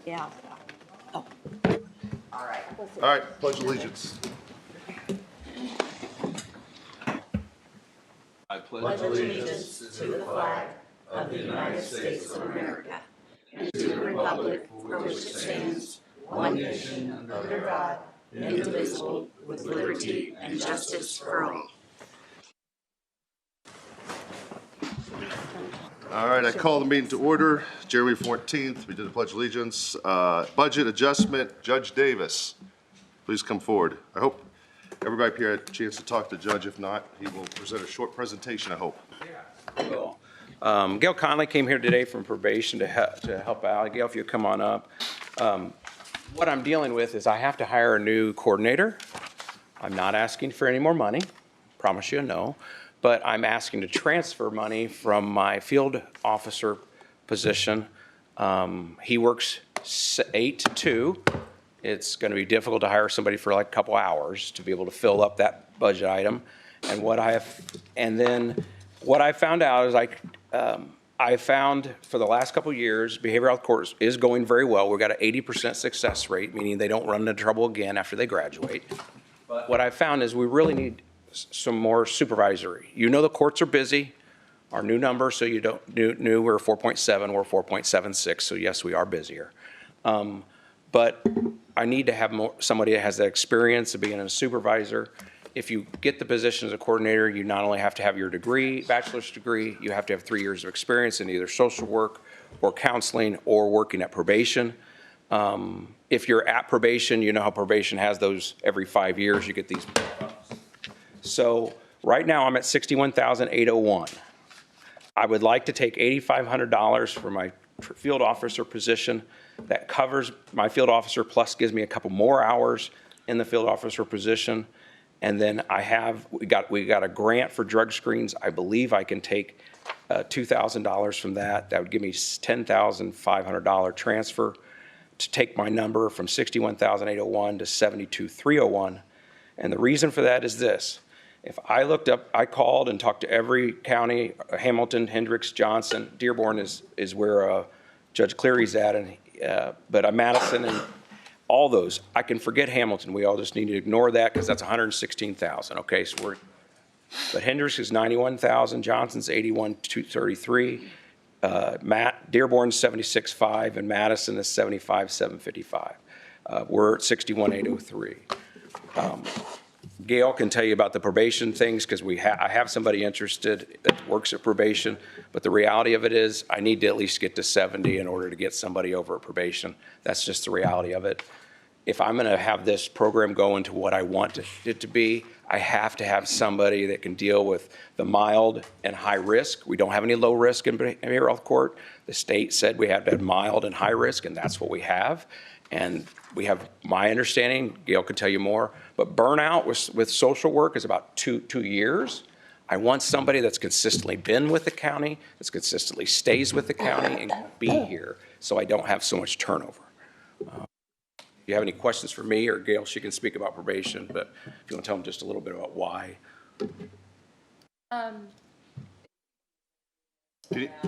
Yeah. Oh. All right. All right, pledge allegiance. I pledge Allegiance to the flag of the United States of America and to the republic for which it stands, one nation, under God, indivisible, with liberty and justice for all. All right, I call the meeting to order. January 14th, we did the pledge of allegiance. Budget adjustment, Judge Davis, please come forward. I hope everybody here had a chance to talk to the judge. If not, he will present a short presentation, I hope. Cool. Gail Conley came here today from probation to help out. Gail, if you come on up. What I'm dealing with is I have to hire a new coordinator. I'm not asking for any more money, promise you no, but I'm asking to transfer money from my field officer position. He works 8 to 2. It's going to be difficult to hire somebody for like a couple hours to be able to fill up that budget item. And what I found out is I found for the last couple of years, behavioral health court is going very well. We've got an 80% success rate, meaning they don't run into trouble again after they graduate. But what I found is we really need some more supervisory. You know the courts are busy. Our new number, so you don't new we're 4.7, we're 4.76, so yes, we are busier. But I need to have somebody that has that experience of being a supervisor. If you get the position as a coordinator, you not only have to have your degree, bachelor's degree, you have to have 3 years of experience in either social work or counseling or working at probation. If you're at probation, you know how probation has those every 5 years, you get these. So right now I'm at $61,801. I would like to take $8,500 for my field officer position. That covers my field officer plus gives me a couple more hours in the field officer position. And then we got a grant for drug screens. I believe I can take $2,000 from that. That would give me $10,500 transfer to take my number from $61,801 to $72,301. And the reason for that is this. If I looked up, I called and talked to every county, Hamilton, Hendricks, Johnson, Dearborn is where Judge Cleary's at, and but Madison and all those. I can forget Hamilton. We all just need to ignore that because that's $116,000. Okay, so but Hendricks is $91,000, Johnson's $81,233, Dearborn's $76,500, and Madison is $75,755. We're at $61,803. Gail can tell you about the probation things because I have somebody interested that works at probation, but the reality of it is I need to at least get to 70 in order to get somebody over at probation. That's just the reality of it. If I'm going to have this program go into what I want it to be, I have to have somebody that can deal with the mild and high risk. We don't have any low risk in behavioral health court. The state said we have to have mild and high risk, and that's what we have. And we have, my understanding, Gail can tell you more, but burnout with social work is about two years. I want somebody that's consistently been with the county, that's consistently stays with the county and can be here so I don't have so much turnover. If you have any questions for me or Gail, she can speak about probation, but if you want to tell them just a little bit about why. Can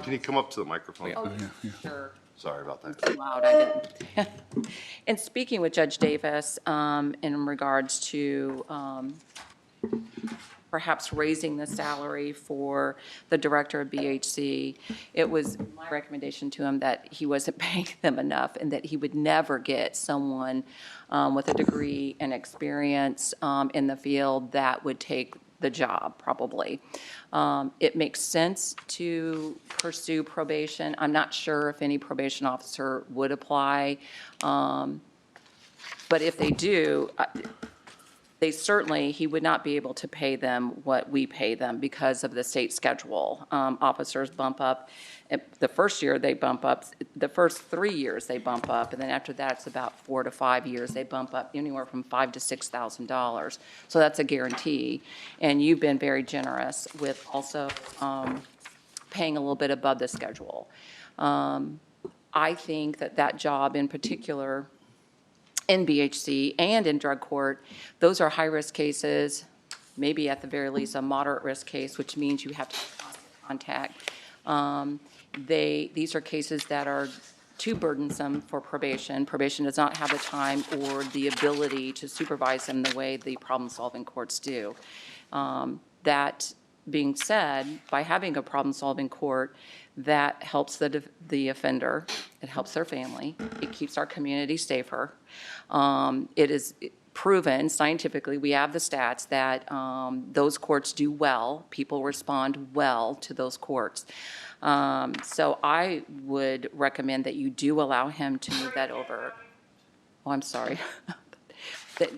you come up to the microphone? Oh, sure. Sorry about that. Too loud, I didn't. In speaking with Judge Davis in regards to perhaps raising the salary for the director of BHC, it was my recommendation to him that he wasn't paying them enough and that he would never get someone with a degree and experience in the field that would take the job, probably. It makes sense to pursue probation. I'm not sure if any probation officer would apply, but if they do, he would not be able to pay them what we pay them because of the state schedule. Officers bump up. The first year they bump up, the first 3 years they bump up, and then after that it's about 4 to 5 years they bump up anywhere from $5,000 to $6,000. So that's a guarantee. And you've been very generous with also paying a little bit above the schedule. I think that job in particular in BHC and in drug court, those are high-risk cases, maybe at the very least a moderate risk case, which means you have to contact. These are cases that are too burdensome for probation. Probation does not have the time or the ability to supervise them the way the problem-solving courts do. That being said, by having a problem-solving court, that helps the offender, it helps their family, it keeps our community safer. It is proven scientifically, we have the stats that those courts do well, people respond well to those courts. So I would recommend that you do allow him to move that over. Oh, I'm sorry.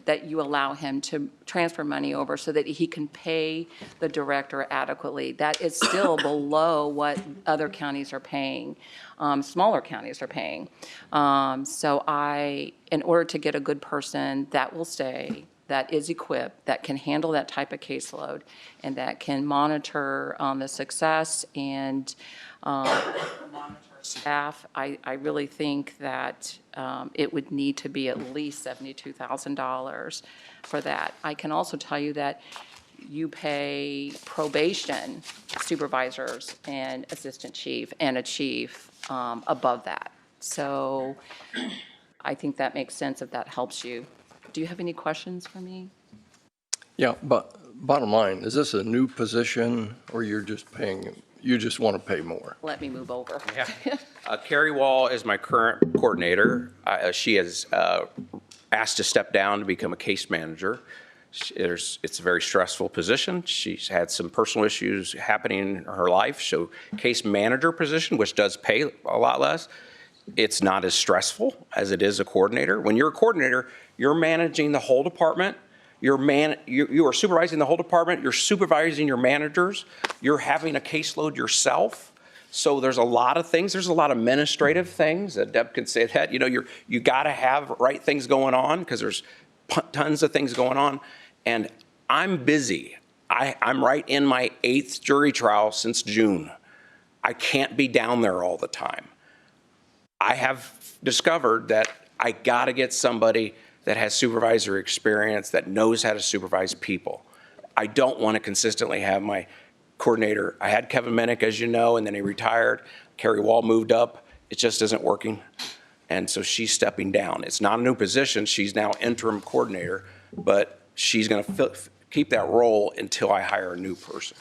That you allow him to transfer money over so that he can pay the director adequately. That is still below what other counties are paying, smaller counties are paying. So in order to get a good person that will stay, that is equipped, that can handle that type of caseload, and that can monitor the success and monitor staff, I really think that it would need to be at least $72,000 for that. I can also tell you that you pay probation supervisors and assistant chief and a chief above that. So I think that makes sense if that helps you. Do you have any questions for me? Yeah, but bottom line, is this a new position or you're just paying, you just want to pay more? Let me move over. Yeah. Carrie Wall is my current coordinator. She has asked to step down to become a case manager. It's a very stressful position. She's had some personal issues happening in her life. So case manager position, which does pay a lot less, it's not as stressful as it is a coordinator. When you're a coordinator, you're managing the whole department. You are supervising the whole department. You're supervising your managers. You're having a caseload yourself. So there's a lot of things. There's a lot of administrative things that Deb can say that. You know, you got to have right things going on because there's tons of things going on. And I'm busy. I'm right in my 8th jury trial since June. I can't be down there all the time. I have discovered that I got to get somebody that has supervisory experience, that knows how to supervise people. I don't want to consistently have my coordinator. I had Kevin Minnick, as you know, and then he retired. Carrie Wall moved up. It just isn't working. And so she's stepping down. It's not a new position. She's now interim coordinator, but she's going to keep that role until I hire a new person.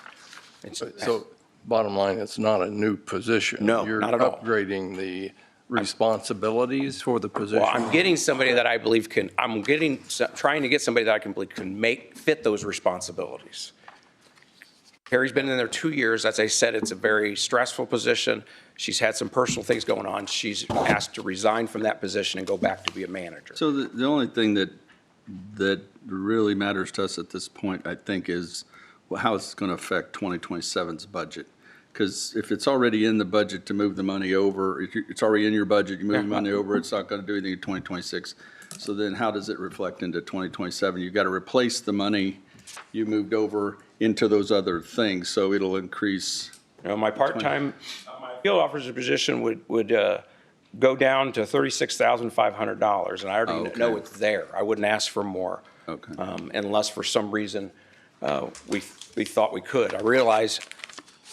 So bottom line, it's not a new position. No, not at all. You're upgrading the responsibilities for the position. Well, I'm getting somebody that I believe can, trying to get somebody that I can believe can fit those responsibilities. Carrie's been in there 2 years. As I said, it's a very stressful position. She's had some personal things going on. She's asked to resign from that position and go back to be a manager. So the only thing that really matters to us at this point, I think, is how it's going to affect 2027's budget. Because if it's already in the budget to move the money over, if it's already in your budget, you move the money over, it's not going to do anything in 2026. So then how does it reflect into 2027? You've got to replace the money you moved over into those other things, so it'll increase. You know, my part-time, my field officer position would go down to $36,500, and I already know it's there. I wouldn't ask for more. Okay. Unless for some reason we thought we could. I realize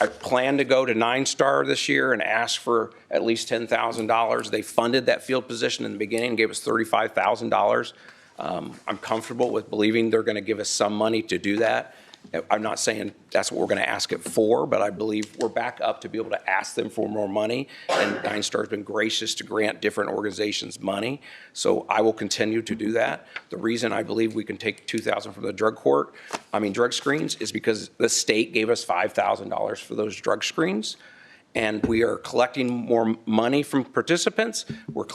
I plan to go to 9-star this year and ask for at least $10,000. They funded that field position in the beginning and gave us $35,000. I'm comfortable with believing they're going to give us some money to do that. I'm not saying that's what we're going to ask it for, but I believe we're back up to be able to ask them for more money. And 9-Star's been gracious to grant different organizations money. So I will continue to do that. The reason I believe we can take $2,000 from the drug screens is because the state gave us $5,000 for those drug screens. And we are collecting more money from participants. We're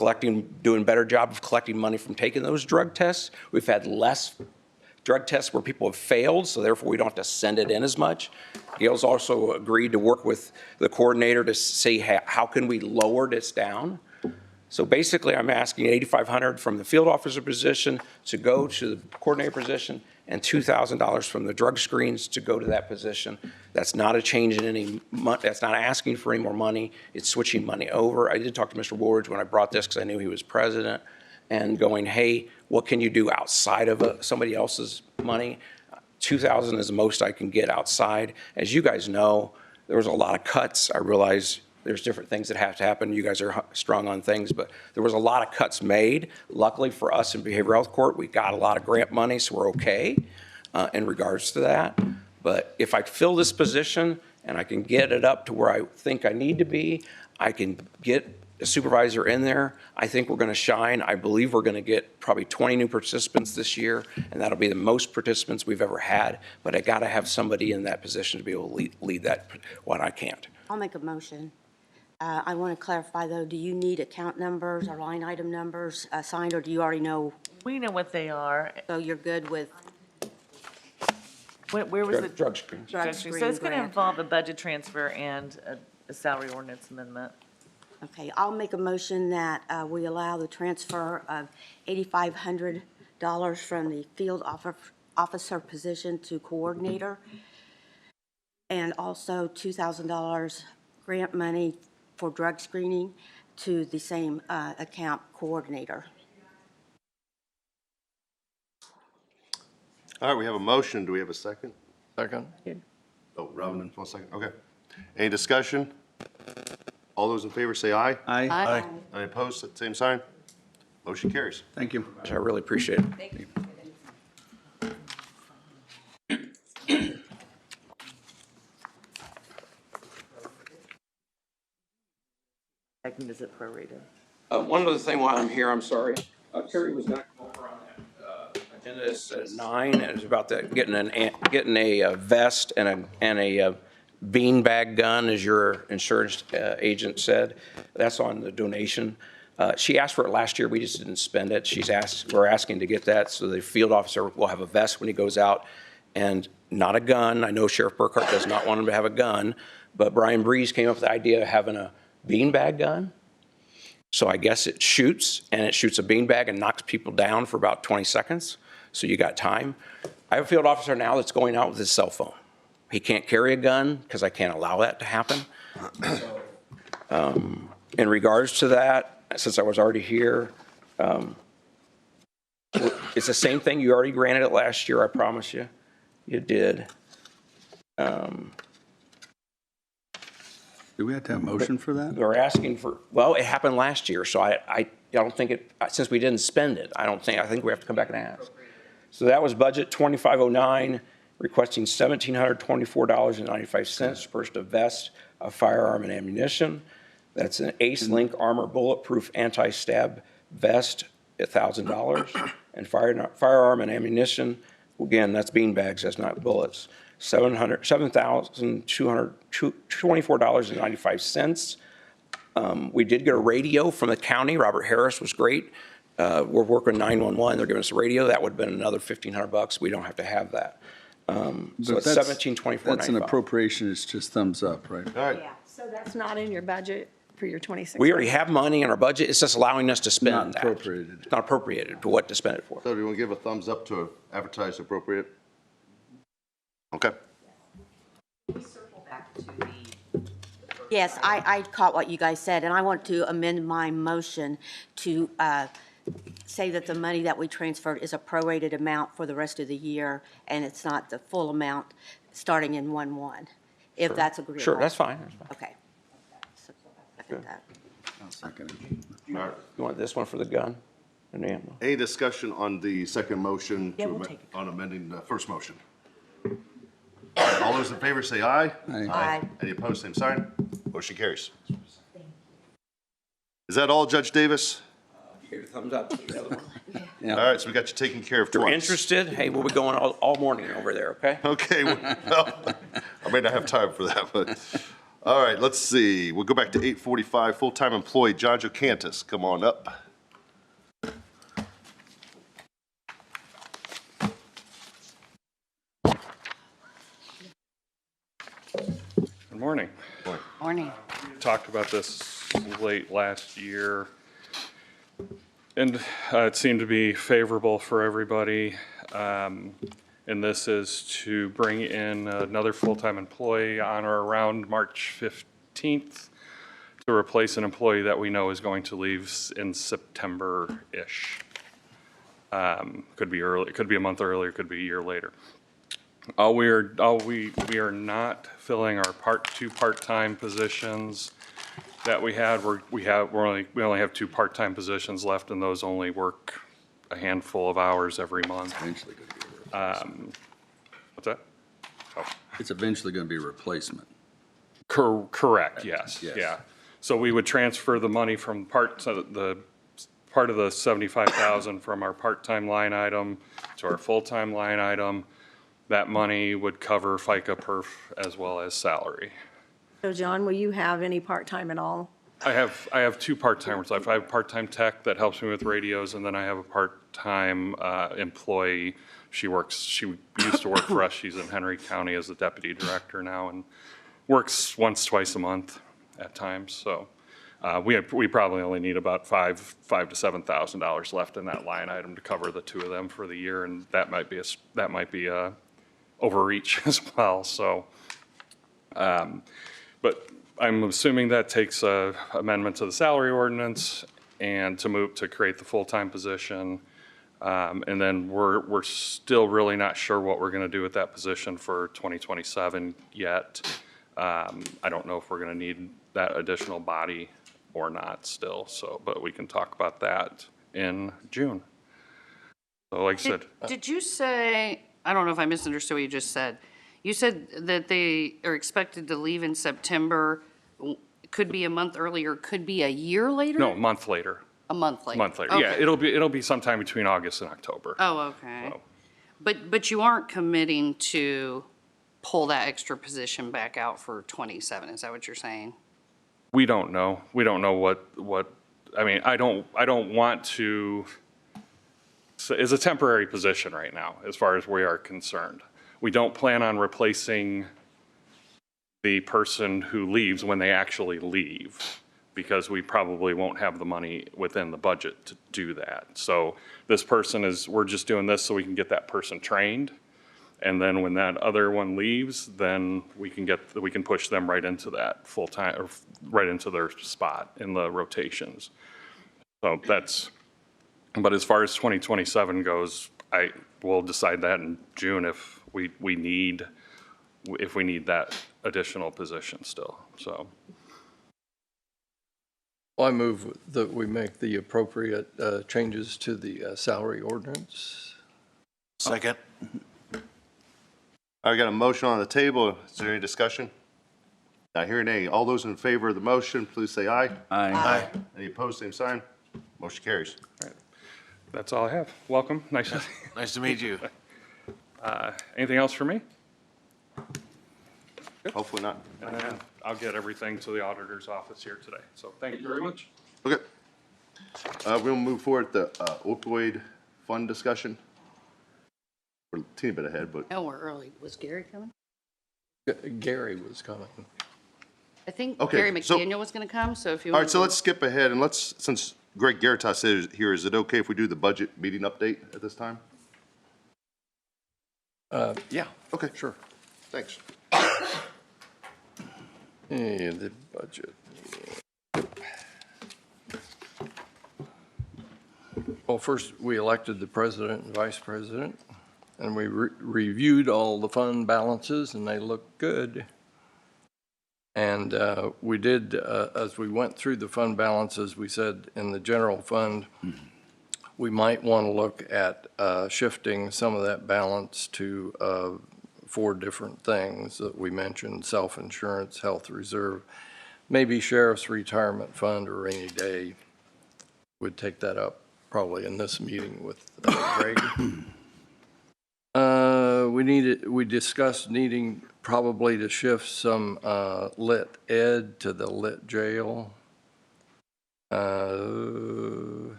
doing a better job of collecting money from taking those drug tests. We've had less drug tests where people have failed, so therefore we don't have to send it in as much. Gail's also agreed to work with the coordinator to see how can we lower this down. So basically I'm asking $8,500 from the field officer position to go to the coordinator position and $2,000 from the drug screens to go to that position. That's not a change in any money. That's not asking for any more money. It's switching money over. I did talk to Mr. Woolridge when I brought this because I knew he was president and going, hey, what can you do outside of somebody else's money? $2,000 is the most I can get outside. As you guys know, there was a lot of cuts. I realize there's different things that have to happen. You guys are strong on things, but there was a lot of cuts made. Luckily for us in behavioral health court, we got a lot of grant money, so we're okay in regards to that. But if I fill this position and I can get it up to where I think I need to be, I can get a supervisor in there, I think we're going to shine. I believe we're going to get probably 20 new participants this year, and that'll be the most participants we've ever had. But I got to have somebody in that position to be able to lead that, what I can't. I'll make a motion. I want to clarify, though, do you need account numbers or line item numbers assigned, or do you already know? We know what they are. So you're good with Where was the Drug screen. drug drug screen? screen So it's going to grant? involve a budget transfer and a salary ordinance amendment. Okay, I'll make a motion that we allow the transfer of $8,500 from the field officer position to coordinator, and also $2,000 grant money for drug screening to the same account coordinator. All right, we have a motion. Do we have a second? Second? Oh, Robin, 1 second. Okay. Any discussion? All those in favor say aye. Aye. Any opposed, same sign. Motion carries. Thank you. I really appreciate it. Is it prorated? One other thing while I'm here, I'm sorry. Terry was going to come over on that agenda. It's at 9, and it's about getting a vest and a beanbag gun, as your insurance agent said. That's on the donation. She asked for it last year. We just didn't spend it. We're asking to get that, so the field officer will have a vest when he goes out, and not a gun. I know Sheriff Burkhart does not want him to have a gun, but Brian Breeze came up with the idea of having a beanbag gun. So I guess it shoots a beanbag and knocks people down for about 20 seconds. So you got time. I have a field officer now that's going out with his cell phone. He can't carry a gun because I can't allow that to happen. In regards to that, since I was already here, it's the same thing. You already granted it last year, I promise you. You did. Do we have to have a motion for that? They're asking for, well, it happened last year, so I don't think it, since we didn't spend it, I think we have to come back and ask. So that was budget 2509, requesting $1,724.95 to purchase a vest, a firearm and ammunition. That's an Ace Link Armor Bulletproof Anti-Stab Vest, $1,000. And firearm and ammunition, again, that's beanbags, that's not bullets. $7,224.95. We did get a radio from the county. Robert Harris was great. We're working 911. They're giving us a radio. That would have been another $1,500. We don't have to have that. So it's $1,724.95. That's an appropriation, it's just thumbs up, right? All right. Yeah, so that's not in your budget for your 26. We already have money in our budget. It's just allowing us to spend Not that. appropriated. It's not appropriated for what to spend it for. So do you want to give a thumbs up to advertise appropriate? Okay. Yes, I caught what you guys said, and I want to amend my motion to say that the money that we transferred is a prorated amount for the rest of the year, and it's not the full amount starting in 1/1, if that's agreeable. Sure, that's fine. That's fine. Okay. So, second that. I'll second it. All right. You want this one for the gun and the ammo? Any discussion on the second motion Yeah, we'll take it. on amending the first motion? All those in favor say aye. Aye. Any opposed, same sign. Motion carries. Is that all, Judge Davis? You gave a thumbs up. All right, so we got you taken care of If you're twice. interested, hey, we'll be going all morning over there, okay? Okay, well, I may not have time for that, but, all right, let's see. We'll go back to 845, full-time employee John Jokantas. Come on up. Good morning. Morning. Talked about this late last year, and it seemed to be favorable for everybody. And this is to bring in another full-time employee on or around March 15th to replace an employee that we know is going to leave in September-ish. Could be early, could be a month earlier, could be a year later. We are not filling our two part-time positions that we had. We only have two part-time positions left, and those only work a handful of hours every month. Eventually going to be a replacement. What's that? It's eventually going to be a replacement. Correct, yes, Yes. yeah. So we would transfer the money from part of the 75,000 from our part-time line item to our full-time line item. That money would cover FICA, perf, as well as salary. So John, will you have any part-time at all? I have two part-timers left. I have a part-time tech that helps me with radios, and then I have a part-time employee. She used to work for us. She's in Henry County as the deputy director now and works once, twice a month at times. So we probably only need about $5,000 to $7,000 left in that line item to cover the two of them for the year, and that might be a overreach as well. So, but I'm assuming that takes a amendment to the salary ordinance and to create the full-time position. And then we're still really not sure what we're going to do with that position for 2027 yet. I don't know if we're going to need that additional body or not still, so, but we can talk about that in June. So like I said. Did you say, I don't know if I misunderstood what you just said. You said that they are expected to leave in September, could be a month earlier, could be a year later? No, a month later. A month later? Month later, yeah, Okay. it'll be sometime between August and October. Oh, okay. So, But you aren't committing to pull that extra position back out for 27, is that what you're saying? We don't know. We don't know what, I mean, I don't want to, it's a temporary position right now, as far as we are concerned. We don't plan on replacing the person who leaves when they actually leave, because we probably won't have the money within the budget to do that. So this person we're just doing this so we can get that person trained. And then when that other one leaves, then we can push them right into that full-time, or right into their spot in the rotations. So but as far as 2027 goes, we'll decide that in June if we need that additional position still, so. Well, I move that we make the appropriate changes to the salary ordinance. Second. I got a motion on the table. Is there any discussion? Not hearing any. All those in favor of the motion, please say aye. Aye. Any opposed, same sign. Motion carries. That's all I have. Welcome, nice. Nice to meet you. Anything else for me? Hopefully not. And then I'll get everything to the auditor's office here today, so thank you very much. Okay. We'll move forward to opioid fund discussion. We're a teeny bit ahead, but No, we're early. Was Gary coming? Gary was coming. I think Okay, Gary so- McDaniel was going to come, so if you all want. right, so let's skip ahead and since Greg Guerrettaz is here, is it okay if we do the budget meeting update at this time? Yeah, Okay, sure. Thanks. and the budget. Well, first, we elected the president and vice president, and we reviewed all the fund balances, and they look good. And we did, as we went through the fund balances, we said in the general fund, we might want to look at shifting some of that balance to 4 different things that we mentioned: self-insurance, health reserve, maybe sheriff's retirement fund, or rainy day. We'd take that up probably in this meeting with Greg. We discussed needing probably to shift some lit ed to the lit jail.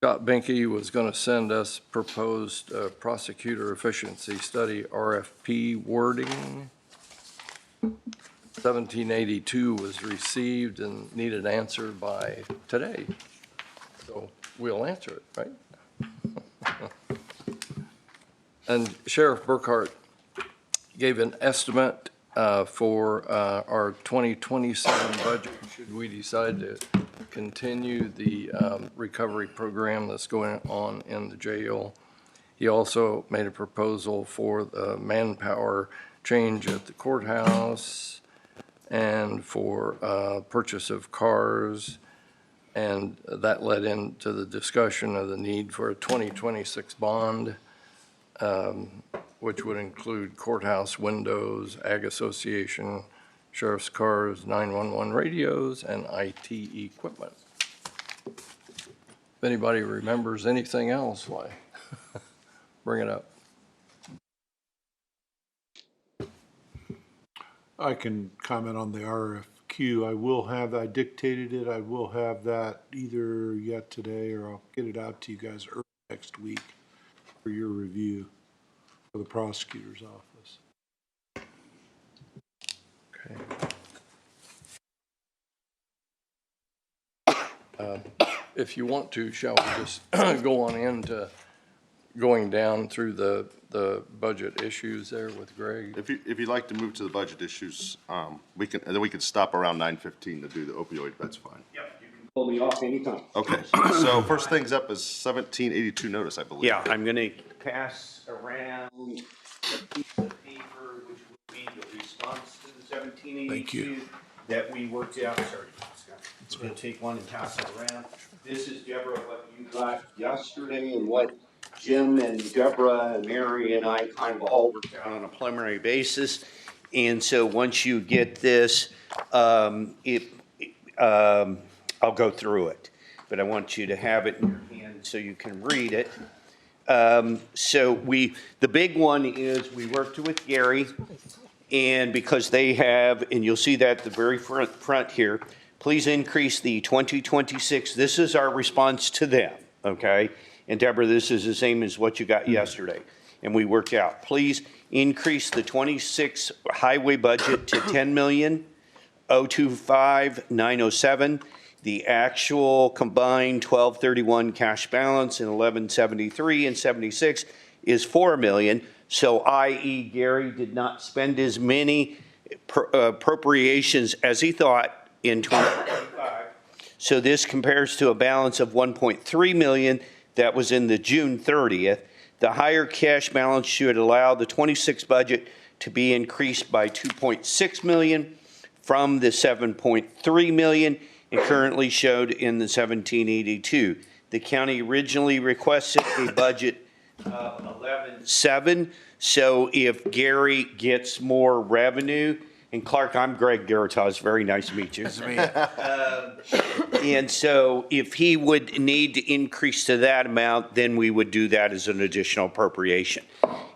Scott Benke was going to send us proposed prosecutor efficiency study RFP wording. 1782 was received and needed answered by today. So we'll answer it, right? And Sheriff Burkhart gave an estimate for our 2027 budget, should we decide to continue the recovery program that's going on in the jail. He also made a proposal for the manpower change at the courthouse and for purchase of cars. And that led into the discussion of the need for a 2026 bond, which would include courthouse windows, Ag Association, sheriff's cars, 911 radios, and IT equipment. If anybody remembers anything else, why, bring it up. I can comment on the RFQ. I dictated it. I will have that either yet today or I'll get it out to you guys early next week for your review for the prosecutor's office. Okay. If you want to, shall we just go on into going down through the budget issues there with Greg? If you'd like to move to the budget issues, we can, and then we can stop around 9:15 to do the opioid, that's fine. Yep, you can pull me off anytime. Okay, so first things up is 1782 notice, I believe. Yeah, I'm gonna pass around a piece of paper, which will be the response to the 1782 that we worked out. Sorry, Scott. I'm gonna take one and pass it around. This is, Deborah, what you got yesterday and what Jim and Deborah and Mary and I kind of all worked out on a preliminary basis. And so once you get this, I'll go through it. But I want you to have it in your hand so you can read it. So the big one is we worked with Gary, and because they have, and you'll see that at the very front here, please increase the 2026. This is our response to them, okay? And Deborah, this is the same as what you got yesterday. And we worked out, please increase the 26 highway budget to 10,025,907. The actual combined 1231 cash balance in 1173 and 76 is 4 million. So i.e. Gary did not spend as many appropriations as he thought in 2025. So this compares to a balance of 1.3 million that was in the June 30th. The higher cash balance should allow the 26 budget to be increased by 2.6 million from the 7.3 million and currently showed in the 1782. The county originally requested a budget of 11.7. So if Gary gets more revenue, and Clark, I'm Greg Guerrettaz. Very nice to meet you. Nice to meet you. And so if he would need to increase to that amount, then we would do that as an additional appropriation.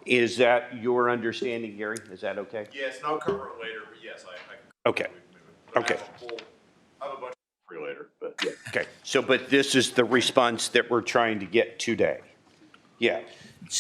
Is that your understanding, Gary? Is that okay? Yes, and I'll cover it later, but yes, I can. Okay. Okay. I have a bunch for you later, but yeah. Okay. So, but this is the response that we're trying to get today. Yeah.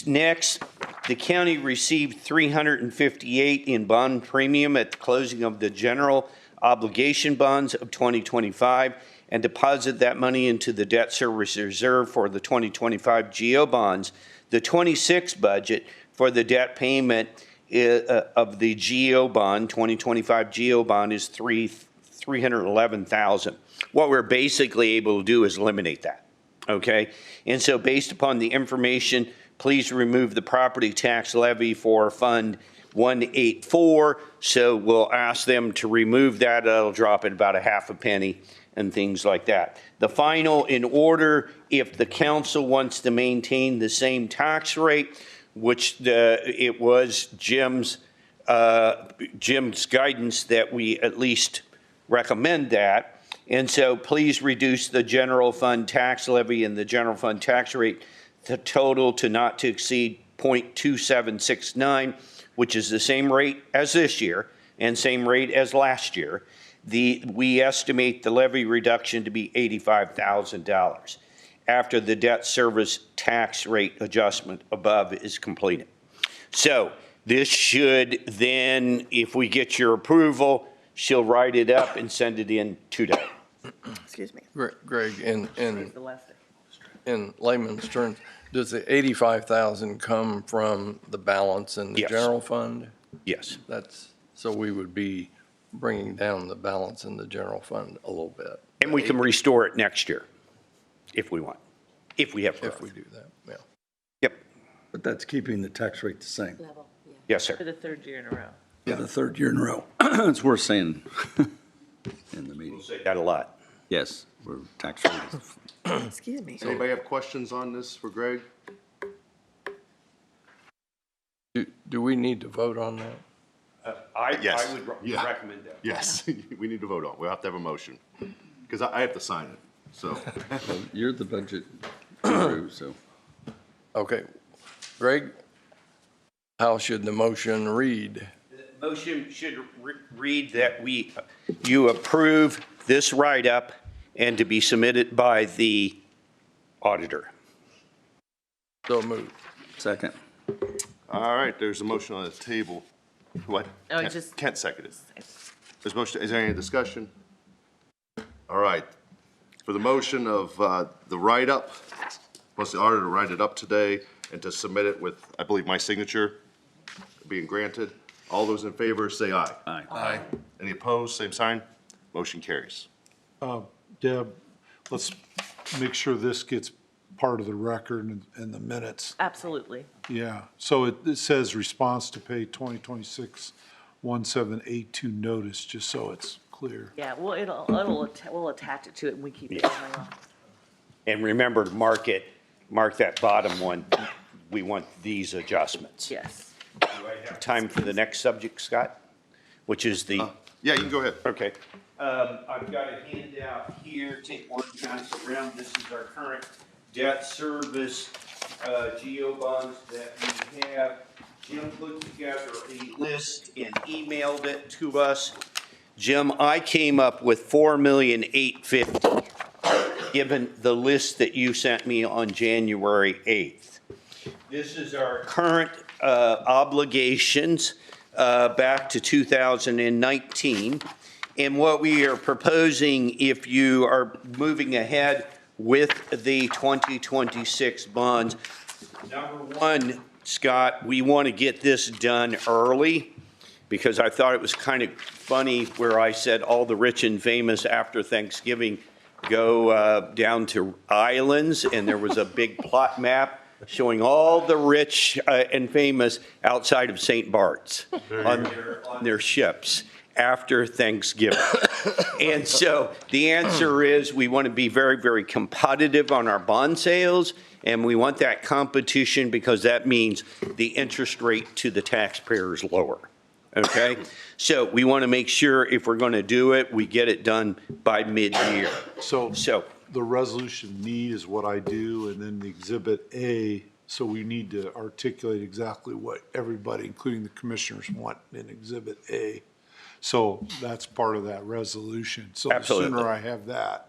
Next, the county received $358 in bond premium at the closing of the general obligation bonds of 2025 and deposited that money into the debt service reserve for the 2025 GO bonds. The 26 budget for the debt payment of the GO bond, 2025 GO bond, is $311,000. What we're basically able to do is eliminate that, okay? And so based upon the information, please remove the property tax levy for Fund 184. So we'll ask them to remove that. That'll drop it about a half a penny and things like that. The final in order, if the council wants to maintain the same tax rate, which it was Jim's guidance that we at least recommend that. And so please reduce the general fund tax levy and the general fund tax rate the total to not to exceed 0.2769, which is the same rate as this year and same rate as last year. We estimate the levy reduction to be $85,000 after the debt service tax rate adjustment above is completed. So this should then, if we get your approval, she'll write it up and send it in today. Excuse me. Greg, in The last thing. in layman's terms, does the 85,000 come from the balance in the Yes. general fund? Yes. So we would be bringing down the balance in the general fund a little bit. And we can restore it next year if we want, if we have growth. If we do that, yeah. Yep. But that's keeping the tax rate the same. Yes, sir. For the third year in a row. Yeah, the third year in a row. It's worth saying in the meeting. Say that a lot. Yes, we're tax rate. Excuse me. Anybody have questions on this for Greg? Do we need to vote on that? Yes. I would Yeah. recommend that. Yes, we need to vote on. We'll have to have a motion, because I have to sign it, so. Well, you're the budget guru, so. Okay. Greg, how should the motion read? The motion should read that you approve this write-up and to be submitted by the auditor. So moved. Second. All right, there's a motion on the table. What? Oh, Kent seconded. There's motion, is there any discussion? All right. For the motion of the write-up, plus the auditor to write it up today and to submit it with, I believe, my signature being granted. All those in favor, say aye. Aye. Aye. Any opposed, same sign. Motion carries. Deb, let's make sure this gets part of the record and the minutes. Absolutely. Yeah, so it says response to pay 2026-1782 notice, just so it's clear. Yeah, well, we'll attach it to it and we keep it going along. And remember to mark that bottom one. We want these adjustments. Yes. Do I have time for the next subject, Scott? Which is the, Yeah, you can go ahead. okay. I've got a handout here. Take one, pass it around. This is our current debt service, GO bonds that we have. Jim put together a list and emailed it to us. Jim, I came up with $4,850,000, given the list that you sent me on January 8th. This is our current obligations back to 2019. And what we are proposing, if you are moving ahead with the 2026 bonds, number one, Scott, we want to get this done early, because I thought it was kind of funny where I said all the rich and famous after Thanksgiving go down to islands, and there was a big plot map showing all the rich and famous outside of St. Bart's on their ships after Thanksgiving. And so the answer is we want to be very, very competitive on our bond sales, and we want that competition because that means the interest rate to the taxpayer is lower. Okay? So we want to make sure if we're going to do it, we get it done by mid-year. So So the resolution need is what I do, and then the exhibit A, so we need to articulate exactly what everybody, including the commissioners, want in exhibit A. So that's part of that resolution. So the Absolutely. sooner I have that.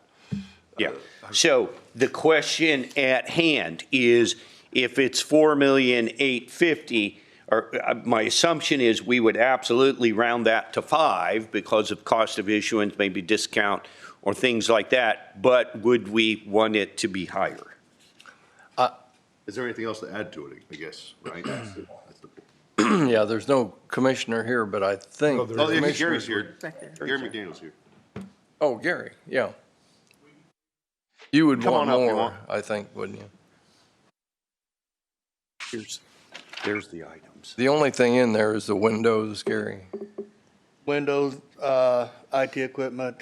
yeah. So the question at hand is if it's $4,850,000, or my assumption is we would absolutely round that to 5 because of cost of issuance, maybe discount or things like that. But would we want it to be higher? Is there anything else to add to it, I guess, right? That's the- Yeah, there's no commissioner here, but I think. Oh, there Oh, yeah, commissioners Gary's would- here. Gary McDaniel's here. Oh, Gary, yeah. You would Come want on up, you more, want. I think, wouldn't you? There's the items. The only thing in there is the windows, Gary. Windows, IT equipment,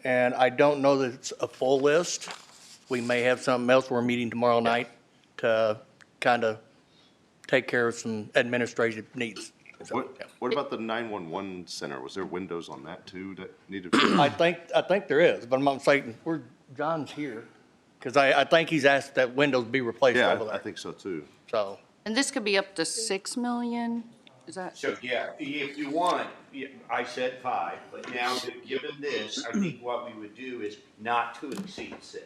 and I don't know that it's a full list. We may have something else. We're meeting tomorrow night to kind of take care of some administrative needs. What about the 911 center? Was there windows on that too that needed? I think there is, but I'm not saying, John's here, because I think he's asked that windows be replaced Yeah, over I there, think so too. so. And this could be up to 6 million? Is that? So, yeah, if you want, I said 5, but now given this, I think what we would do is not to exceed 6.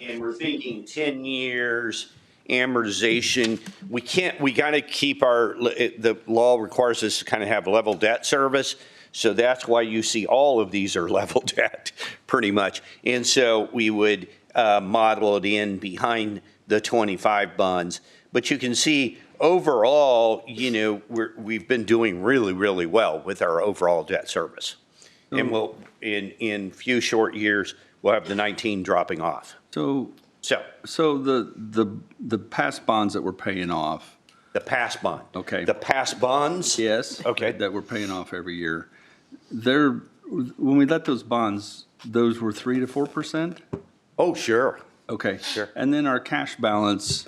And we're thinking 10 years amortization. We gotta keep the law requires us to kind of have level debt service. So that's why you see all of these are level debt, pretty much. And so we would model it in behind the 25 bonds. But you can see overall, we've been doing really, really well with our overall debt service. And we'll, in few short years, we'll have the 19 dropping off. So So the past bonds that we're paying off, The past bond. okay. The past bonds? Yes. Okay. That we're paying off every year. When we let those bonds, those were 3 to 4%? Oh, sure. Okay. Sure. And then our cash balance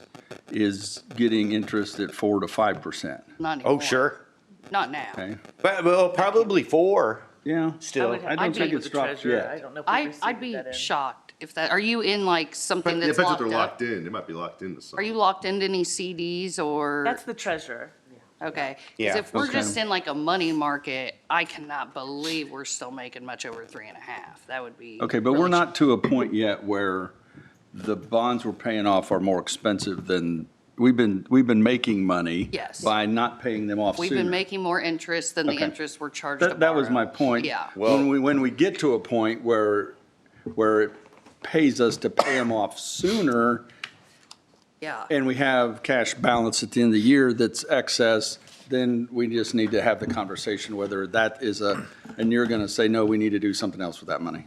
is getting interest at 4 to 5%. Not anymore. Oh, sure. Not now. Okay. Well, probably 4 Yeah. still. I don't think it's dropped yet. I don't know if we I'd received be that in. shocked if that, are you in like something Yeah, I that's bet you locked they're up? locked in. They might be locked into Are something. you locked into any CDs or? That's the treasurer. Okay, Yeah. because if we're Okay. just in like a money market, I cannot believe we're still making much over 3.5. That would be. Okay, but we're really not to a point yet where the bonds we're paying off are more expensive than, we've been making money. Yes. By not paying them off We've sooner. been making more interest than the Okay. interest we're charged to That was borrow. my point. Yeah. When we get to a point where it pays us to pay them off sooner, Yeah. and we have cash balance at the end of the year that's excess, then we just need to have the conversation whether that is and you're going to say, no, we need to do something else with that money.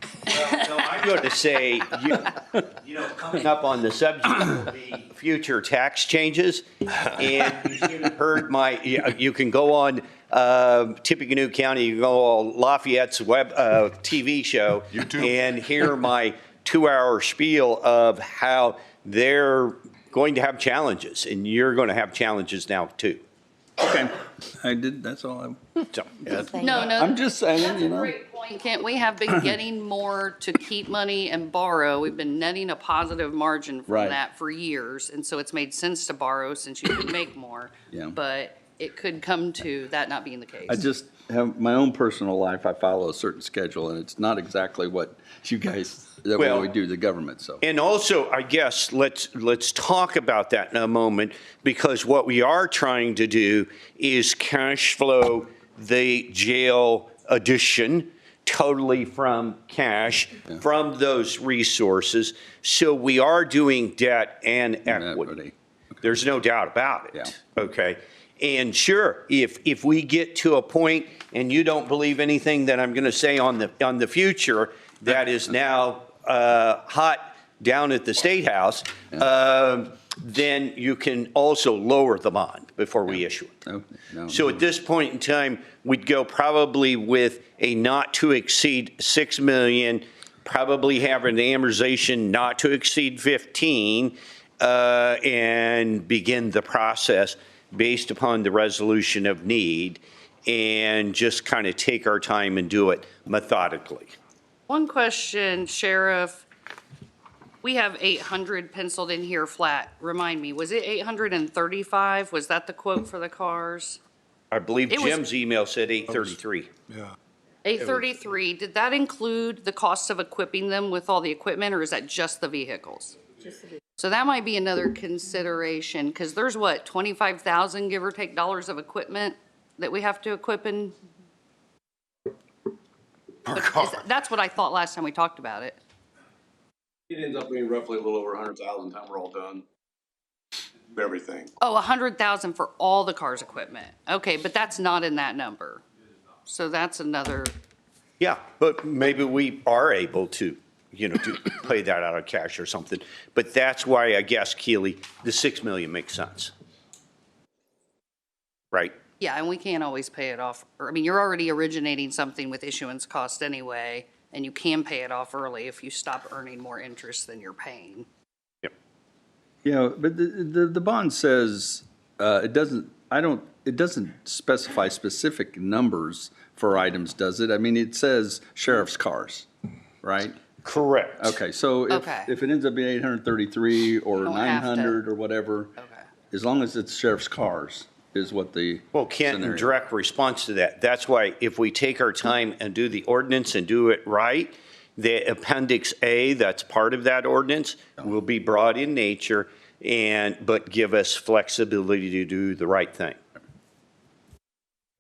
No, I'm going to say, coming up on the subject will be future tax changes. And you should have heard you can go on Tippecanoe County, you can go on Lafayette's web TV show. YouTube. And hear my 2-hour spiel of how they're going to have challenges. And you're going to have challenges now, too. Okay. That's all So, No, I'm just saying, That's a great point, Kent. We have been getting more to keep money and borrow. We've been netting a positive margin from Right. that for years. And so it's made sense to borrow since you can make more. Yeah. But it could come to that not being the case. I just have my own personal life. I follow a certain schedule, and it's not exactly what you guys, that Well, we do the government, so. And also, I guess, let's talk about that in a moment, because what we are trying to do is cash flow the jail addition totally from cash, from those resources. So we are doing debt and equity. There's no doubt about it. Okay. And sure, if we get to a point and you don't believe anything that I'm going to say on the future that is now hot down at the State House, then you can also lower the bond before we issue it. So at this point in time, we'd go probably with a not to exceed 6 million, probably have an amortization not to exceed 15, and begin the process based upon the resolution of need, and just kind of take our time and do it methodically. One question, Sheriff. We have 800 penciled in here flat. Remind me, was it 835? Was that the quote for the cars? I believe It was- Jim's email said 833. Yeah. 833, did that include the cost of equipping them with all the equipment, or is that just the vehicles? So that might be another consideration, because there's what, 25,000, give or take, dollars of equipment that we have to equip in? That's what I thought last time we talked about it. It ends up being roughly a little over 100,000 time we're all done. Everything. Oh, 100,000 for all the car's equipment. Okay, but that's not in that number. So that's another, Yeah, but maybe we are able to, to pay that out of cash or something. But that's why, I guess, Keely, the 6 million makes sense. Right? yeah, and we can't always pay it off. I mean, you're already originating something with issuance cost anyway, and you can pay it off early if you stop earning more interest than you're paying. Yeah, but the bond says, it doesn't specify specific numbers for items, does it? I mean, it says sheriff's cars, right? Correct. Okay, so Okay. if it ends up being 833 or don't have to. 900 or whatever, Okay. as long as it's sheriff's cars is what the Well, Kent, in scenario. direct response to that, that's why if we take our time and do the ordinance and do it right, the Appendix A, that's part of that ordinance, will be broad in nature but give us flexibility to do the right thing.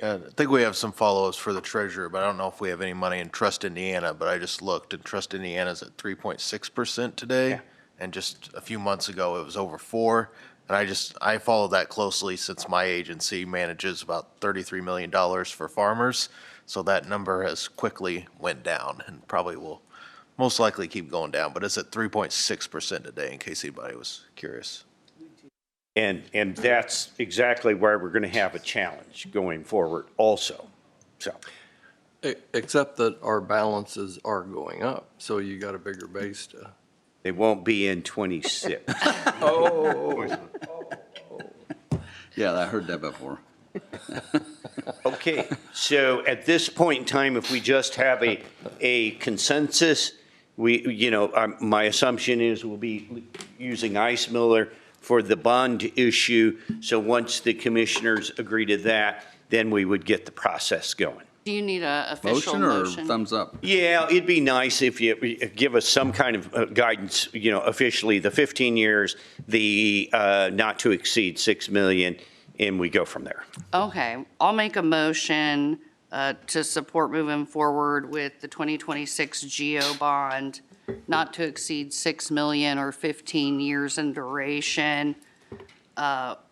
I think we have some follow-ups for the treasurer, but I don't know if we have any money in Trust Indiana, but I just looked, and Trust Indiana's at 3.6% today. Yeah. And just a few months ago, it was over 4. And I follow that closely since my agency manages about $33 million for farmers. So that number has quickly went down and probably will most likely keep going down, but it's at 3.6% today, in case anybody was curious. And that's exactly where we're going to have a challenge going forward also. So, Except that our balances are going up, so you got a bigger base to. they won't be in 26. Yeah, I heard that before. Okay, so at this point in time, if we just have a consensus, my assumption is we'll be using Ice Miller for the bond issue. So once the commissioners agree to that, then we would get the process going. Do you need a official Motion or motion? thumbs up? Yeah, it'd be nice if you give us some kind of guidance, officially, the 15 years, the not to exceed 6 million, and we go from there. Okay, I'll make a motion to support moving forward with the 2026 GO bond, not to exceed 6 million or 15 years in duration,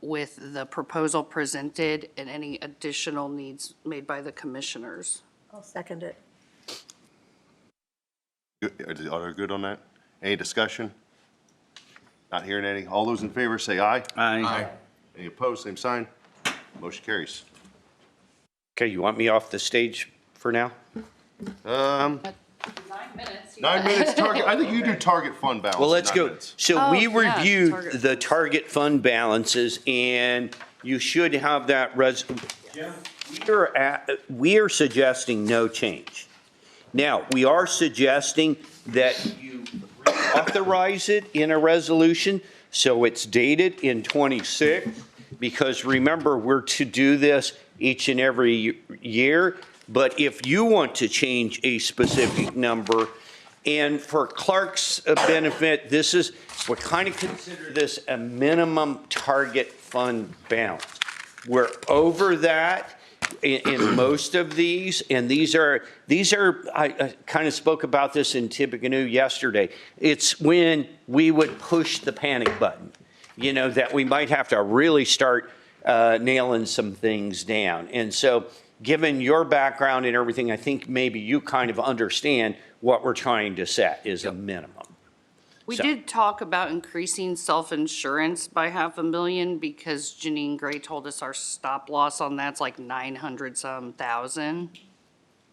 with the proposal presented and any additional needs made by the commissioners. I'll second it. Are the auditor good on that? Any discussion? Not hearing any. All those in favor say aye. Aye. Any opposed, same sign. Motion carries. Okay, you want me off the stage for now? 9 minutes. 9 minutes target. I think you do target fund balance. Well, let's in 9 go. minutes. So we Oh, yeah, reviewed target the target fund balances, and you should have that we are suggesting no change. Now, we are suggesting that you authorize it in a resolution, so it's dated in 26, because remember, we're to do this each and every year. But if you want to change a specific number, and for Clark's benefit, we kind of consider this a minimum target fund balance. We're over that in most of these, and these are, I kind of spoke about this in Tippecanoe yesterday. It's when we would push the panic button, that we might have to really start nailing some things down. And so, given your background and everything, I think maybe you kind of understand what we're trying to set is a minimum. We So- did talk about increasing self-insurance by $500,000 because Janine Gray told us our stop loss on that's like 900-some thousand.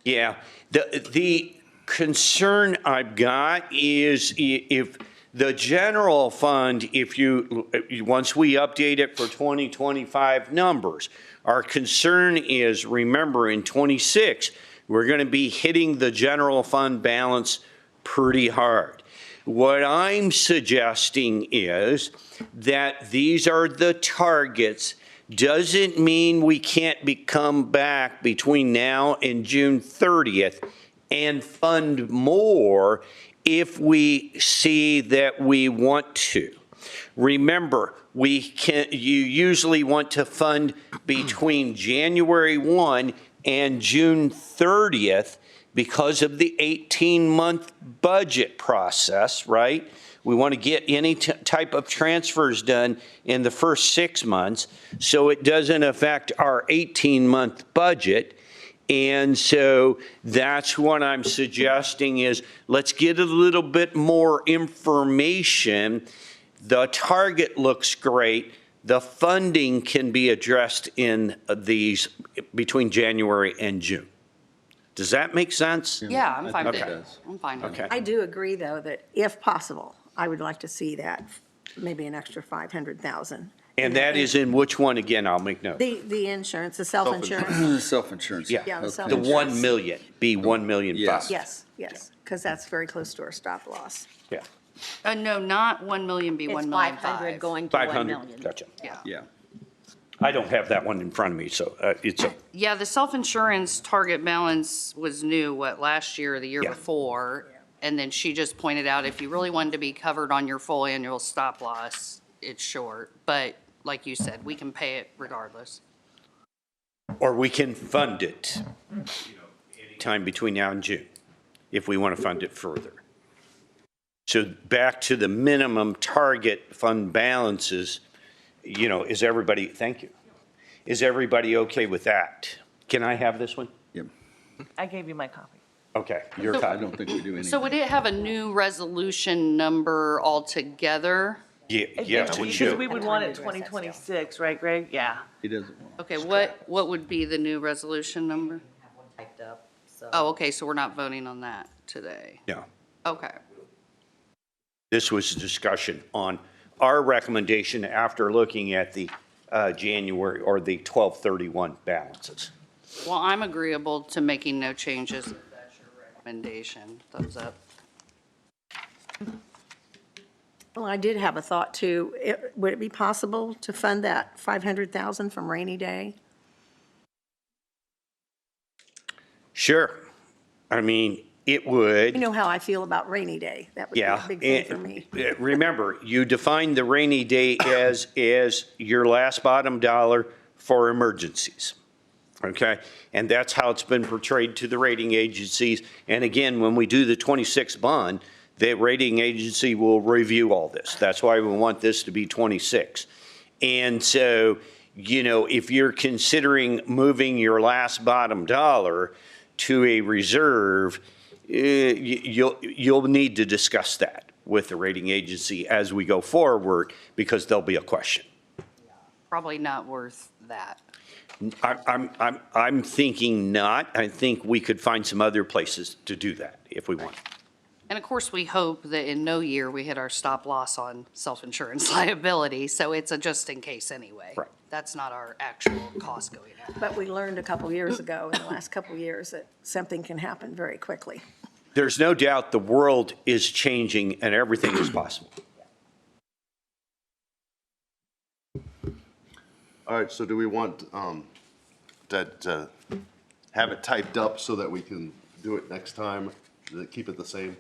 Yeah, the concern I've got is if the general fund, once we update it for 2025 numbers, our concern is, remember, in 26, we're going to be hitting the general fund balance pretty hard. What I'm suggesting is that these are the targets. Doesn't mean we can't come back between now and June 30th and fund more if we see that we want to. Remember, you usually want to fund between January 1 and June 30th because of the 18-month budget process, right? We want to get any type of transfers done in the first 6 months so it doesn't affect our 18-month budget. And so that's what I'm suggesting is let's get a little bit more information. The target looks great. The funding can be addressed in these between January and June. Does that make sense? Yeah, I'm fine with Okay. it. I'm fine with it. Okay. I do agree, though, that if possible, I would like to see that, maybe an extra 500,000. And that is in which one again? I'll make note. The insurance, the self-insurance. Self-insurance. Yeah. Yeah, the The self-insurance. 1 million, be 1 million Yes. Yes, because that's very close to our stop loss. Yeah. No, not 1 million, be 1 million 500 going to 1 500, million. gotcha. Yeah. Yeah. I don't have that one in front of me, so it's a, Yeah, the self-insurance target balance was new, last year or the year Yeah. before? And then she just pointed out, if you really wanted to be covered on your full annual stop loss, it's short. But like you said, we can pay it regardless. or we can fund it, anytime between now and June, if we want to fund it further. So back to the minimum target fund balances, is everybody, thank you. Is everybody okay with that? Can I have this one? I gave you my copy. Okay, you're I fine. don't think we do anything. So would it have a new resolution number altogether? Yeah, yes, it Because should. we would want it 2026, right, Greg? Yeah. He doesn't want. Okay, what would be the new resolution number? Typed up, so. Oh, okay, so we're not voting on that today. No. Okay. This was a discussion on our recommendation after looking at the January or the 12/31 balances. Well, I'm agreeable to making no changes if that's your recommendation. Thumbs up. Well, I did have a thought too. Would it be possible to fund that 500,000 from rainy day? Sure. I mean, it would. You know how I feel about rainy day. That would be Yeah. a big thing for me. Remember, you define the rainy day as your last bottom dollar for emergencies. Okay? And that's how it's been portrayed to the rating agencies. And again, when we do the 26 bond, the rating agency will review all this. That's why we want this to be 26. And so, if you're considering moving your last bottom dollar to a reserve, you'll need to discuss that with the rating agency as we go forward, because there'll be a question. Probably not worth that. I'm thinking not. I think we could find some other places to do that if we want. And of course, we hope that in no year we hit our stop loss on self-insurance liability, so it's a just in case anyway. Right. That's not our actual cost going out. But we learned a couple years ago, in the last couple years, that something can happen very quickly. There's no doubt the world is changing and everything is possible. All right, so do we want that have it typed up so that we can do it next time? Keep it the same?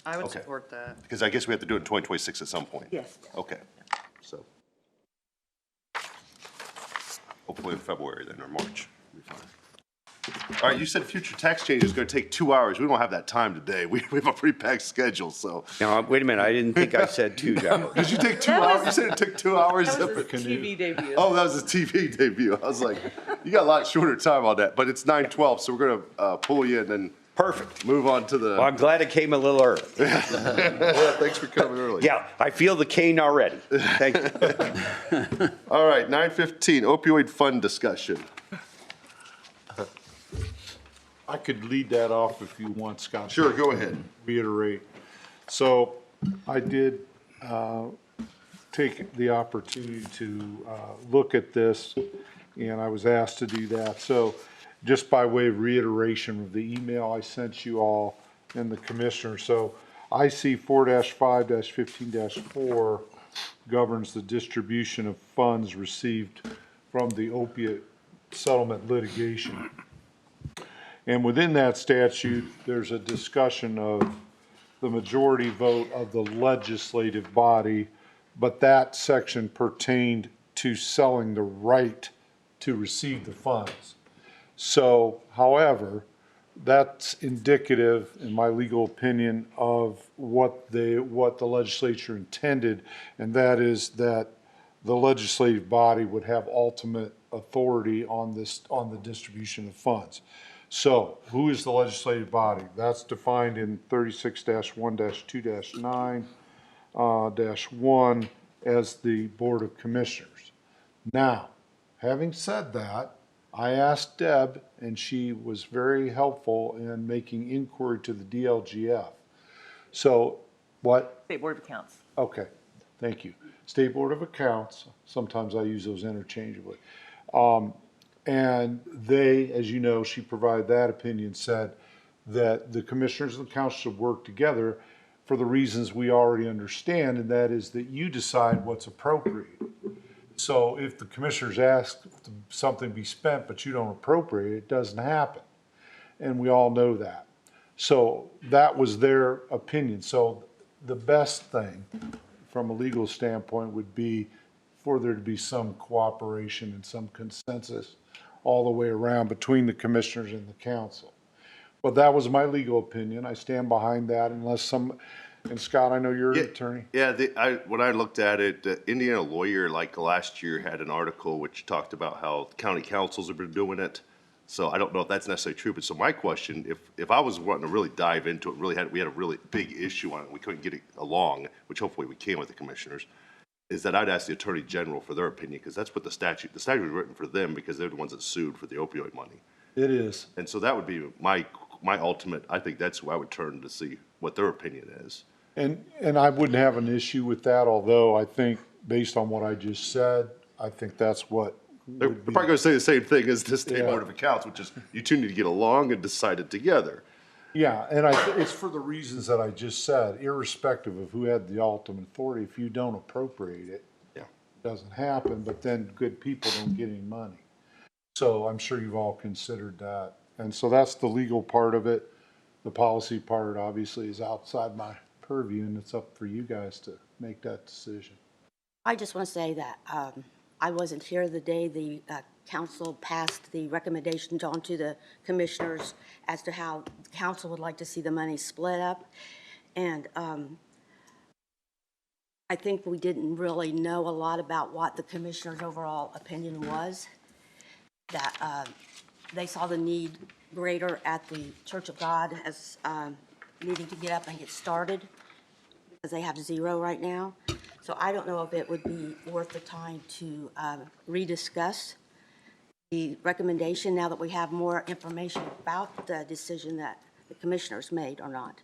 I would Okay. support that. Because I guess we have to do it in 2026 at some point. Yes. Okay, so. Hopefully in February then, or March. We'll be fine. All right, you said future tax change is going to take 2 hours. We don't have that time today. We have a pretty packed schedule, so. Now, wait a minute, I didn't think I said 2 hours. Did you take 2 hours? You said it took 2 hours? That was his TV debut. Oh, that was a TV debut. I was like, you got a lot shorter time on that, but it's 9:12, so we're gonna pull you in and. Perfect. Move on to the. Well, I'm glad it came a little early. Yeah, thanks for coming early. Yeah, I feel the cane already. Thank you. All right, 9:15, opioid fund discussion. I could lead that off if you want, Scott. Sure, go ahead. Reiterate. So I did take the opportunity to look at this, and I was asked to do that. So just by way of reiteration of the email I sent you all and the commissioner. So IC 4-5-15-4 governs the distribution of funds received from the opiate settlement litigation. And within that statute, there's a discussion of the majority vote of the legislative body, but that section pertained to selling the right to receive the funds. So, however, that's indicative, in my legal opinion, of what the legislature intended, and that is that the legislative body would have ultimate authority on the distribution of funds. So, who is the legislative body? That's defined in 36-1-2-9-1 as the Board of Commissioners. Now, having said that, I asked Deb, and she was very helpful in making inquiry to the DLGF. So, what? State Board of Accounts. Okay, thank you. State Board of Accounts, sometimes I use those interchangeably. And they, as you know, she provided that opinion, said that the commissioners and the council should work together for the reasons we already understand, and that is that you decide what's appropriate. So if the commissioners ask something be spent, but you don't appropriate it, it doesn't happen. And we all know that. So that was their opinion. So the best thing from a legal standpoint would be for there to be some cooperation and some consensus all the way around between the commissioners and the council. But that was my legal opinion. I stand behind that unless and Scott, I know you're an attorney. Yeah, when I looked at it, Indiana Lawyer, like last year, had an article which talked about how county councils have been doing it. So I don't know if that's necessarily true, but so my question, if I was wanting to really dive into it, we had a really big issue on it, we couldn't get it along, which hopefully we can with the commissioners, is that I'd ask the Attorney General for their opinion, because that's what the statute was written for them, because they're the ones that sued for the opioid money. It is. And so that would be my ultimate, I think that's who I would turn to see what their opinion is. And I wouldn't have an issue with that, although I think, based on what I just said, I think that's what They're would be. probably gonna say the same thing as the State Yeah. Board of Accounts, which is you two need to get along and decide it together. Yeah, and it's for the reasons that I just said, irrespective of who had the ultimate authority, if you don't appropriate it, Yeah. it doesn't happen, but then good people don't get any money. So I'm sure you've all considered that. And so that's the legal part of it. The policy part obviously is outside my purview, and it's up for you guys to make that decision. I just want to say that I wasn't here the day the council passed the recommendations on to the commissioners as to how the council would like to see the money split up. And I think we didn't really know a lot about what the commissioners' overall opinion was, that they saw the need greater at the Church of God as needing to get up and get started, because they have zero right now. So I don't know if it would be worth the time to rediscuss the recommendation now that we have more information about the decision that the commissioners made or not.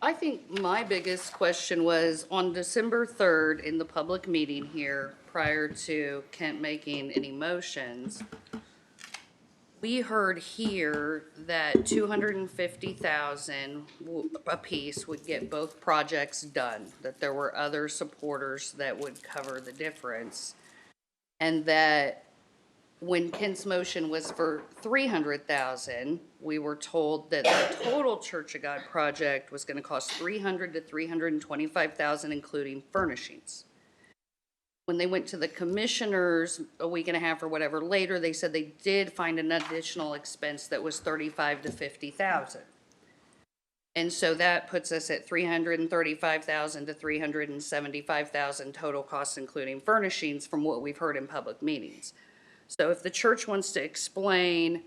I think my biggest question was on December 3rd in the public meeting here, prior to Kent making any motions, we heard here that 250,000 apiece would get both projects done, that there were other supporters that would cover the difference, and that when Kent's motion was for 300,000, we were told that the total Church of God project was going to cost 300 to 325,000, including furnishings. When they went to the commissioners a week and a half or whatever later, they said they did find an additional expense that was 35 to 50,000. And so that puts us at 335,000 to 375,000 total costs, including furnishings, from what we've heard in public meetings. So if the church wants to explain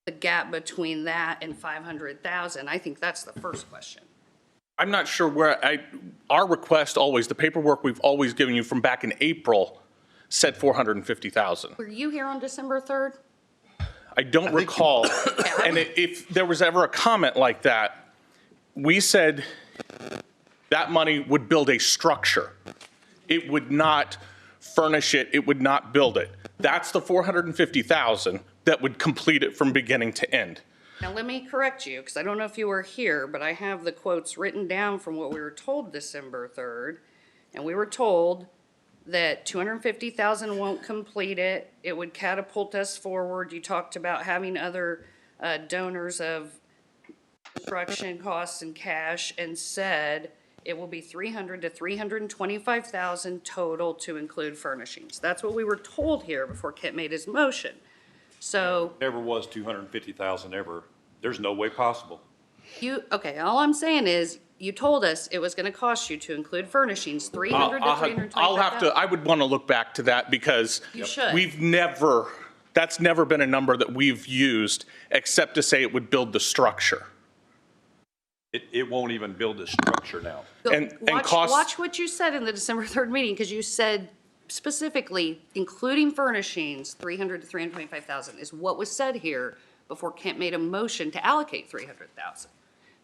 the gap between that and 500,000, I think that's the first question. I'm not sure where our request always, the paperwork we've always given you from back in April said 450,000. Were you here on December 3rd? I don't recall. And if there was ever a comment like that, we said that money would build a structure. It would not furnish it. It would not build it. That's the 450,000 that would complete it from beginning to end. Now, let me correct you, because I don't know if you were here, but I have the quotes written down from what we were told December 3rd. And we were told that 250,000 won't complete it. It would catapult us forward. You talked about having other donors of construction costs and cash, and said it will be 300 to 325,000 total to include furnishings. That's what we were told here before Kent made his motion. So Never was 250,000 ever. There's no way possible. okay, all I'm saying is, you told us it was gonna cost you to include furnishings, 300 to 325,000. I would want to look back to that, because You should. that's never been a number that we've used, except to say it would build the structure. It won't even build a structure now. Watch what you said in the December 3rd meeting, because you said specifically, including furnishings, 300 to 325,000 is what was said here before Kent made a motion to allocate 300,000.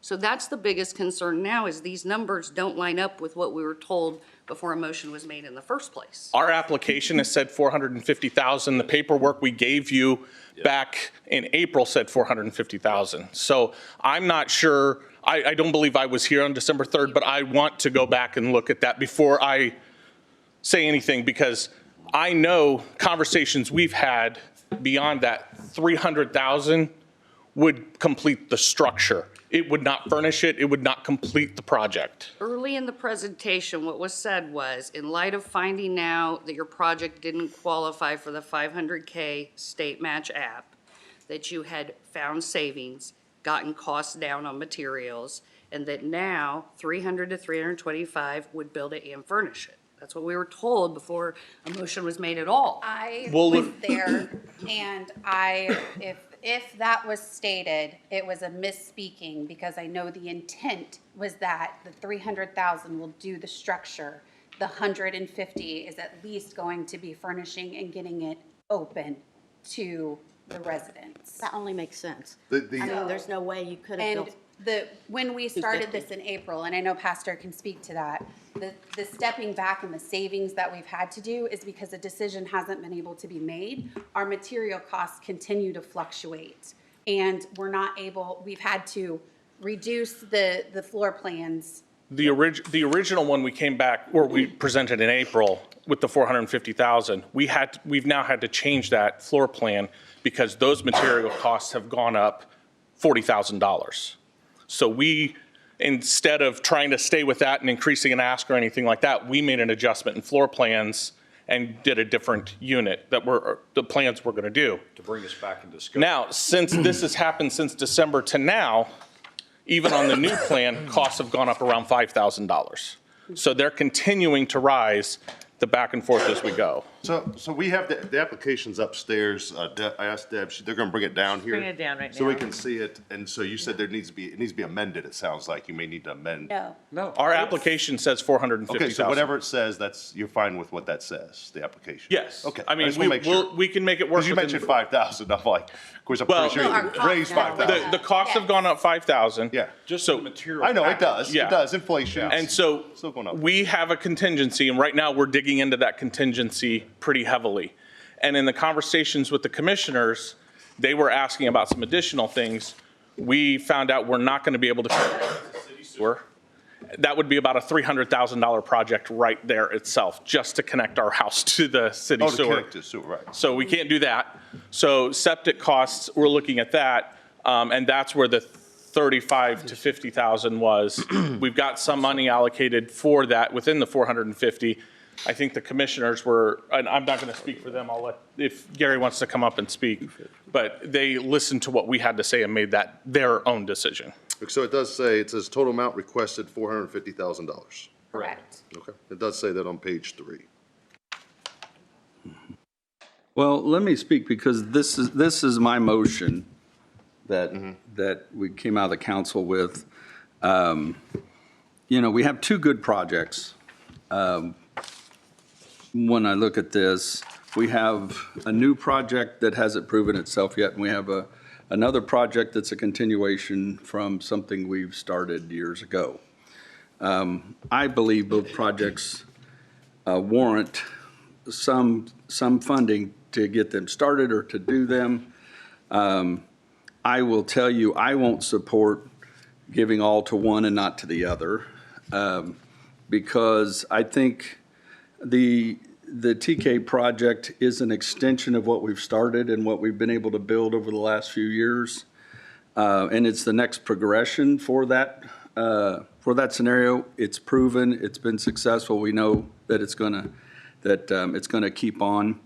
So that's the biggest concern now, is these numbers don't line up with what we were told before a motion was made in the first place. Our application has said 450,000. The paperwork we gave you back in April said 450,000. So I'm not sure, I don't believe I was here on December 3rd, but I want to go back and look at that before I say anything, because I know conversations we've had beyond that, 300,000 would complete the structure. It would not furnish it. It would not complete the project. Early in the presentation, what was said was, in light of finding out that your project didn't qualify for the 500K state match app, that you had found savings, gotten costs down on materials, and that now 300 to 325 would build it and furnish it. That's what we were told before a motion was made at all. I Well, was there, and if that was stated, it was a misspeaking, because I know the intent was that the 300,000 will do the structure. The 150 is at least going to be furnishing and getting it open to the residents. That only makes sense. The- I mean, there's no way you could have And built. when we started this in April, and I know Pastor can speak to that, the stepping back and the savings that we've had to do is because a decision hasn't been able to be made. Our material costs continue to fluctuate, and we've had to reduce the floor plans. The original one we came back, or we presented in April with the 450,000, we've now had to change that floor plan because those material costs have gone up $40,000. So we, instead of trying to stay with that and increasing an ask or anything like that, we made an adjustment in floor plans and did a different unit that the plans we're gonna do. To bring us back into scope. Now, since this has happened since December to now, even on the new plan, costs have gone up around $5,000. So they're continuing to rise the back and forth as we go. So we have the applications upstairs. I asked Deb, they're gonna bring it down here. Bring it down right So we now. can see it, and so you said it needs to be amended, it sounds like. You may need to amend. No. Our application says 450,000. Okay, so whatever it says, you're fine with what that says, the application? Yes. Okay. I mean, just wanna make sure. we can make it work. Because you within- mentioned 5,000, I'm like, of course, I'm Well, pretty sure No, you our raised cost now. 5,000. The costs have gone up 5,000. Yeah. Just So- the material. I know, it package. does, Yeah. it does, inflation. And so Still going up. we have a contingency, and right now we're digging into that contingency pretty heavily. And in the conversations with the commissioners, they were asking about some additional things. We found out we're not going to be able to connect the city sewer. That would be about a $300,000 project right there itself, just to connect our house to the city Oh, sewer. to connect to sewer, right. So we can't do that. So septic costs, we're looking at that, and that's where the 35 to 50,000 was. We've got some money allocated for that within the 450. I think the commissioners were, and I'm not going to speak for them. I'll let, if Gary wants to come up and speak, but they listened to what we had to say and made that their own decision. So it does say, it says total amount requested $450,000. Correct. Okay, it does say that on page 3. Well, let me speak because this is my motion that, that we came out of the council with. You know, we have two good projects. When I look at this, we have a new project that hasn't proven itself yet, and we have another project that's a continuation from something we've started years ago. I believe both projects warrant some funding to get them started or to do them. I will tell you, I won't support giving all to one and not to the other, because I think the TK project is an extension of what we've started and what we've been able to build over the last few years. And it's the next progression for that scenario. It's proven, it's been successful. We know that it's gonna keep on.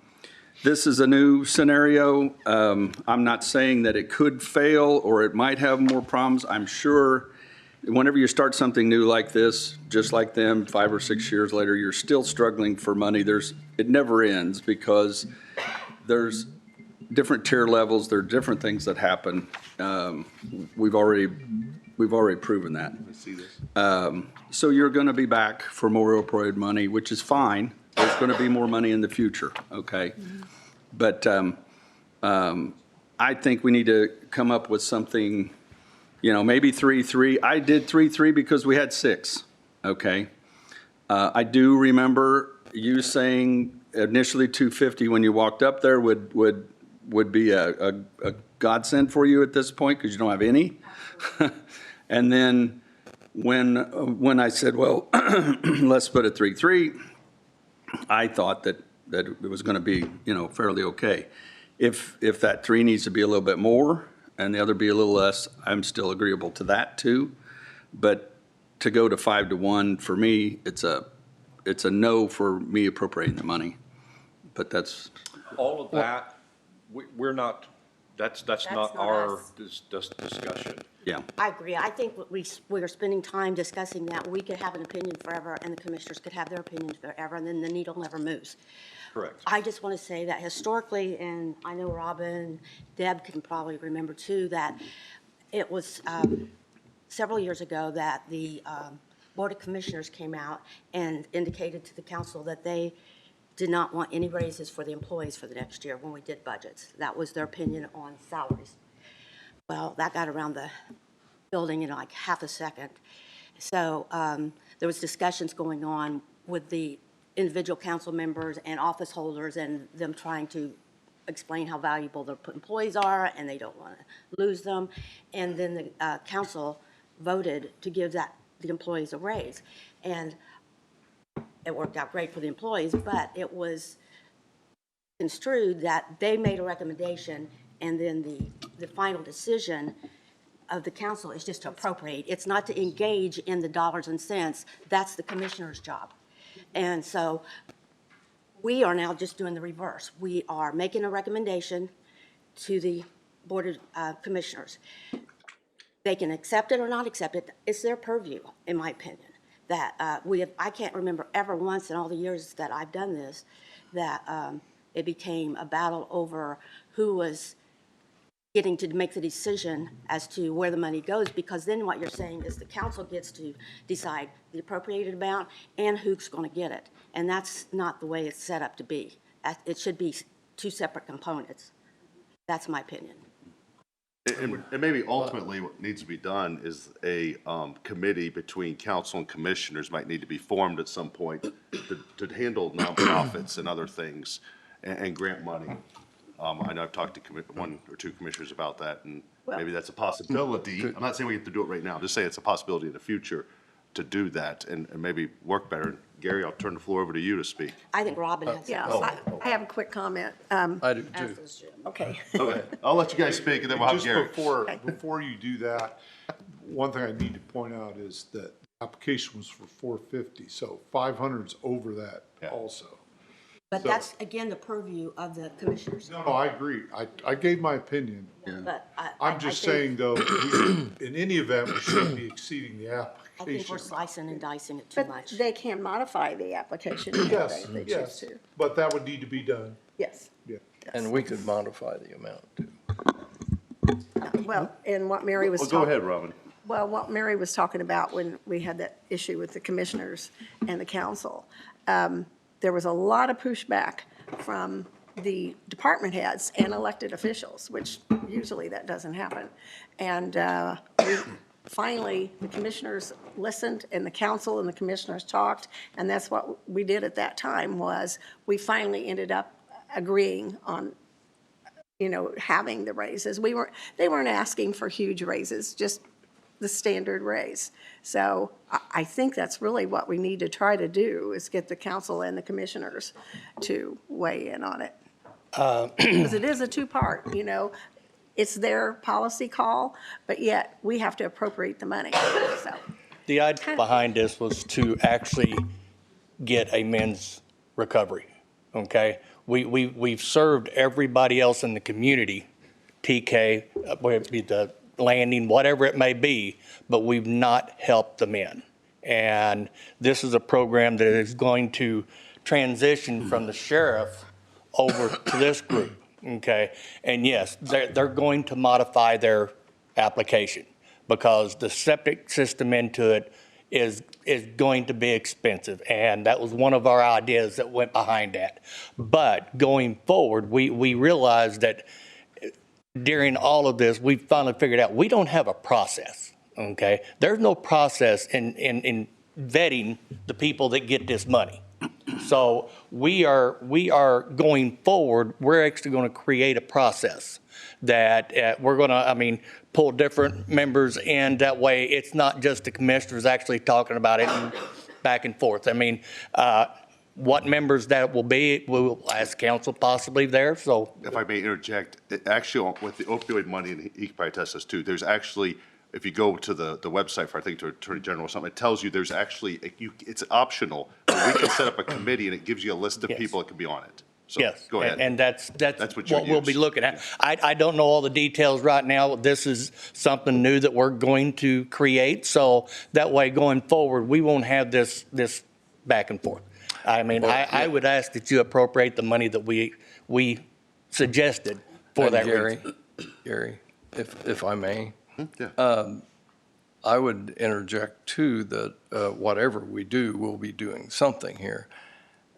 This is a new scenario. I'm not saying that it could fail or it might have more problems. I'm sure whenever you start something new like this, just like them, 5 or 6 years later, you're still struggling for money. It never ends because there's different tier levels. There are different things that happen. We've already proven that. So you're going to be back for more opioid money, which is fine. There's going to be more money in the future, okay? But I think we need to come up with something, maybe 3-3. I did 3-3 because we had 6, okay? I do remember you saying initially 250 when you walked up there would be a godsend for you at this point because you don't have any. And then when I said, well, let's put a 3-3, I thought that it was going to be, fairly okay. If that 3 needs to be a little bit more and the other be a little less, I'm still agreeable to that too. But to go to 5-1, for me, it's a no for me appropriating the money. But that's. All of that, we're not That's That's not not our us. discussion. Yeah. I agree. I think we are spending time discussing that. We could have an opinion forever, and the commissioners could have their opinions forever, and then the needle never moves. Correct. I just want to say that historically, and I know Robin, Deb can probably remember too, that it was several years ago that the Board of Commissioners came out and indicated to the council that they did not want any raises for the employees for the next year when we did budgets. That was their opinion on salaries. Well, that got around the building in like half a second. So there was discussions going on with the individual council members and office holders and them trying to explain how valuable their employees are and they don't want to lose them. And then the council voted to give the employees a raise. And it worked out great for the employees, but it was construed that they made a recommendation and then the final decision of the council is just to appropriate. It's not to engage in the dollars and cents. That's the commissioner's job. And so we are now just doing the reverse. We are making a recommendation to the Board of Commissioners. They can accept it or not accept it. It's their purview, in my opinion. That I can't remember ever once in all the years that I've done this that it became a battle over who was getting to make the decision as to where the money goes, because then what you're saying is the council gets to decide the appropriated amount and who's going to get it. And that's not the way it's set up to be. It should be two separate components. That's my opinion. And maybe ultimately what needs to be done is a committee between council and commissioners might need to be formed at some point to handle nonprofits and other things and grant money. I know I've talked to one or two commissioners about that, and maybe that's a possibility. I'm not saying we have to do it right now. I'm just saying it's a possibility in the future to do that and maybe work better. Gary, I'll turn the floor over to you to speak. I think Robin has Yeah, I have a quick comment. I do too. Okay. Okay, I'll let you guys speak and then we'll have Just Gary. before you do that, one thing I need to point out is that the application was for 450, so 500's over that also. But So- that's, again, the purview of the commissioners. No, I agree. I gave my opinion. But I'm just I think- saying, though, in any event, we shouldn't be exceeding the I think we're application. slicing and dicing it too But much. they can modify the application if Yes, they choose yes, to. but that would need to be done. Yes. Yeah. And we could modify the amount too. Well, and what Mary was Well, talking. go ahead, Robin. Well, what Mary was talking about when we had that issue with the commissioners and the council, there was a lot of pushback from the department heads and elected officials, which usually that doesn't happen. And finally, the commissioners listened and the council and the commissioners talked, and that's what we did at that time was we finally ended up agreeing on, having the raises. They weren't asking for huge raises, just the standard raise. So I think that's really what we need to try to do is get the council and the commissioners to weigh in on it. Because it is a two-part, it's their policy call, but yet we have to appropriate the money, so. The idea behind this was to actually get a men's recovery, okay? We've served everybody else in the community, TK, whether it be the landing, whatever it may be, but we've not helped the men. And this is a program that is going to transition from the sheriff over to this group, okay? And yes, they're going to modify their application because the septic system into it is going to be expensive. And that was one of our ideas that went behind that. But going forward, we realized that during all of this, we finally figured out we don't have a process, okay? There's no process in vetting the people that get this money. So we are going forward, we're actually going to create a process that we're going to, pull different members in. That way it's not just the commissioners actually talking about it and back and forth. What members that will be, we'll ask council possibly there, so. If I may interject, actually, with the opioid money, and he can probably attest this too, there's actually, if you go to the website for, I think, to Attorney General or something, it tells you there's actually, it's optional. We can set up a committee and it gives you a list of Yes. people that can be on it. So Yes. go ahead. And that's what you what we'll be use. looking at. I don't know all the details right now. This is something new that we're going to create. So that way going forward, we won't have this back and forth. I mean, I would ask that you appropriate the money that we suggested for And that reason. Gary, if I may, Yeah. I would interject too that whatever we do, we'll be doing something here.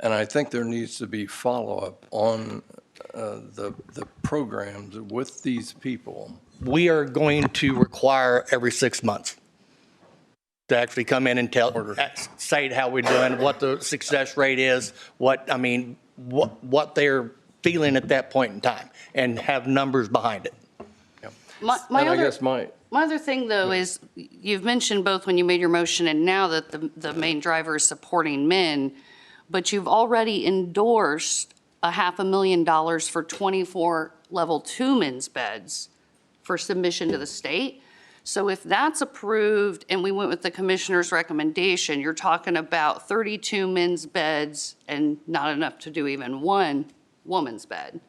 And I think there needs to be follow-up on the programs with these people. We are going to require every 6 months to actually come in and say how we're doing, what the success rate is, what they're feeling at that point in time, and have numbers behind it. And I guess My other thing, though, is you've mentioned both when you made your motion and now that the main driver is supporting men, but you've already endorsed $500,000 for 24 level 2 men's beds for submission to the state. So if that's approved and we went with the commissioner's recommendation, you're talking about 32 men's beds and not enough to do even one woman's bed.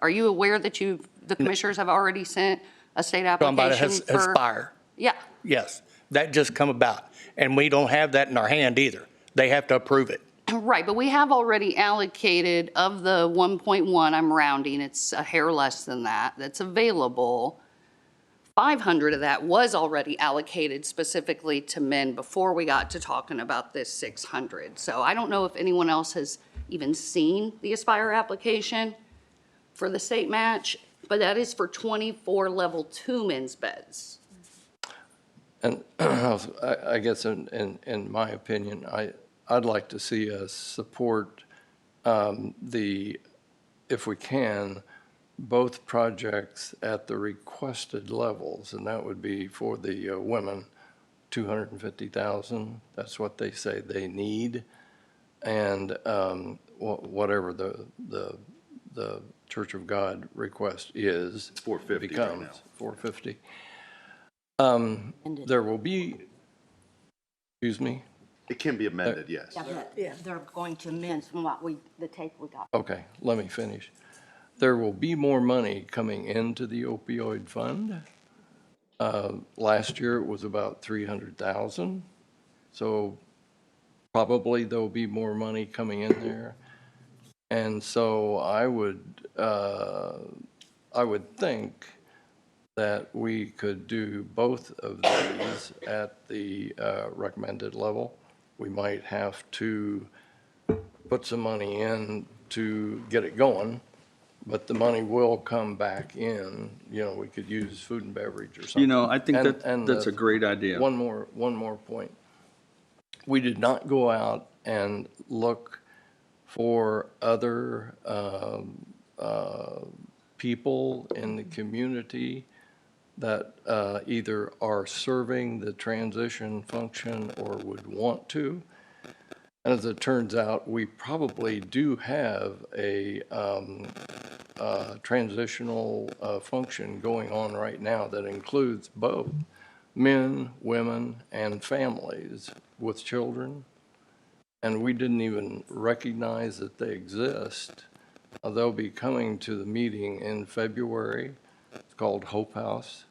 Are you aware that the commissioners have already sent a state Talking about application for? Aspire. Yeah. Yes, that just come about. And we don't have that in our hand either. They have to approve it. Right, but we have already allocated of the 1.1, I'm rounding, it's a hair less than that, that's available. 500 of that was already allocated specifically to men before we got to talking about this 600. So I don't know if anyone else has even seen the Aspire application for the state match, but that is for 24 level 2 men's beds. And I guess in my opinion, I'd like to see us support if we can, both projects at the requested levels, and that would be for the women, 250,000. That's what they say they need, and whatever the Church of God request is, 450 becomes right now. 450. There will be, excuse me. It can be amended, yes. Yeah, they're going to amend from the tape we got. Okay, let me finish. There will be more money coming into the opioid fund. Last year it was about 300,000. So probably there'll be more money coming in there. And so I would think that we could do both of these at the recommended level. We might have to put some money in to get it going, but the money will come back in. You know, we could use food and beverage or something. You know, I think And that's a great idea. One more point. We did not go out and look for other people in the community that either are serving the transition function or would want to. And as it turns out, we probably do have a transitional function going on right now that includes both men, women, and families with children. And we didn't even recognize that they exist. They'll be coming to the meeting in February. It's called Hope House.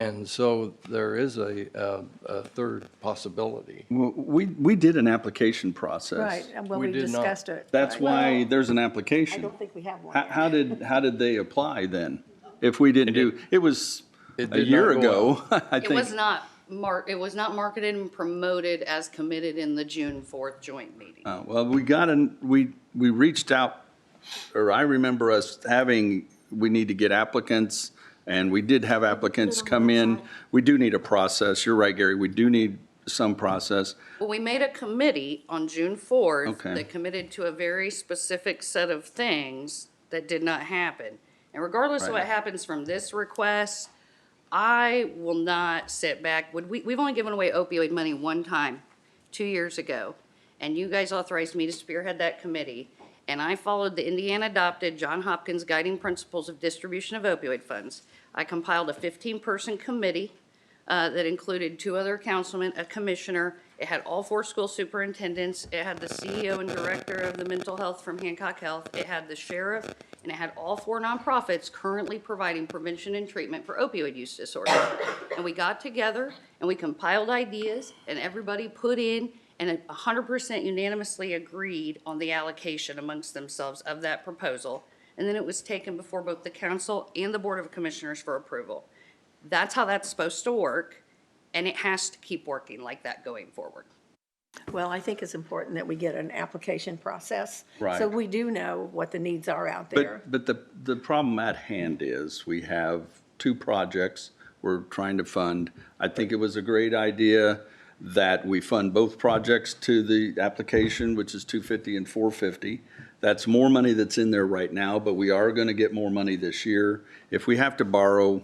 And so there is a third possibility. Well, we did an application process. Right, and when we did not. discussed it. That's right. why there's an I application. don't think we have one. How did they apply then? If we didn't do, it was It a did year not go ago, I It was think. not marketed and promoted as committed in the June 4th joint meeting. Well, we reached out, or I remember us we need to get applicants, and we did have applicants come in. We do need a process. You're right, Gary, we do need some process. Well, we made a committee on June 4th Okay. that committed to a very specific set of things that did not happen. And regardless of Right. what happens from this request, I will not sit back. We've only given away opioid money one time, 2 years ago, and you guys authorized me to spearhead that committee. And I followed the Indiana-adopted John Hopkins Guiding Principles of Distribution of Opioid Funds. I compiled a 15-person committee that included 2 other councilmen, a commissioner. It had all 4 school superintendents. It had the CEO and director of the mental health from Hancock Health. It had the sheriff, and it had all 4 nonprofits currently providing prevention and treatment for opioid use disorder. And we got together and we compiled ideas, and everybody put in, and 100% unanimously agreed on the allocation amongst themselves of that proposal. And then it was taken before both the council and the Board of Commissioners for approval. That's how that's supposed to work, and it has to keep working like that going forward. Well, I think it's important that we get an application process. Right. So we do know what the needs are out there. But the problem at hand is we have 2 projects we're trying to fund. I think it was a great idea that we fund both projects to the application, which is $250 and $450. That's more money that's in there right now, but we are going to get more money this year. If we have to borrow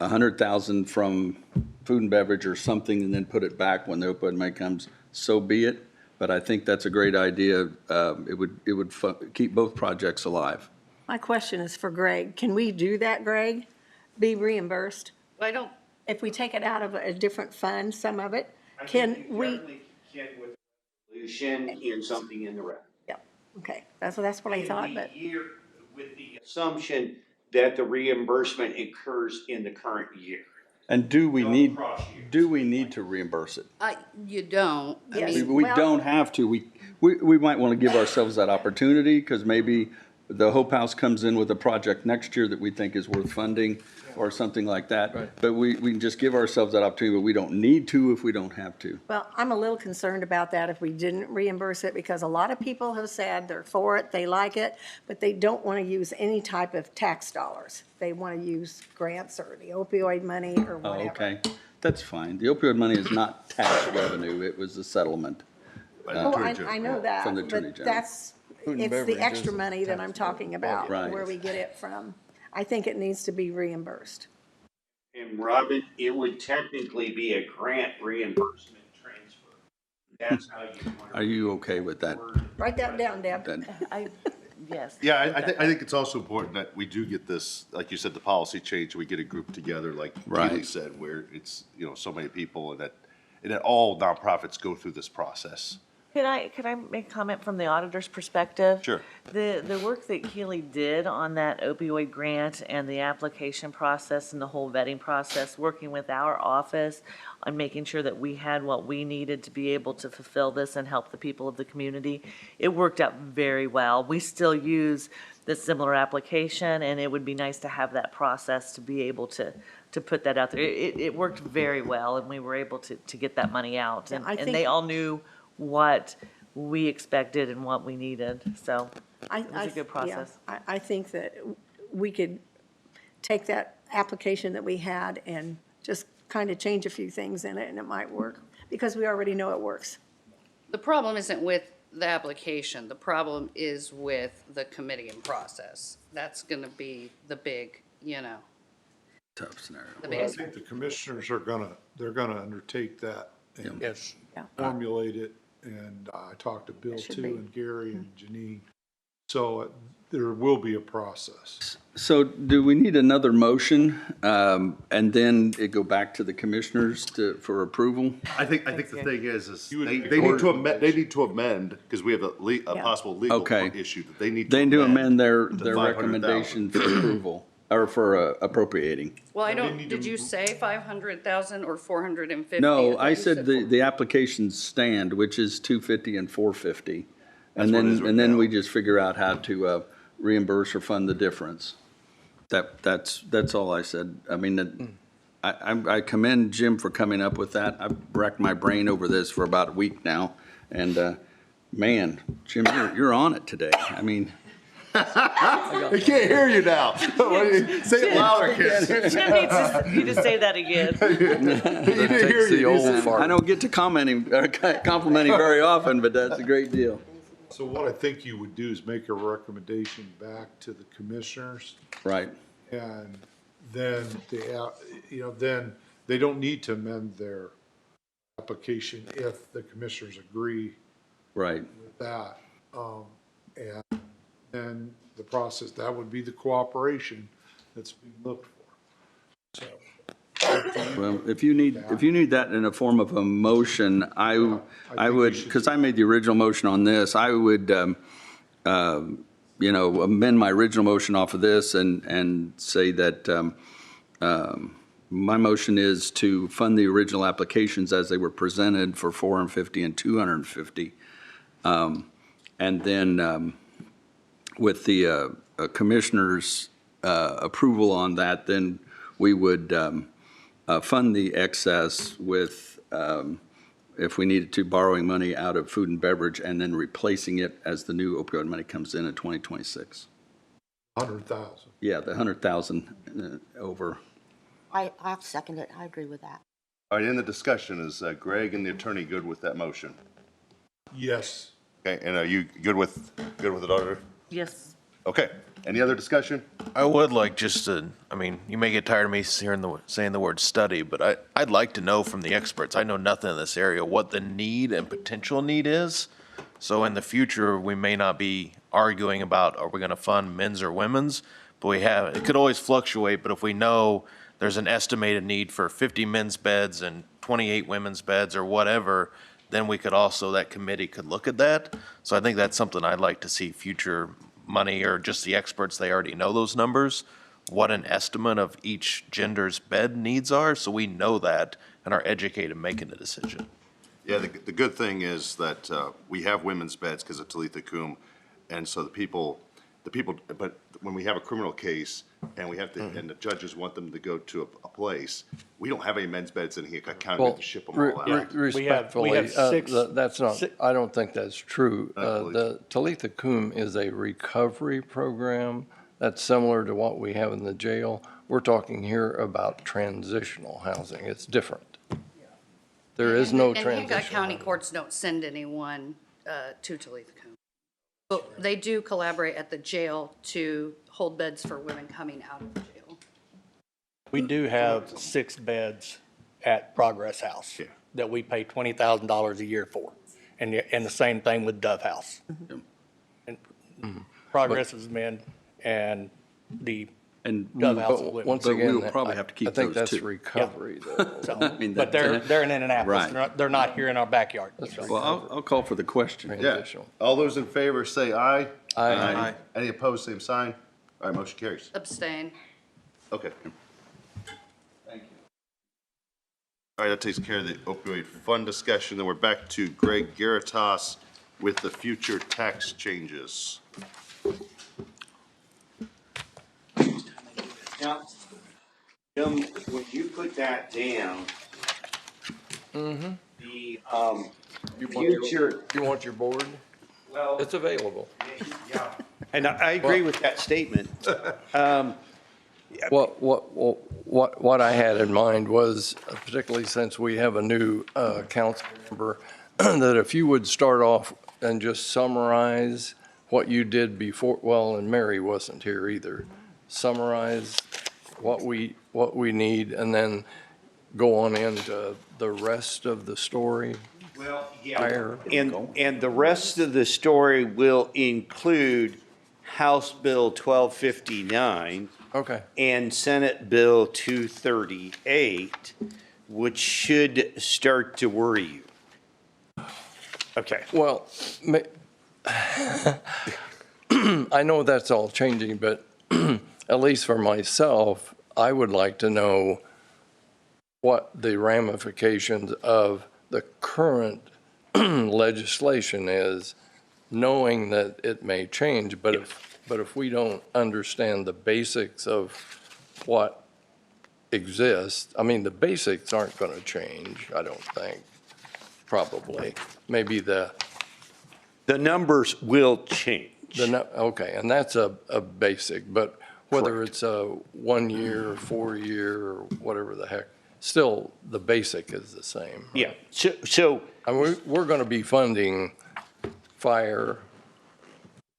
$100,000 from food and beverage or something and then put it back when the opioid money comes, so be it. But I think that's a great idea. It would keep both projects alive. My question is for Greg. Can we do that, Greg? Be reimbursed? I don't. If we take it out of a different fund, some of it, can we? Can with resolution and something in the record. Yeah, okay. That's what I thought, but. With the assumption that the reimbursement occurs in the current year. And do we need to reimburse it? You don't. I Yes. mean, We don't have to. We might want to give ourselves that opportunity because maybe the Hope House comes in with a project next year that we think is worth funding or something like that. Right. But we can just give ourselves that opportunity, but we don't need to if we don't have to. Well, I'm a little concerned about that if we didn't reimburse it, because a lot of people have said they're for it, they like it, but they don't want to use any type of tax dollars. They want to use grants or the opioid money or Oh, whatever. okay. That's fine. The opioid money is not tax revenue. It was a settlement. Oh, I know that, From the Attorney but General. that's, Food and it's beverage the extra is money that I'm talking about, Right. where we get it from. I think it needs to be reimbursed. And Robin, it would technically be a grant reimbursement transfer. That's how you. Are you okay with that? Write that down, Deb. Then? Yes. Yeah, I think it's also important that we do get this, like you said, the policy change, we get a group together, like Right. Keely said, where it's, so many people and that all nonprofits go through this process. Could I make a comment from the auditor's perspective? Sure. The work that Keely did on that opioid grant and the application process and the whole vetting process, working with our office on making sure that we had what we needed to be able to fulfill this and help the people of the community, it worked out very well. We still use the similar application, and it would be nice to have that process to be able to put that out there. It worked very well, and we were able to get that money out. Yeah, And I and think- they all knew what we expected and what we needed, so it was a good process. Yeah, I think that we could take that application that we had and just kind of change a few things in it, and it might work, because we already know it works. the problem isn't with the application. The problem is with the committee and process. That's going to be the big, Tough scenario. the Well, I biggest. think the commissioners they're gonna undertake that and Yes. formulate it. And I talked to Bill should too, be. and Gary and Janine. So there will be a process. So do we need another motion, and then it go back to the commissioners for approval? I think the thing is You would they make need to amend, because we have a Yeah. possible legal Okay. issue that they need to They amend. do amend their the 500,000. recommendation for approval, or for appropriating. Well, need did to- you say 500,000 or 450? No, I thought you said the applications stand, which is 250 and 450. That's And what it is right then now. we just figure out how to reimburse or fund the difference. That's all I said. I mean, I commend Jim for coming up with that. I've racked my brain over this for about a week now. And, man, Jim, you're on it today. I mean. I can't hear you now. Say it louder, kid. Jim needs you to say that again. You didn't hear the you. old fart. I don't get to compliment him very often, but that's a great deal. So what I think you would do is make a recommendation back to the commissioners, Right. and then then they don't need to amend their application if the commissioners agree Right. with that. And then the process, that would be the cooperation that's being looked for. So Well, if you need that in a form of a motion, I would, because I made the original motion on this, I would, amend my original motion off of this and say that my motion is to fund the original applications as they were presented for 450 and 250. And then with the commissioner's approval on that, then we would fund the excess with, if we needed to, borrowing money out of food and beverage and then replacing it as the new opioid money comes in 2026. 100,000. Yeah, the 100,000 over. I'll second it. I agree with that. All right, in the discussion, is Greg and the attorney good with that motion? Yes. Okay, and are you good with it, Auditor? Yes. Okay, any other discussion? I would like just to, you may get tired of me saying the word study, but I'd like to know from the experts, I know nothing in this area, what the need and potential need is. So in the future, we may not be arguing about, are we going to fund men's or women's? But it could always fluctuate, but if we know there's an estimated need for 50 men's beds and 28 women's beds or whatever, then we could also, that committee could look at that. So I think that's something I'd like to see future money, or just the experts, they already know those numbers, what an estimate of each gender's bed needs are, so we know that and are educated in making the decision. Yeah, the good thing is that we have women's beds because of Talitha Kum, and so the people, but when we have a criminal case and we have to, and the judges want them to go to a place, we don't have any men's beds in Hancock County. We have to ship them all out. Respectfully, we have six- that's not, I don't think that's true. The Talitha Kum is a recovery program that's similar to what we have in the jail. We're talking here about transitional housing. It's different. There is no And transitional. Hancock County courts don't send anyone to Talitha Kum. But they do collaborate at the jail to hold beds for women coming out of the jail. We do have 6 beds at Progress House that we pay $20,000 a year for. And the same thing with Dove House. And Progress is men and the Dove House is women. Once again, we'll probably have to keep I think those that's too. recovery, though. But they're in Indianapolis. Right. They're not here in our backyard. Well, I'll call for the question. Yeah, all those in favor say aye. Aye. Any opposed, same sign. All right, motion carries. Abstain. Okay. Thank you. All right, that takes care of the opioid fund discussion. Then we're back to Greg Guerrettaz with the future tax changes. Now, Jim, when you put that down, the future. You want your board? Well, it's available. Yeah, and I agree with that statement. What I had in mind was, particularly since we have a new council member, that if you would start off and just summarize what you did before, well, and Mary wasn't here either, summarize what we need, and then go on into the rest of the story. Well, yeah, and the rest of the story will include House Bill 1259. Okay. And Senate Bill 238, which should start to worry you. Okay. Well, I know that's all changing, but at least for myself, I would like to know what the ramifications of the current legislation is, knowing that it may change, but if we don't understand the basics of what exists, the basics aren't going to change, I don't think, probably. Maybe the numbers will change. Okay, and that's a basic, but whether it's a 1 year, 4 year, or whatever the heck, still the basic is the same. Right? Yeah. So we're going to be funding fire,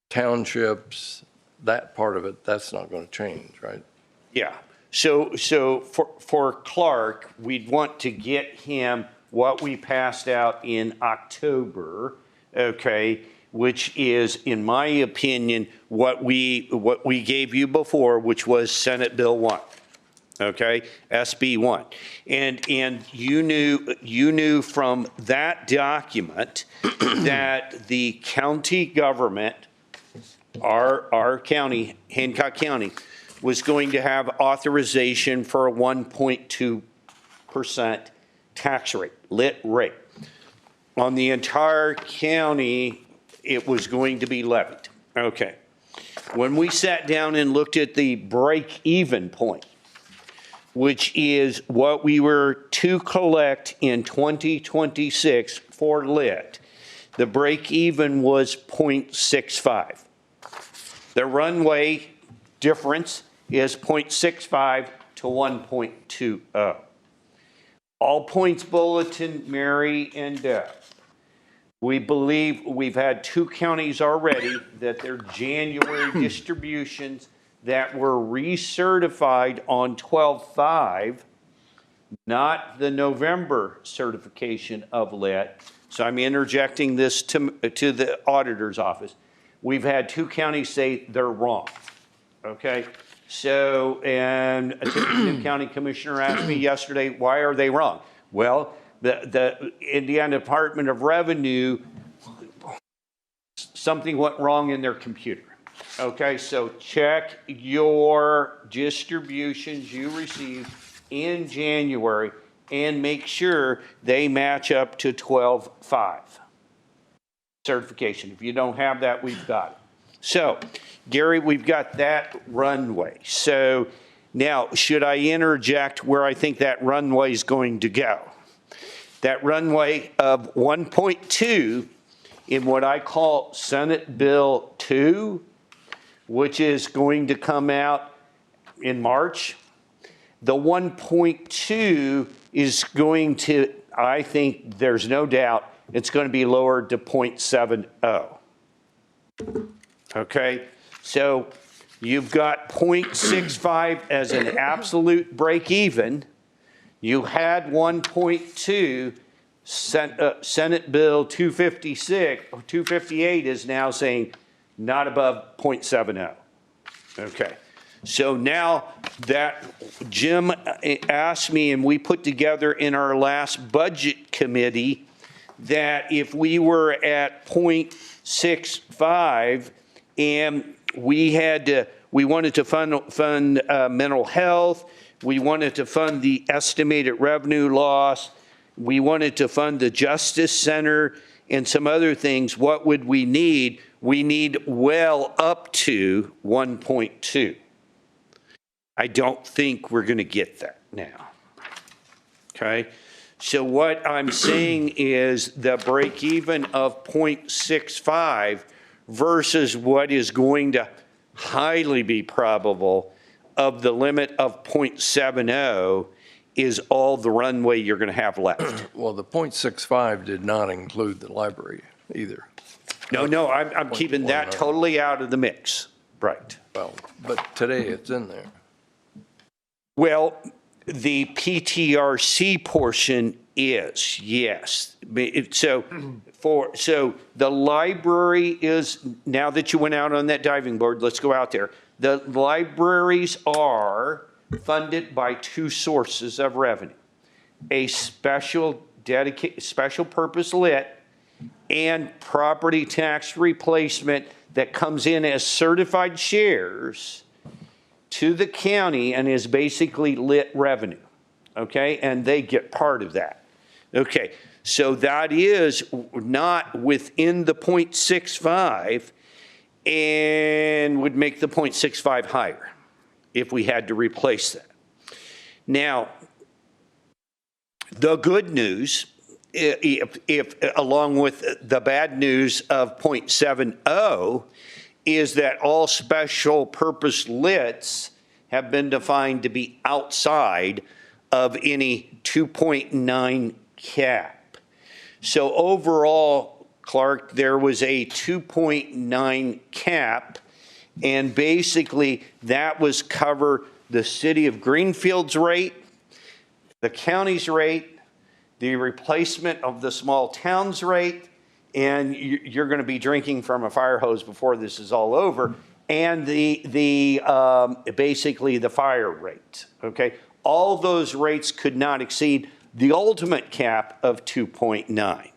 townships, that part of it. That's not going to change, right? Yeah. So for Clark, we'd want to get him what we passed out in October, okay, which is, in my opinion, what we gave you before, which was Senate Bill 1. okay? SB 1. And you knew from that document that the county government, our county, Hancock County, was going to have authorization for a 1.2% tax rate, lit rate. On the entire county, it was going to be levied. Okay. When we sat down and looked at the break-even point, which is what we were to collect in 2026 for lit, the break-even was 0.65. The runway difference is 0.65 to 1.20. All points bulletin, Mary and Deb. We believe we've had 2 counties already that their January distributions that were recertified on 12/5, not the November certification of lit. So I'm interjecting this to the auditor's office. We've had 2 counties say they're wrong, okay? So, and a Tippecanoe County Commissioner asked me yesterday, why are they wrong? Well, the Indiana Department of Revenue, something went wrong in their computer. Okay, so check your distributions you received in January and make sure they match up to 12/5 certification. If you don't have that, we've got it. So, Gary, we've got that runway. So now, should I interject where I think that runway is going to go? That runway of 1.2 in what I call Senate Bill 2, which is going to come out in March. The 1.2 is going to, I think there's no doubt, it's going to be lowered to 0.70. Okay, so you've got 0.65 as an absolute break even. You had 1.2, Senate Bill 258 is now saying not above 0.70. Okay, so now that Jim asked me and we put together in our last budget committee that if we were at 0.65 and we wanted to fund mental health, we wanted to fund the estimated revenue loss, we wanted to fund the Justice Center and some other things, what would we need? We need well up to 1.2. I don't think we're going to get that now. Okay? So what I'm saying is the break even of 0.65 versus what is going to highly be probable of the limit of 0.70 is all the runway you're going to have left. Well, the 0.65 did not include the library either. No, I'm keeping that totally out of the mix. Right. Well, but today it's in there. Well, the PTRC portion is, yes. So the library is, now that you went out on that diving board, let's go out there. The libraries are funded by 2 sources of revenue. A special purpose lit and property tax replacement that comes in as certified shares to the county and is basically lit revenue, okay? And they get part of that. Okay, so that is not within the 0.65 and would make the 0.65 higher if we had to replace that. Now, the good news, if along with the bad news of 0.70, is that all special purpose lits have been defined to be outside of any 2.9 cap. So overall, Clark, there was a 2.9 cap, and basically that was cover the city of Greenfield's rate, the county's rate, the replacement of the small town's rate, and you're going to be drinking from a fire hose before this is all over. and basically the fire rate, okay? All those rates could not exceed the ultimate cap of 2.9.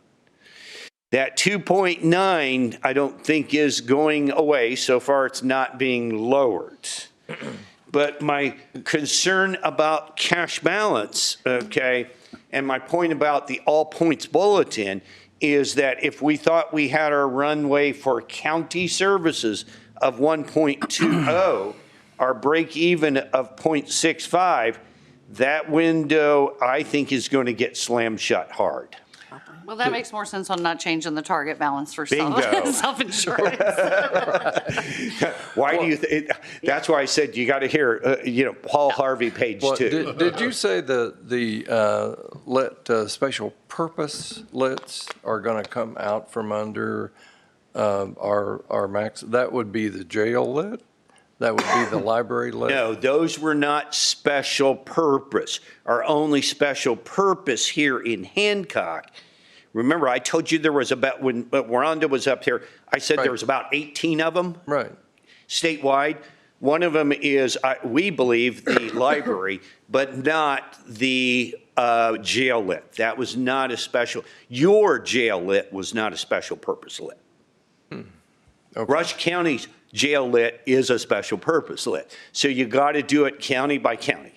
That 2.9, I don't think is going away. So far, it's not being lowered. But my concern about cash balance, okay, and my point about the all points bulletin is that if we thought we had our runway for county services of 1.20, our break even of 0.65, that window, I think, is going to get slammed shut hard. Well, that makes more sense on not changing the target balance for Bingo. self-insurance. Why do you think? That's why I said you got to hear, Paul Harvey, page 2. Did you say the special purpose lits are going to come out from under our max? That would be the jail lit? That would be the library lit? No, those were not special purpose. Our only special purpose here in Hancock. Remember, I told you there was about, when Rhonda was up here, I said there was about 18 of them. Right. Statewide. One of them is, we believe, the library, but not the jail lit. That was not a special, your jail lit was not a special purpose lit. Okay. Rush County's jail lit is a special purpose lit. So you got to do it county by county.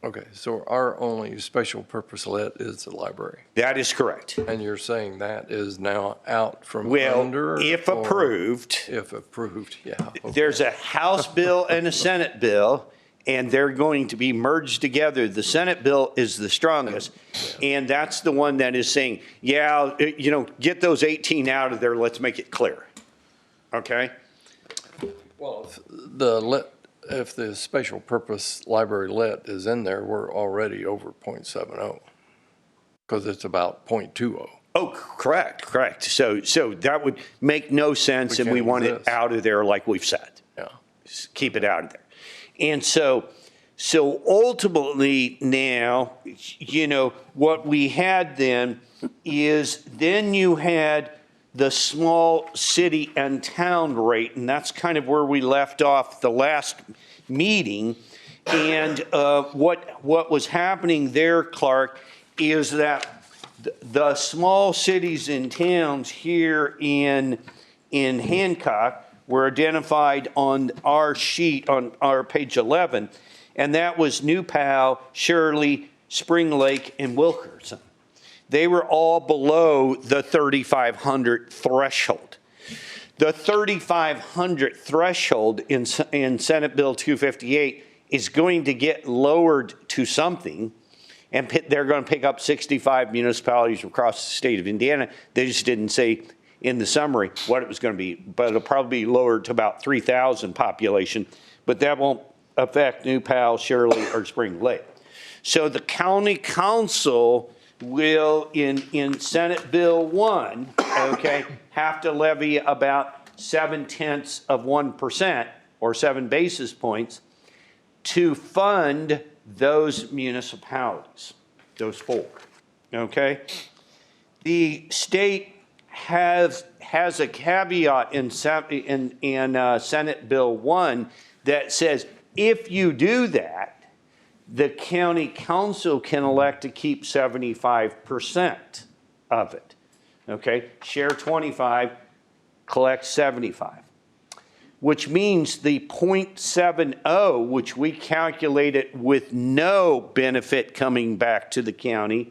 Okay, so our only special purpose lit is the library. That is correct. And you're saying that is now out from Well, under? if approved. If approved, yeah. Okay. There's a House bill and a Senate bill, and they're going to be merged together. The Senate bill is the strongest, and that's the one that is saying, yeah, get those 18 out of there, let's make it clear. Okay? Well, if the special purpose library lit is in there, we're already over 0.70 because it's about 0.20. Oh, correct. So that would make no sense, and we want it out of there like we've said. Yeah. Just keep it out of there. And so ultimately now, what we had then is then you had the small city and town rate, and that's kind of where we left off the last meeting. And what was happening there, Clark, is that the small cities and towns here in Hancock were identified on our sheet on our page 11, and that was New Powell, Shirley, Spring Lake, and Wilkerson. They were all below the 3,500 threshold. The 3,500 threshold in Senate Bill 258 is going to get lowered to something, and they're going to pick up 65 municipalities across the state of Indiana. They just didn't say in the summary what it was going to be, but it'll probably be lowered to about 3,000 population, but that won't affect New Powell, Shirley, or Spring Lake. So the county council will, in Senate Bill 1, have to levy about 0.7% or 7 basis points to fund those municipalities, those 4, okay? The state has a caveat in Senate Bill 1 that says if you do that, the county council can elect to keep 75% of it, okay? Share 25, collect 75, which means the 0.70, which we calculated with no benefit coming back to the county,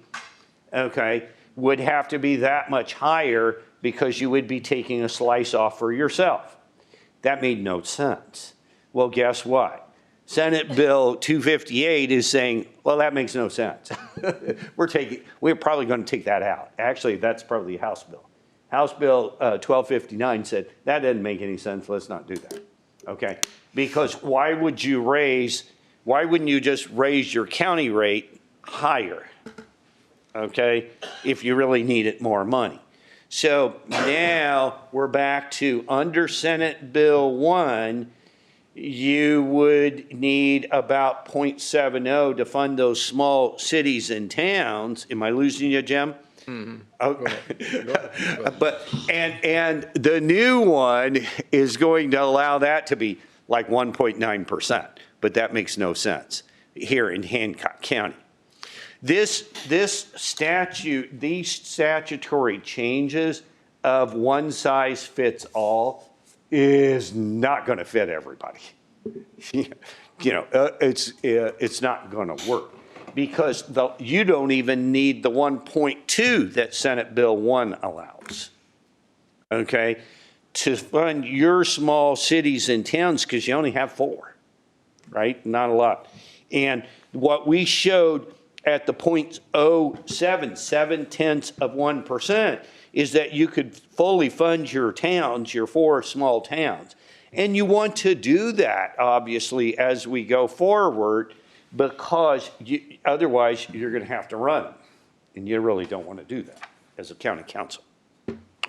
okay, would have to be that much higher because you would be taking a slice off for yourself. That made no sense. Well, guess what? Senate Bill 258 is saying, well, that makes no sense. We're probably going to take that out. Actually, that's probably a House bill. House Bill 1259 said, that doesn't make any sense, let's not do that, okay? Because why wouldn't you just raise your county rate higher, okay, if you really needed more money? So now we're back to under Senate Bill 1, you would need about 0.70 to fund those small cities and towns. Am I losing you, Jim? And the new one is going to allow that to be like 1.9%, but that makes no sense here in Hancock County. This statute, these statutory changes of one size fits all is not going to fit everybody. It's not going to work because you don't even need the 1.2 that Senate Bill 1 allows, okay, to fund your small cities and towns because you only have 4, right? Not a lot. And what we showed at the 0.07, 0.7%, is that you could fully fund your towns, your 4 small towns. And you want to do that, obviously, as we go forward, because otherwise you're going to have to run. And you really don't want to do that as a county council.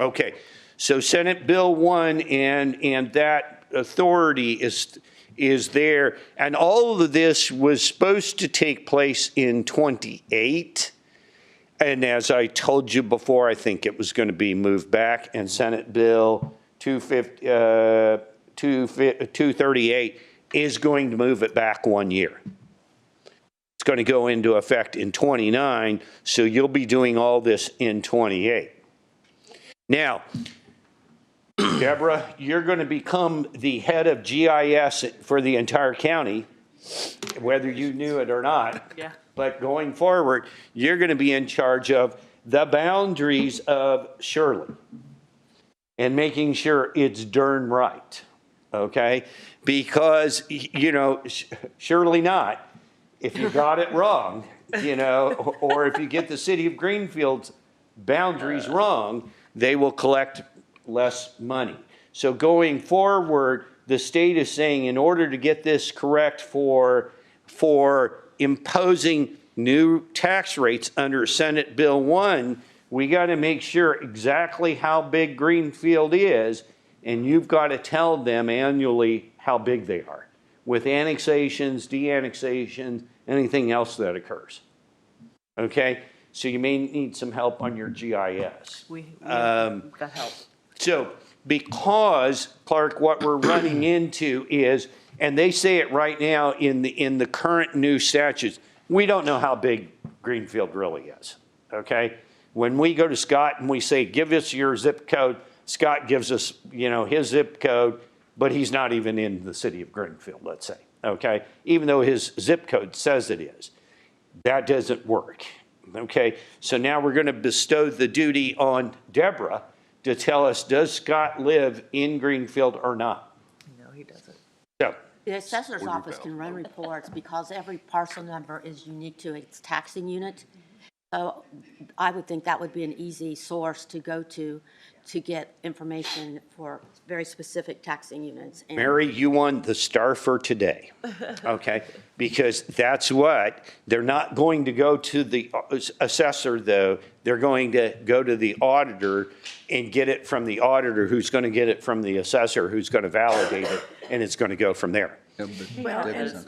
Okay, so Senate Bill 1 and that authority is there. And all of this was supposed to take place in 28. And as I told you before, I think it was going to be moved back. And Senate Bill 238 is going to move it back 1 year. It's going to go into effect in 29, so you'll be doing all this in 28. Now, Deborah, you're going to become the head of GIS for the entire county, whether you knew it or not. Yeah. But going forward, you're going to be in charge of the boundaries of Shirley and making sure it's darn right, okay? Because, surely not. If you got it wrong, or if you get the city of Greenfield's boundaries wrong, they will collect less money. So going forward, the state is saying in order to get this correct for imposing new tax rates under Senate Bill 1, we got to make sure exactly how big Greenfield is, and you've got to tell them annually how big they are, with annexations, de-annexations, anything else that occurs. Okay? So you may need some help on your GIS. We got help. So because, Clark, what we're running into is, and they say it right now in the current new statutes, we don't know how big Greenfield really is, okay? When we go to Scott and we say, give us your zip code, Scott gives us, his zip code, but he's not even in the city of Greenfield, let's say, okay? Even though his zip code says it is. That doesn't work, okay? So now we're going to bestow the duty on Deborah to tell us, does Scott live in Greenfield or not? No, he doesn't. So, The assessor's office can run reports because every parcel number is unique to its taxing unit. So I would think that would be an easy source to go to get information for very specific taxing units. And Mary, you won the star for today, okay? Because that's what, they're not going to go to the assessor, though. They're going to go to the auditor and get it from the auditor, who's going to get it from the assessor, who's going to validate it, and it's going to go from there. Well,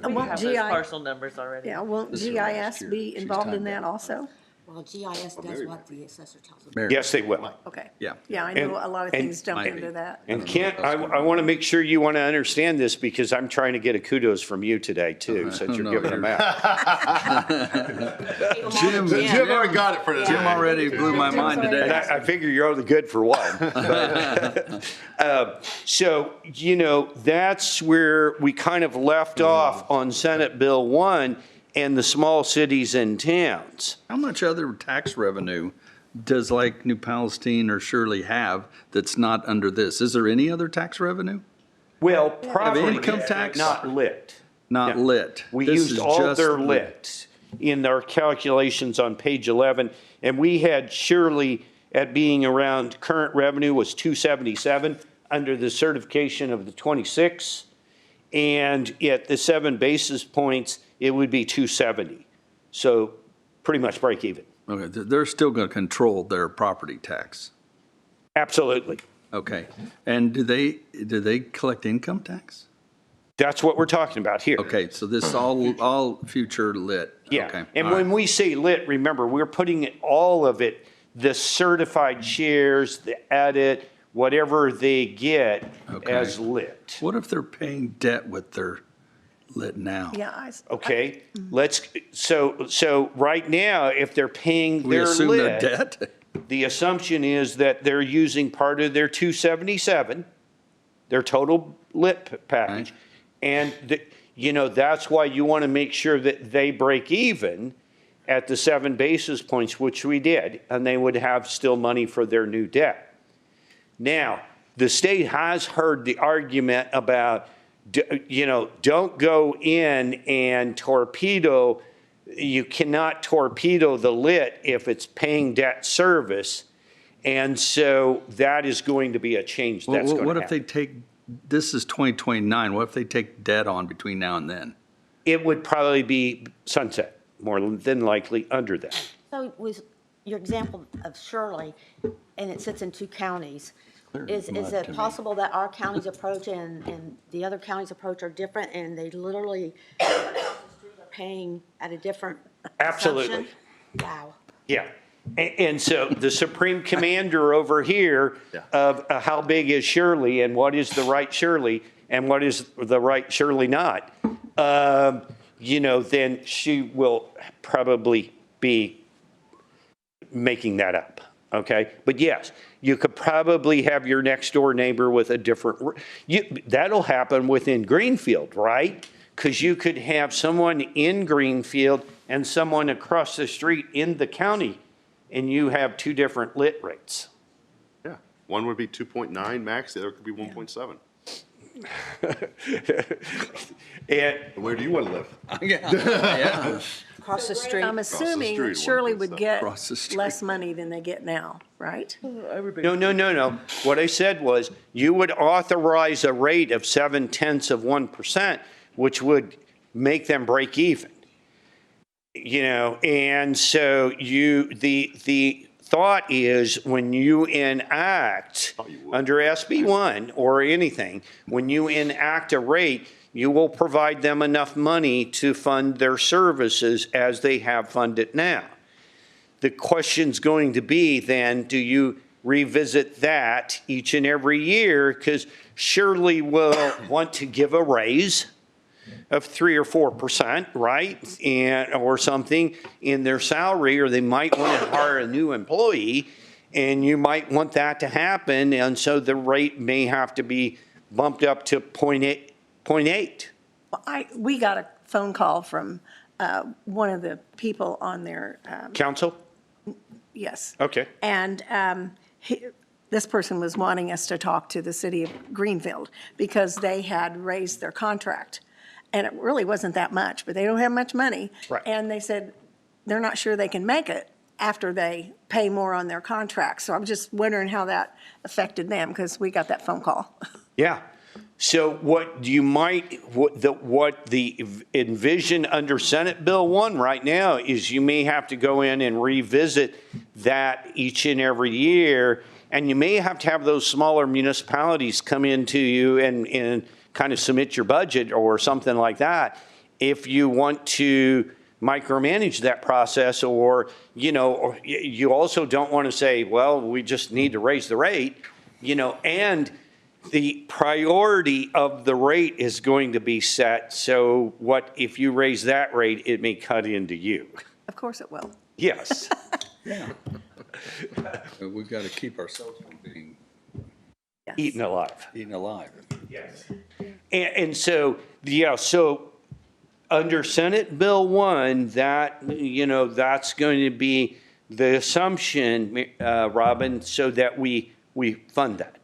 and won't Have those parcel numbers already. Yeah, won't GIS be involved in that also? well, GIS does what the assessor tells them. Yes, they will. Okay. Yeah. Yeah, I know a lot of things dump into that. And Kent, I want to make sure you want to understand this because I'm trying to get a kudos from you today too, since you're giving them out. Jim already got it for today. Jim already blew my mind And today. I figure you're only good for one. So, that's where we kind of left off on Senate Bill 1 and the small cities and towns. How much other tax revenue does like New Palestine or Shirley have that's not under this? Is there any other tax revenue? Well, property income tax? not lit. Not Yeah. lit. We This used is all just their lit in our calculations on page 11, and we had Shirley at being around, current revenue was 277 under the certification of the 26, and at the 7 basis points, it would be 270. So pretty much break even. Okay, they're still going to control their property tax. Absolutely. Okay, and do they collect income tax? That's what we're talking about here. Okay, so this is all future lit. Yeah, Okay, and all when right. we say lit, remember, we're putting all of it, the certified shares, the edit, whatever they get as lit. What if they're paying debt with their lit now? Yeah, Okay, so right now, if they're paying We their assume lit, they're debt? the assumption is that they're using part of their 277, their total lit package. And, that's why you want to make sure that they break even at the 7 basis points, which we did, and they would have still money for their new debt. Now, the state has heard the argument about, don't go in and torpedo. You cannot torpedo the lit if it's paying debt service. And so that is going to be a change that's going to happen. What if they take, this is 2029, what if they take debt on between now and then? It would probably be sunset, more than likely under that. So was your example of Shirley, and it sits in 2 counties, is it possible that our county's approach and the other county's approach are different, and they literally are paying at a different Absolutely. assumption? Wow. Yeah. And so the supreme commander over here of how big is Shirley and what is the right Shirley and what is the right Shirley not, then she will probably be making that up. Okay. But yes, you could probably have your next door neighbor with a different, that'll happen within Greenfield, right? Because you could have someone in Greenfield and someone across the street in the county, and you have 2 different lit rates. Yeah, one would be 2.9 max, the other could be 1.7. And where do you want to live? Yeah. Across the street. I'm Across the assuming street, Shirley 1.7. would get Across the street. less money than they get now, right? No. What I said was you would authorize a rate of 0.7%, which would make them break even. And so the thought is when you enact under SB 1 or anything, when you enact a rate, you will provide them enough money to fund their services as they have funded now. The question's going to be then, do you revisit that each and every year? Because Shirley will want to give a raise of 3 or 4%, right? Or something in their salary, or they might want to hire a new employee, and you might want that to happen. And so the rate may have to be bumped up to 0.8. We got a phone call from one of the people on their. Council? Yes. Okay. And this person was wanting us to talk to the city of Greenfield because they had raised their contract. And it really wasn't that much, but they don't have much money. Right. And they said they're not sure they can make it after they pay more on their contract. So I'm just wondering how that affected them, because we got that phone call. Yeah. So what the envision under Senate Bill 1 right now is you may have to go in and revisit that each and every year, and you may have to have those smaller municipalities come into you and kind of submit your budget or something like that if you want to micromanage that process, or you also don't want to say, well, we just need to raise the rate, and the priority of the rate is going to be set. So what if you raise that rate, it may cut into you. Of course it will. Yes. Yeah. We've got to keep ourselves from being Eaten alive. eaten alive. Yes. And so, so under Senate Bill 1, that's going to be the assumption, Robin, so that we fund that,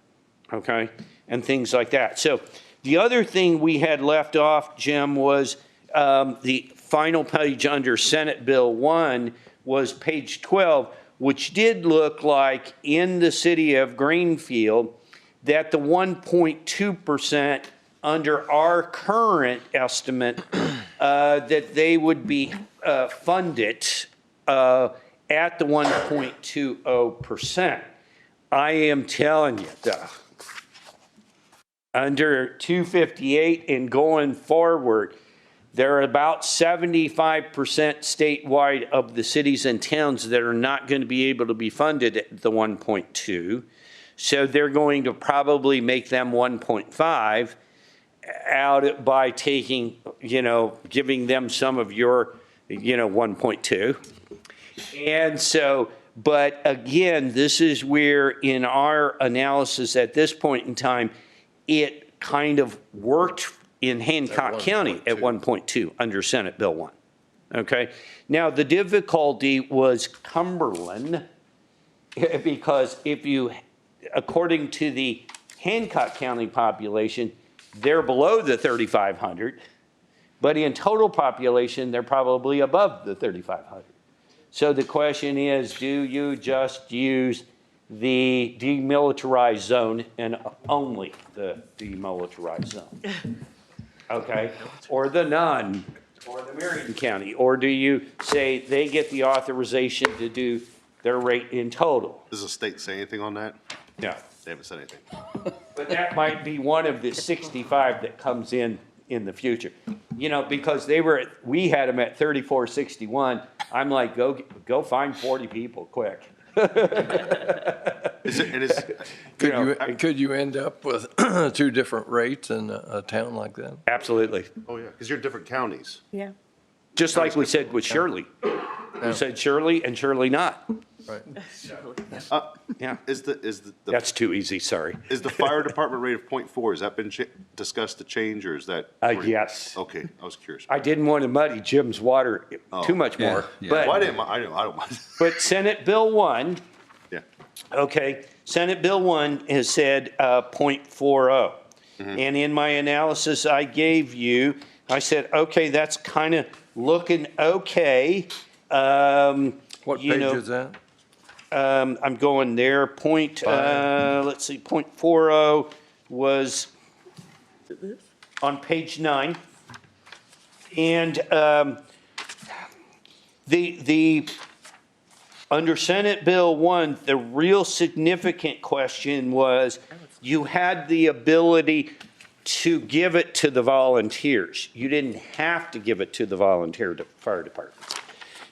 okay, and things like that. So the other thing we had left off, Jim, was the final page under Senate Bill 1 was page 12, which did look like in the city of Greenfield that the 1.2% under our current estimate, that they would be funded at the 1.20%. I am telling you, though, under 258 and going forward, There are about 75% statewide of the cities and towns that are not going to be able to be funded at the 1.2. So they're going to probably make them 1.5 out by taking, giving them some of your, 1.2. And so, but again, this is where in our analysis at this point in time, it kind of worked in Hancock County at 1.2 under Senate Bill 1. Okay. Now, the difficulty was Cumberland, because according to the Hancock County population, they're below the 3,500, but in total population, they're probably above the 3,500. So the question is, do you just use the demilitarized zone and only the demilitarized zone? Okay, or the none, or the Marion County, or do you say they get the authorization to do their rate in total? Does the state say anything on that? No. They haven't said anything. But that might be one of the 65 that comes in the future. Because we had them at 3461. I'm like, go find 40 people quick. Could you end up with two different rates in a town like that? Absolutely. Oh, yeah, because you're different counties. Yeah. Just like we said with Shirley. We said Shirley and Shirley not. Right. Yeah. That's too easy, sorry. Is the fire department rate of 0.4, has that been discussed to change, or is that? Yes. Okay, I was curious. I didn't want to muddy Jim's water too much more. But well, I don't mind. But Senate Bill 1. Yeah. Okay, Senate Bill 1 has said 0.40. And in my analysis I gave you, I said, okay, that's kind of looking okay. What page is that? I'm going there. Let's see, 0.40 was on page 9. And under Senate Bill 1, the real significant question was you had the ability to give it to the volunteers. You didn't have to give it to the volunteer fire department.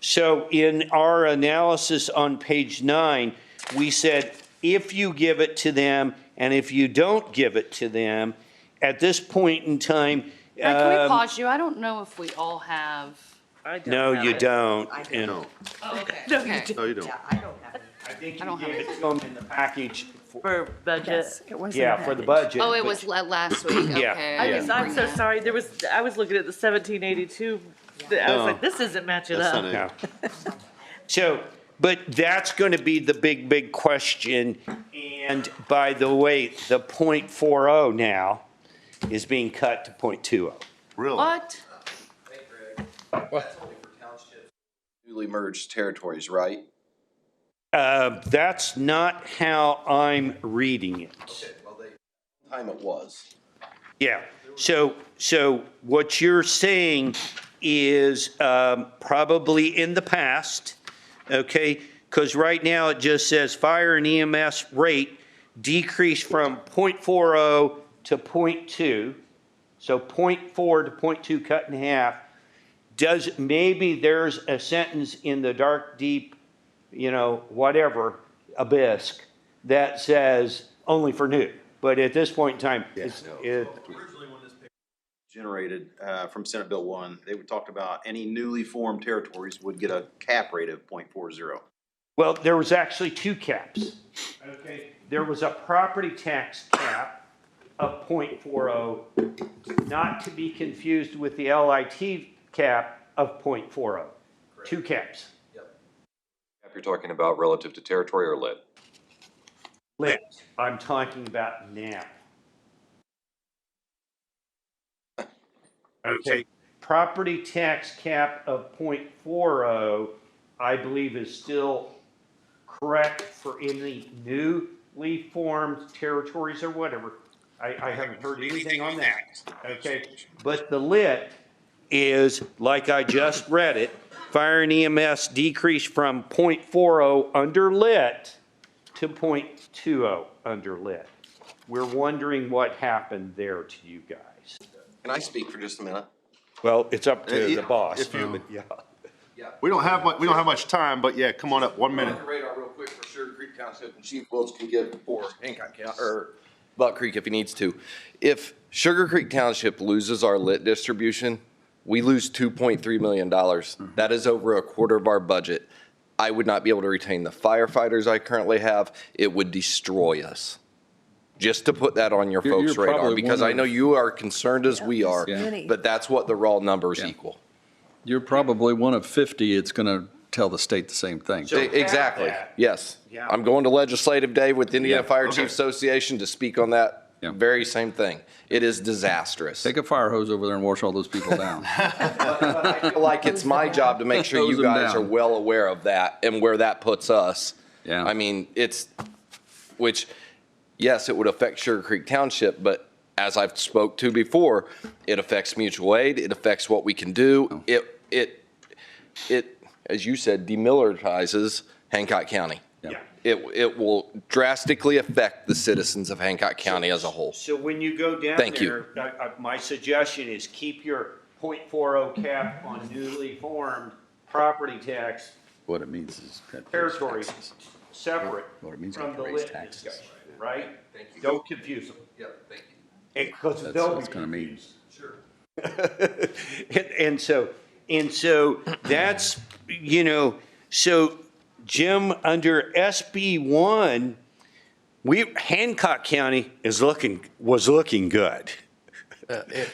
So in our analysis on page 9, we said, if you give it to them and if you don't give it to them, at this point in time. Can we pause you? I don't know if we all have. No, you don't. No. Oh, okay. No, Okay. No, you don't. I don't have it. I think you I don't have gave it. it to them in the package. For budget. Yes, it was in Yeah, the for the package. budget. Oh, it but- was last week, Yeah. okay. I'm so sorry, I was looking at the 1782, I was like, this isn't matching That's up. not it. Yeah. So, but that's going to be the big question. And by the way, the 0.40 now is being cut to 0.20. Really? What? Newly merged territories, right? That's not how I'm reading it. Time it was. Yeah. So what you're saying is probably in the past, okay? Because right now it just says fire and EMS rate decreased from 0.40 to 0.2. So 0.4 to 0.2 cut in half. Maybe there's a sentence in the dark, deep, whatever, abyss that says only for new. But at this point in time, Originally, when this paper was generated from Senate Bill 1, they talked about any newly formed territories would get a cap rate of 0.40. well, there was actually two caps. Okay. There was a property tax cap of 0.40, not to be confused with the LIT cap of 0.40. Two caps. You're talking about relative to territory or lit? Lit. I'm talking about now. Okay. Property tax cap of 0.40, I believe, is still correct for any newly formed territories or whatever. I haven't heard anything on that. Okay. But the lit is, like I just read it, fire and EMS decreased from 0.40 under lit to 0.20 under lit. We're wondering what happened there to you guys. Can I speak for just a minute? Well, it's up to the boss. if you- but yeah. We don't have much time, but yeah, come on up, 1 minute. Radar real quick for Sugar Creek Township, and Chief Wills can get for Hancock County, or Buck Creek if he needs to. If Sugar Creek Township loses our lit distribution, we lose $2.3 million. That is over a quarter of our budget. I would not be able to retain the firefighters I currently have. It would destroy us. Just to put that on your folks' You're radar, probably because one I of- know you are concerned as we are, Yeah. but that's what the raw numbers equal. You're probably one of 50, it's going to tell the state the same thing. Exactly, yes. Yeah. I'm going to legislative day with Indiana Yeah, Fire okay. Chiefs Association to speak on that Yeah. very same thing. It is disastrous. Take a fire hose over there and wash all those people down. But I feel like it's my job to make sure Hose you them guys are down. well aware of that and where that puts us. Yeah. I mean, which, yes, it would affect Sugar Creek Township, but as I've spoke to before, it affects mutual aid, it affects what we can do. It, as you said, demilitarizes Hancock County. Yeah. It will drastically affect the citizens of Hancock County as a whole. So when you go down Thank you. there, my suggestion is keep your .40 cap on newly formed property tax What it means is. that- territories separate What it means from is the raise lit taxes. discussion, right? Thank you. Don't confuse them. Yep, thank you. Because That's they'll what be it's going to mean. Sure. And so that's, so Jim, under SB 1, Hancock County was looking good.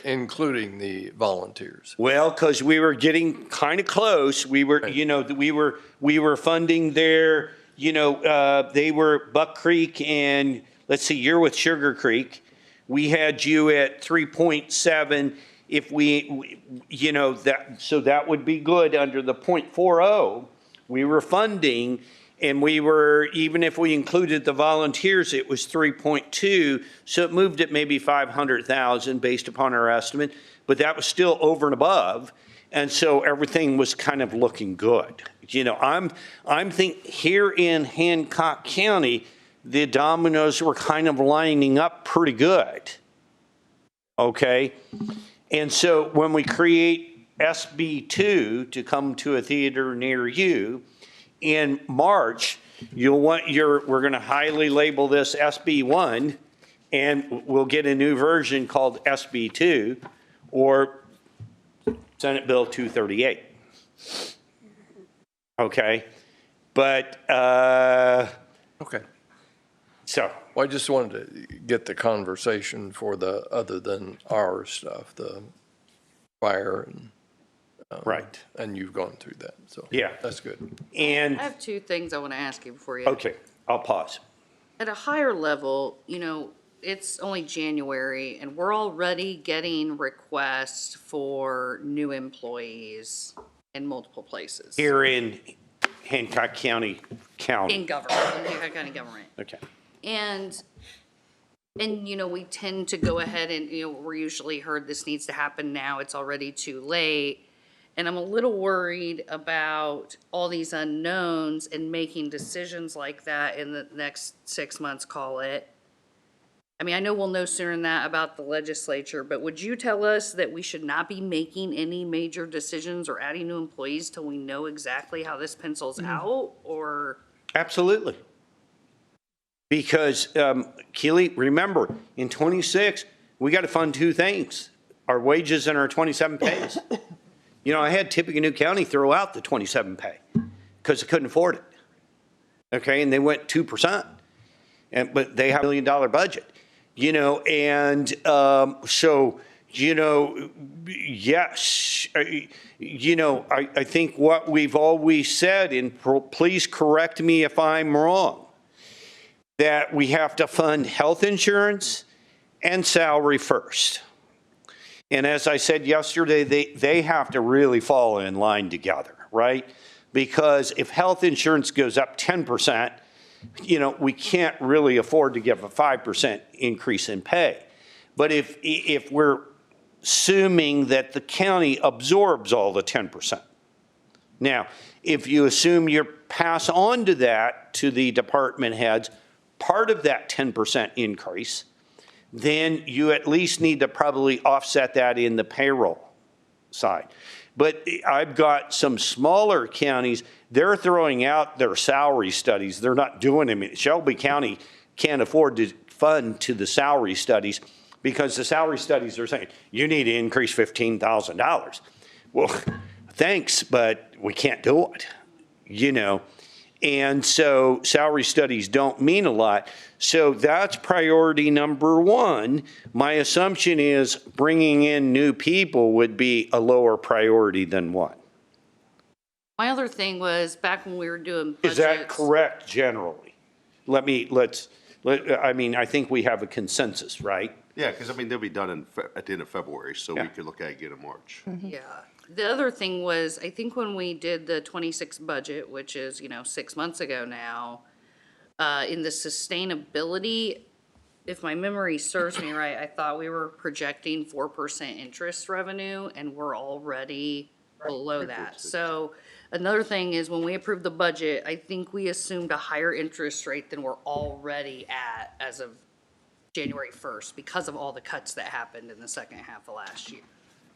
Including the volunteers. Well, because we were getting kind of close. We were, we were funding their, they were Buck Creek and, let's see, you're with Sugar Creek. We had you at 3.7. If so that would be good under the .40. We were funding, and we were, even if we included the volunteers, it was 3.2. So it moved at maybe 500,000 based upon our estimate, but that was still over and above. And so everything was kind of looking good. I'm thinking here in Hancock County, the dominoes were kind of lining up pretty good. Okay? And so when we create SB2 to come to a theater near you, in March, we're going to highly label this SB1, and we'll get a new version called SB2 or Senate Bill 238. Okay? But, Okay. so. Well, I just wanted to get the conversation for the, other than our stuff, the fire and. Right. And you've gone through that, so. Yeah. That's good. And, I have two things I want to ask you before you. okay, I'll pause. At a higher level, it's only January and we're already getting requests for new employees in multiple places. Here in Hancock County. In government, in Hancock County government. Okay. And we tend to go ahead and, we're usually heard this needs to happen now, it's already too late. And I'm a little worried about all these unknowns and making decisions like that in the next 6 months, call it. I mean, I know we'll know sooner than that about the legislature, but would you tell us that we should not be making any major decisions or adding new employees till we know exactly how this pencils out, or? Absolutely. Because, Keely, remember, in 26, we got to fund two things, our wages and our 27 pays. I had Tippecanoe County throw out the 27 pay because they couldn't afford it. Okay, and they went 2%, but they have $1 million budget. So, yes, I think what we've always said, and please correct me if I'm wrong, that we have to fund health insurance and salary first. And as I said yesterday, they have to really fall in line together, right? Because if health insurance goes up 10%, we can't really afford to give a 5% increase in pay. But if we're assuming that the county absorbs all the 10%. Now, if you assume you pass on to that to the department heads, part of that 10% increase, then you at least need to probably offset that in the payroll side. But I've got some smaller counties, they're throwing out their salary studies. They're not doing them. Shelby County can't afford to fund to the salary studies because the salary studies are saying, you need to increase $15,000. Well, thanks, but we can't do it, you know. And so salary studies don't mean a lot. So that's priority number one. My assumption is bringing in new people would be a lower priority than one. My other thing was back when we were doing budgets. Is that correct generally? I mean, I think we have a consensus, right? Yeah, because I mean, they'll be done at the end of February, so we could look at it again in March. Yeah. The other thing was, I think when we did the 26 budget, which is, 6 months ago now, in the sustainability, if my memory serves me right, I thought we were projecting 4% interest revenue, and we're already below that. So another thing is when we approved the budget, I think we assumed a higher interest rate than we're already at as of January 1st because of all the cuts that happened in the second half of last year.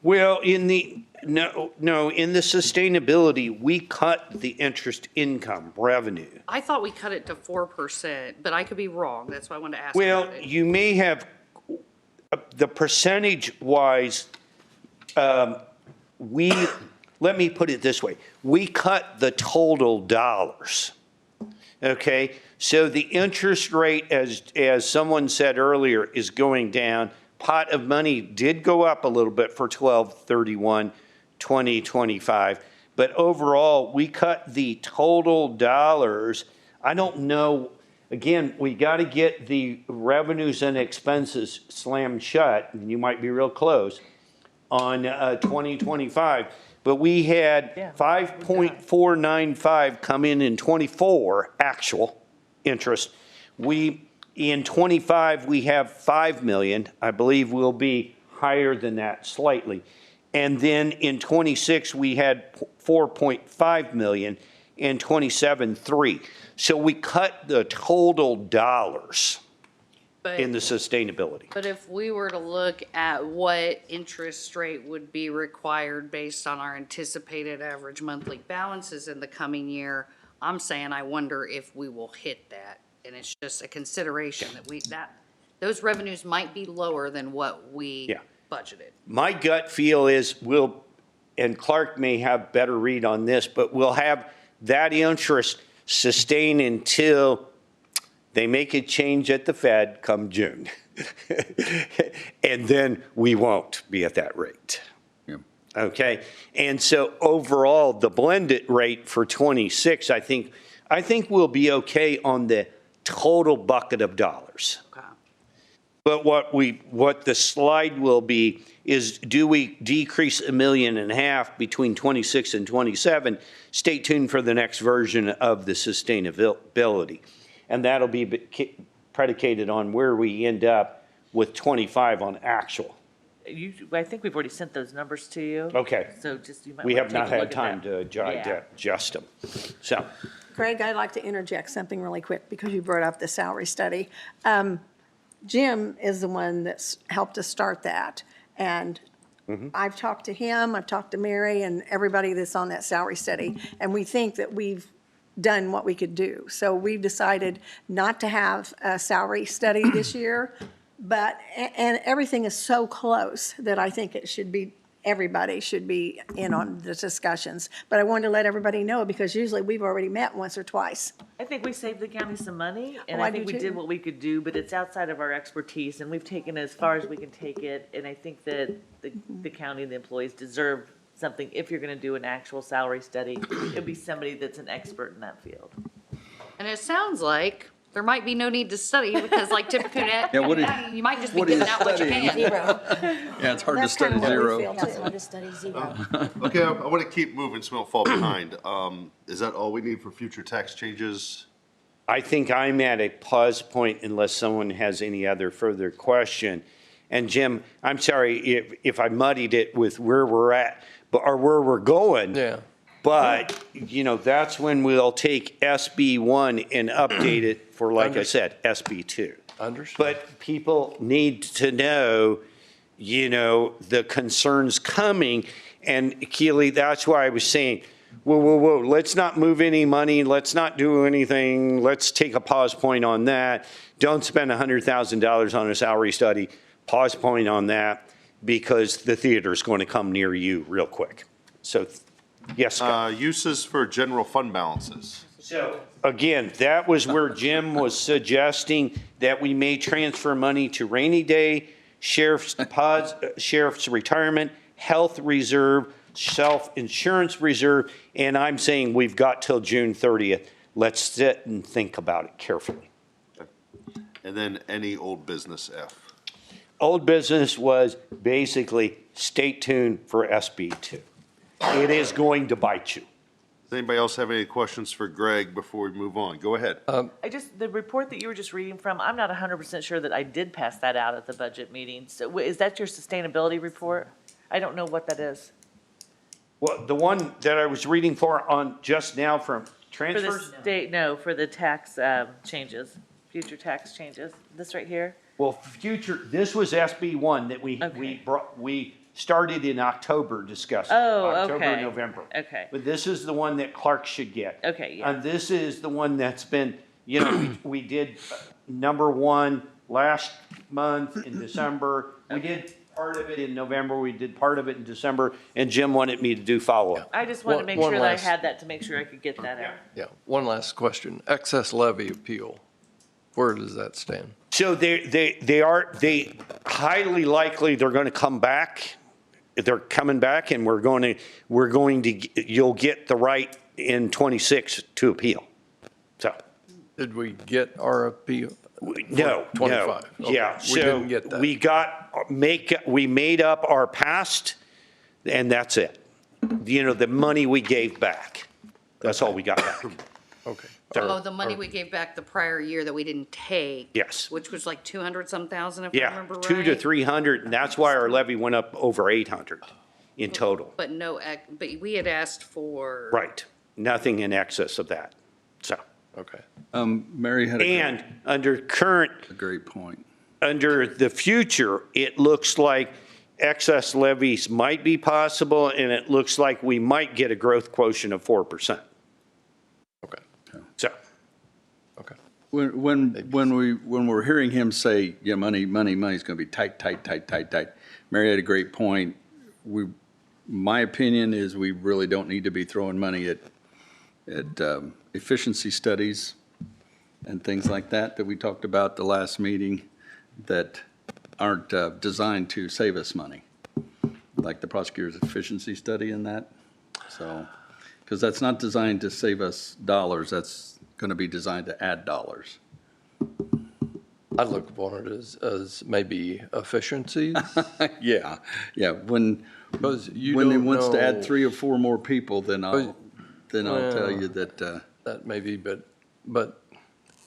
Well, in the sustainability, we cut the interest income revenue. I thought we cut it to 4%, but I could be wrong. That's why I wanted to ask Well, about it. you may have, the percentage wise, let me put it this way. We cut the total dollars. Okay, so the interest rate, as someone said earlier, is going down. Pot of money did go up a little bit for 12/31/2025, but overall, we cut the total dollars. I don't know, again, we got to get the revenues and expenses slammed shut, and you might be real close, on 2025. But we had 5.495 come in 24 actual interest. In 25, we have 5 million. I believe we'll be higher than that slightly. And then in 26, we had 4.5 million. In 27, 3. So we cut the total dollars in the sustainability. But if we were to look at what interest rate would be required based on our anticipated average monthly balances in the coming year, I'm saying I wonder if we will hit that. And it's just a consideration that those revenues might be lower than what we budgeted. My gut feel is and Clark may have better read on this, but we'll have that interest sustain until they make a change at the Fed come June. And then we won't be at that rate. Okay. And so overall, the blended rate for 26, I think we'll be okay on the total bucket of dollars. Okay. But what the slide will be is, do we decrease $1.5 million between 26 and 27? Stay tuned for the next version of the sustainability. And that'll be predicated on where we end up with 25 on actual. I think we've already sent those numbers to you. Okay. So just, you might We want have to take not a had look at time that. to adjust them. So. Greg, I'd like to interject something really quick because you brought up the salary study. Jim is the one that's helped us start that. And I've talked to him, I've talked to Mary and everybody that's on that salary study. And we think that we've done what we could do. So we've decided not to have a salary study this year. And everything is so close that I think it should be, everybody should be in on the discussions. But I wanted to let everybody know because usually we've already met once or twice. I think we saved the county some money, and Oh, I think I we do did too. what we could do, but it's outside of our expertise, and we've taken it as far as we can take it, and I think that the county and the employees deserve something. If you're gonna do an actual salary study, it'd be somebody that's an expert in that field. And it sounds like there might be no need to study because like typically you might just be what are you getting out what you can. Yeah, it's hard to That's study kind of what we zero. feel, That's too. hard to study zero. Okay, I want to keep moving so we don't fall behind. Is that all we need for future tax changes? I think I'm at a pause point unless someone has any other further question. And Jim, I'm sorry if I muddied it with where we're at, or where we're going. Yeah. But, that's when we'll take SB1 and update it for, like I said, SB2. Understood. But people need to know, the concerns coming. And Keely, that's why I was saying, whoa, let's not move any money, let's not do anything, let's take a pause point on that. Don't spend $100,000 on a salary study, pause point on that, because the theater's going to come near you real quick. So, yes, Scott. Uses for general fund balances. So, again, that was where Jim was suggesting that we may transfer money to rainy day, sheriff's deposit, sheriff's retirement, health reserve, self-insurance reserve, and I'm saying we've got till June 30th. Let's sit and think about it carefully. And then any old business F. Old business was basically stay tuned for SB2. It is going to bite you. Does anybody else have any questions for Greg before we move on? Go ahead. The report that you were just reading from, I'm not 100% sure that I did pass that out at the budget meeting. So is that your sustainability report? I don't know what that is. Well, the one that I was reading on just now from transfers? For the state, no, for the tax changes, future tax changes. This right here? Well, this was SB1 that we started in October discussing. Oh, October, okay. November. Okay. But this is the one that Clark should get. Okay, yeah. And this is the one that's been, we did number one last month in December. We did part of it in November, we did part of it in December, and Jim wanted me to do follow-up. I just wanted to make sure that I had that to make sure I could get that out. Yeah, one last question. Excess levy appeal, where does that stand? So they highly likely they're going to come back. They're coming back, and you'll get the right in 26 to appeal. So. Did we get our appeal? No, 25. no. Okay. Yeah, We so didn't get that. we made up our past, and that's it. The money we gave back, that's all we got back. Okay. Oh, the money we gave back the prior year that we didn't take. Yes. Which was like 200-some-thousand, if I Yeah, remember right. 200 to 300, and that's why our levy went up over 800 in total. But but we had asked for. Right, nothing in excess of that, so. Okay. Mary had And under current. a great point. Under the future, it looks like excess levies might be possible, and it looks like we might get a growth quotient of 4%. Okay. So. Okay. When we're hearing him say, yeah, money's going to be tight. Mary had a great point. My opinion is we really don't need to be throwing money at efficiency studies and things like that we talked about the last meeting that aren't designed to save us money, like the prosecutor's efficiency study in that. So, because that's not designed to save us dollars, that's going to be designed to add dollars. I look upon it as maybe efficiencies. Yeah. When he wants to add 3 or 4 more people, then I'll tell you that. That may be, but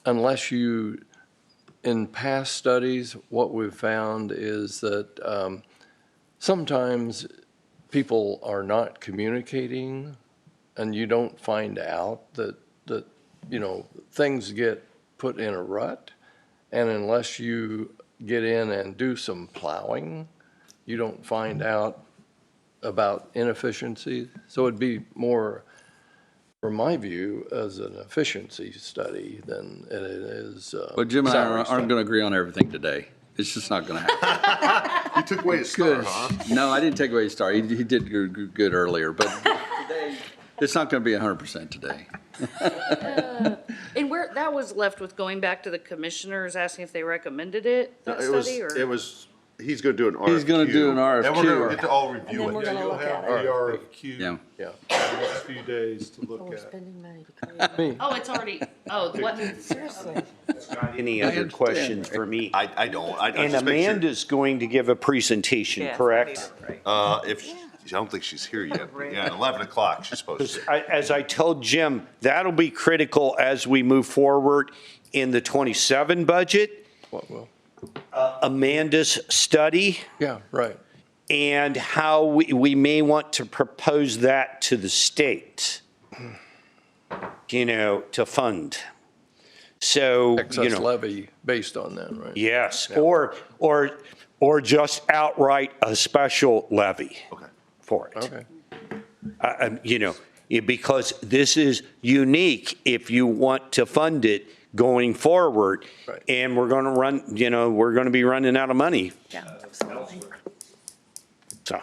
unless in past studies, what we've found is that sometimes people are not communicating, and you don't find out that things get put in a rut, and unless you get in and do some plowing, you don't find out about inefficiencies. So it'd be more, from my view, as an efficiency study than it is. Well, Jim and I aren't going to agree on everything today. It's just not going to happen. You took away his star, huh? No, I didn't take away his star. He did good earlier, but today, it's not going to be 100% today. And that was left with going back to the commissioners, asking if they recommended it, that study, or? He's going to do an RFQ. He's going to do an RFQ. And we're going to get to all review And then it. we're gonna You'll look have at the it. RFQ in Yeah. the next few days to look We're at. spending money to create. Oh, it's already, what? Seriously. Any other questions for me? I don't. And just make sure. Amanda's going to give a presentation, Yes, correct? I don't think she's here yet. Yeah, at 11 o'clock she's supposed to. As I told Jim, that'll be critical as we move forward in the 27 budget. What will? Amanda's study. Yeah, right. And how we may want to propose that to the state, to fund. So, Excess levy based on that, right? Yes, or just outright a special levy. Okay. for it. Okay. You know, because this is unique if you want to fund it going forward. Right. And we're going to run, you know, we're going to be running out of money. Yeah, absolutely. So,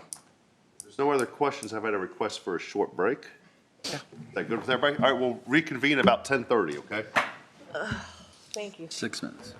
There's no other questions. I've had a request for a short break. Is that good with everybody? All right, we'll reconvene about 10:30, okay? Thank you. 6 minutes.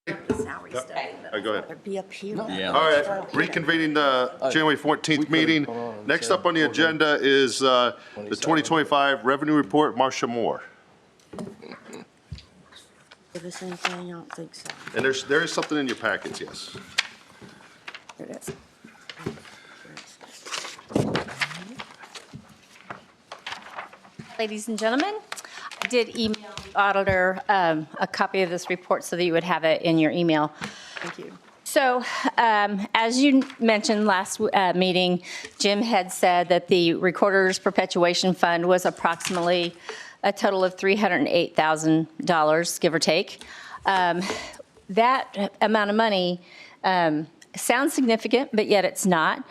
Salary study. Go ahead. It'd be up here. Yeah. All right, reconvening the January 14th meeting. Next up on the agenda is the 2025 Revenue Report, Marcia Moore. Give us anything? I don't think so. And there is something in your packets, yes. Here it is. Ladies and gentlemen, I did email the auditor a copy of this report so that you would have it in your email. Thank you. So as you mentioned last meeting, Jim had said that the Recorder's Perpetuation Fund was approximately a total of $308,000, give or take. That amount of money sounds significant, but yet it's not.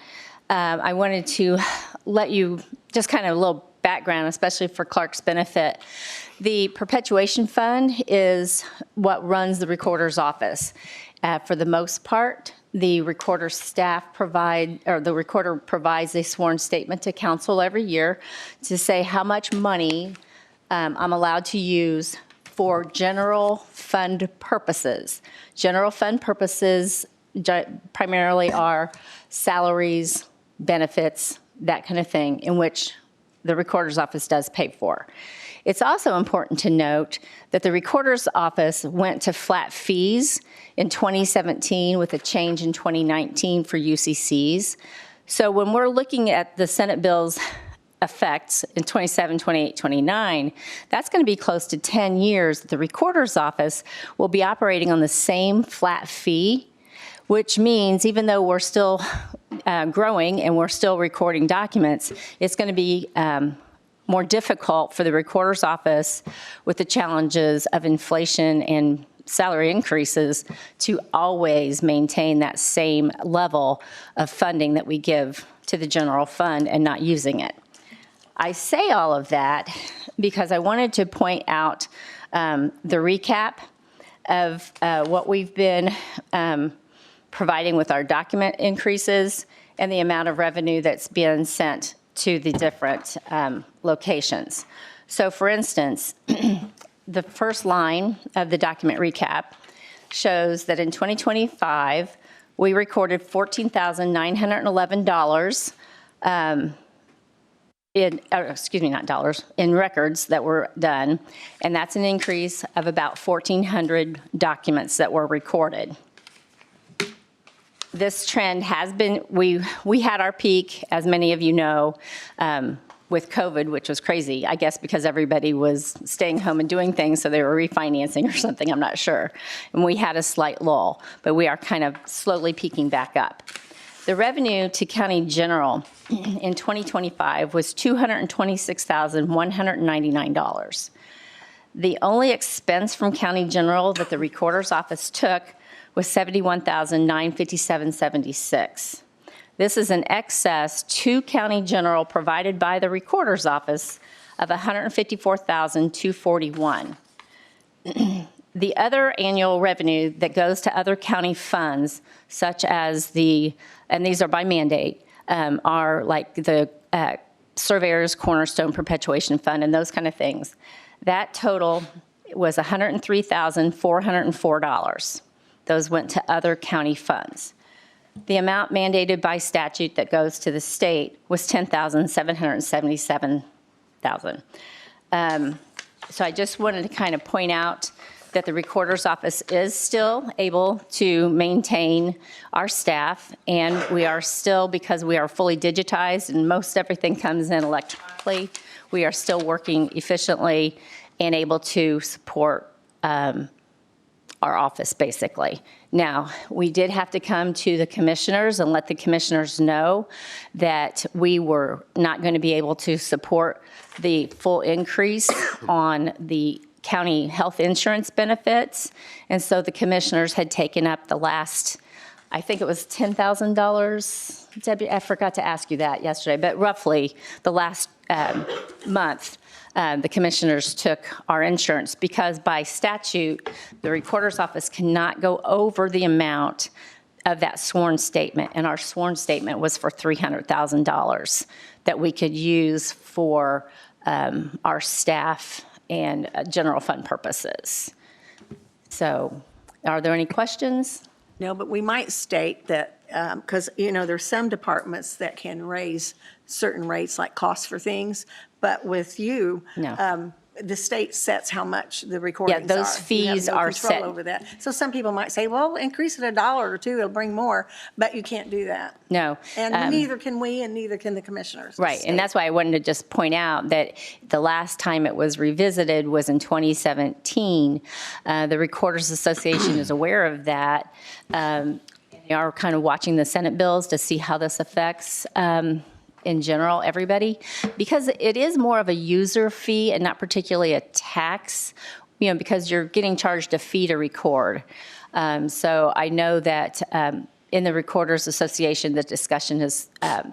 I wanted to let you just kind of a little background, especially for Clark's benefit. The Perpetuation Fund is what runs the Recorder's office. For the most part, the Recorder staff the Recorder provides a sworn statement to council every year to say how much money I'm allowed to use for general fund purposes. General fund purposes primarily are salaries, benefits, that kind of thing, in which the Recorder's office does pay for. It's also important to note that the Recorder's office went to flat fees in 2017 with a change in 2019 for UCCs. So when we're looking at the Senate bill's effects in 27, 28, 29, that's going to be close to 10 years that the Recorder's office will be operating on the same flat fee, which means even though we're still growing and we're still recording documents, it's going to be more difficult for the Recorder's office with the challenges of inflation and salary increases to always maintain that same level of funding that we give to the general fund and not using it. I say all of that because I wanted to point out the recap of what we've been providing with our document increases and the amount of revenue that's been sent to the different locations. So for instance, the first line of the document recap shows that in 2025, we recorded $14,911 in records that were done, and that's an increase of about 1,400 documents that were recorded. This trend has been, we had our peak, as many of you know, with COVID, which was crazy, I guess because everybody was staying home and doing things, so they were refinancing or something, I'm not sure. And we had a slight lull, but we are kind of slowly peaking back up. The revenue to county general in 2025 was $226,199. The only expense from county general that the Recorder's office took was $71,957.76. This is an excess to county general provided by the Recorder's office of $154,241. The other annual revenue that goes to other county funds, such as and these are by mandate, are like the Surveyor's Cornerstone Perpetuation Fund and those kind of things. That total was $103,404. Those went to other county funds. The amount mandated by statute that goes to the state was $10,777,000. So I just wanted to kind of point out that the Recorder's office is still able to maintain our staff, and we are still, because we are fully digitized and most everything comes in electronically, we are still working efficiently and able to support our office, basically. Now, we did have to come to the commissioners and let the commissioners know that we were not going to be able to support the full increase on the county health insurance benefits. And so the commissioners had taken up the last, I think it was $10,000. Debbie, I forgot to ask you that yesterday, but roughly the last month, the commissioners took our insurance because by statute, the Recorder's office cannot go over the amount of that sworn statement. And our sworn statement was for $300,000 that we could use for our staff and general fund purposes. So Are there any questions? No, but we might state that, because, there's some departments that can raise certain rates, like costs for things, but with you, No. The state sets how much the recordings are. those fees are set. You have no control over that. So some people might say, well, increase it $1 or $2, it'll bring more, but you can't do that. No. And neither can we, and neither can the commissioners. Right, and that's why I wanted to just point out that the last time it was revisited was in 2017. The Recorders Association is aware of that. They are kind of watching the Senate bills to see how this affects, in general, everybody, because it is more of a user fee and not particularly a tax, because you're getting charged a fee to record. So I know that in the Recorders Association, the discussion is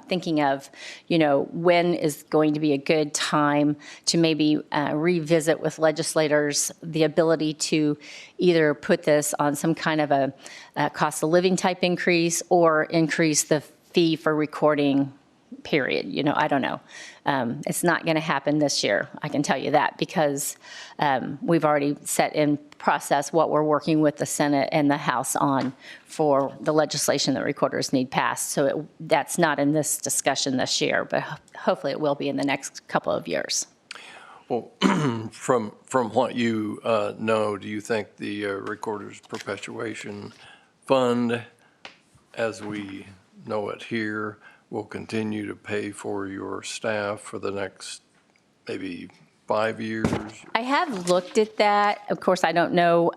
thinking of, when is going to be a good time to maybe revisit with legislators the ability to either put this on some kind of a cost of living type increase or increase the fee for recording, period. I don't know. It's not going to happen this year. I can tell you that because we've already set in process what we're working with the Senate and the House on for the legislation that recorders need passed. So that's not in this discussion this year, but hopefully it will be in the next couple of years. Well, from what you know, do you think the Recorder's Perpetuation Fund, as we know it here, will continue to pay for your staff for the next maybe 5 years? I have looked at that. Of course, I don't know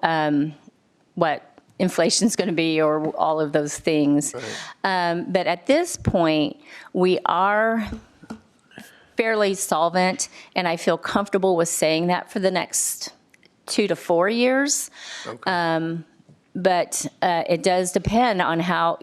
what inflation's going to be or all of those things. Right. But at this point, we are fairly solvent, and I feel comfortable with saying that for the next 2 to 4 years. Okay. But it does depend on how,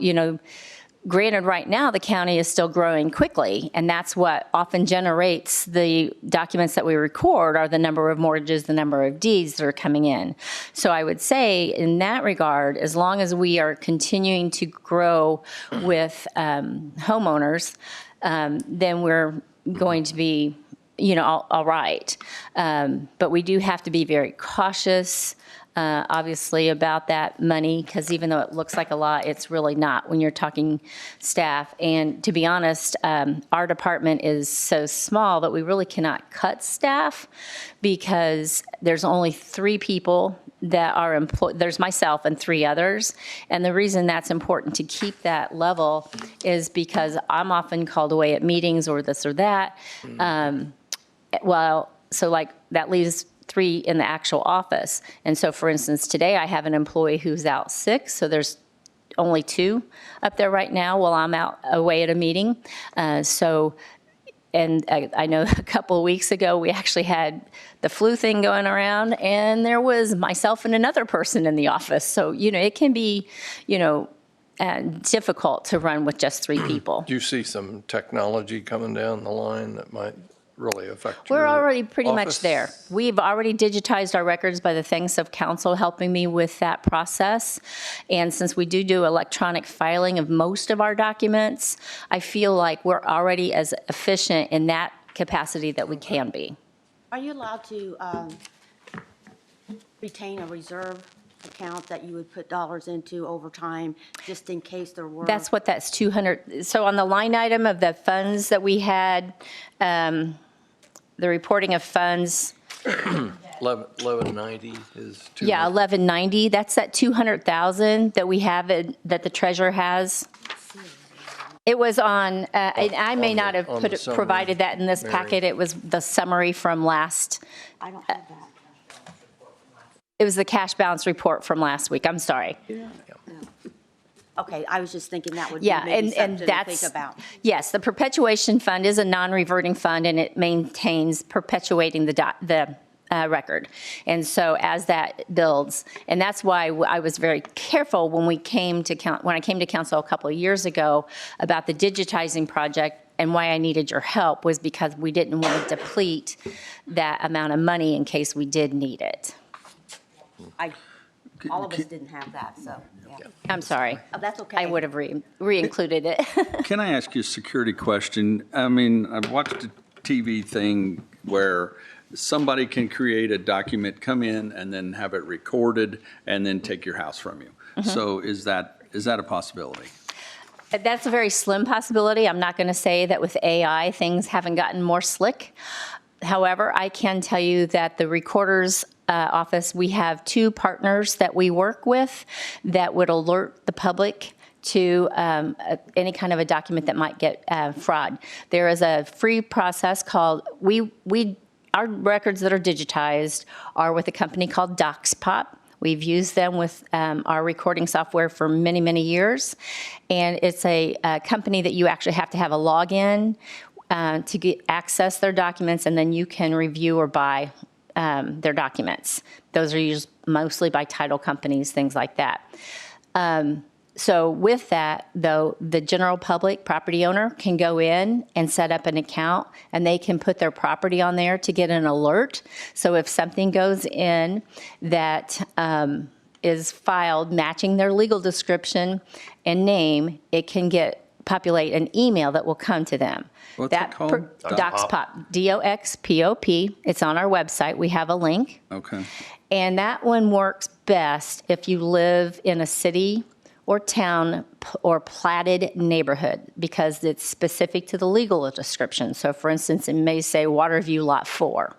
granted, right now, the county is still growing quickly, and that's what often generates the documents that we record are the number of mortgages, the number of deeds that are coming in. So I would say in that regard, as long as we are continuing to grow with homeowners, then we're going to be, all right. But we do have to be very cautious, obviously, about that money, because even though it looks like a lot, it's really not when you're talking staff. And to be honest, our department is so small that we really cannot cut staff because there's only 3 people that are employed. There's myself and 3 others. And the reason that's important to keep that level is because I'm often called away at meetings or this or that. So like that leaves 3 in the actual office. And so, for instance, today I have an employee who's out sick, so there's only 2 up there right now while I'm out away at a meeting. And I know a couple of weeks ago, we actually had the flu thing going around, and there was myself and another person in the office. So, it can be, difficult to run with just 3 people. Do you see some technology coming down the line that might really affect your We're already pretty office? much there. We've already digitized our records by the thanks of council helping me with that process. And since we do electronic filing of most of our documents, I feel like we're already as efficient in that capacity that we can be. Are you allowed to retain a reserve account that you would put dollars into over time, just in case there were? That's what that's 200. So on the line item of the funds that we had, the reporting of funds. 1190 is 200. Yeah, 1190. That's that 200,000 that we have that the treasurer has. It was on, and I may not have provided that in this packet. It was the summary from last. I don't have that. It was the cash balance report from last week. I'm sorry. Yeah. Okay, I was just thinking that would be Yeah, maybe and something that's, to think about. yes, the perpetuation fund is a non-reverting fund, and it maintains perpetuating the record. And so as that builds, and that's why I was very careful when I came to council a couple of years ago about the digitizing project, and why I needed your help was because we didn't want to deplete that amount of money in case we did need it. All of us didn't have that, so, yeah. I'm sorry. Oh, that's okay. I would have re-included it. Can I ask you a security question? I mean, I've watched a TV thing where somebody can create a document, come in, and then have it recorded, and then take your house from you. So is that a possibility? That's a very slim possibility. I'm not going to say that with AI, things haven't gotten more slick. However, I can tell you that the recorder's office, we have 2 partners that we work with that would alert the public to any kind of a document that might get fraud. There is a free process called, our records that are digitized are with a company called DocsPop. We've used them with our recording software for many, many years. And it's a company that you actually have to have a login to access their documents, and then you can review or buy their documents. Those are used mostly by title companies, things like that. So with that, though, the general public property owner can go in and set up an account, and they can put their property on there to get an alert. So if something goes in that is filed matching their legal description and name, it can populate an email that will come to them. What's it called? DocsPop, DocsPop. It's on our website. We have a link. Okay. And that one works best if you live in a city or town or platted neighborhood, because it's specific to the legal description. So for instance, it may say Waterview Lot 4,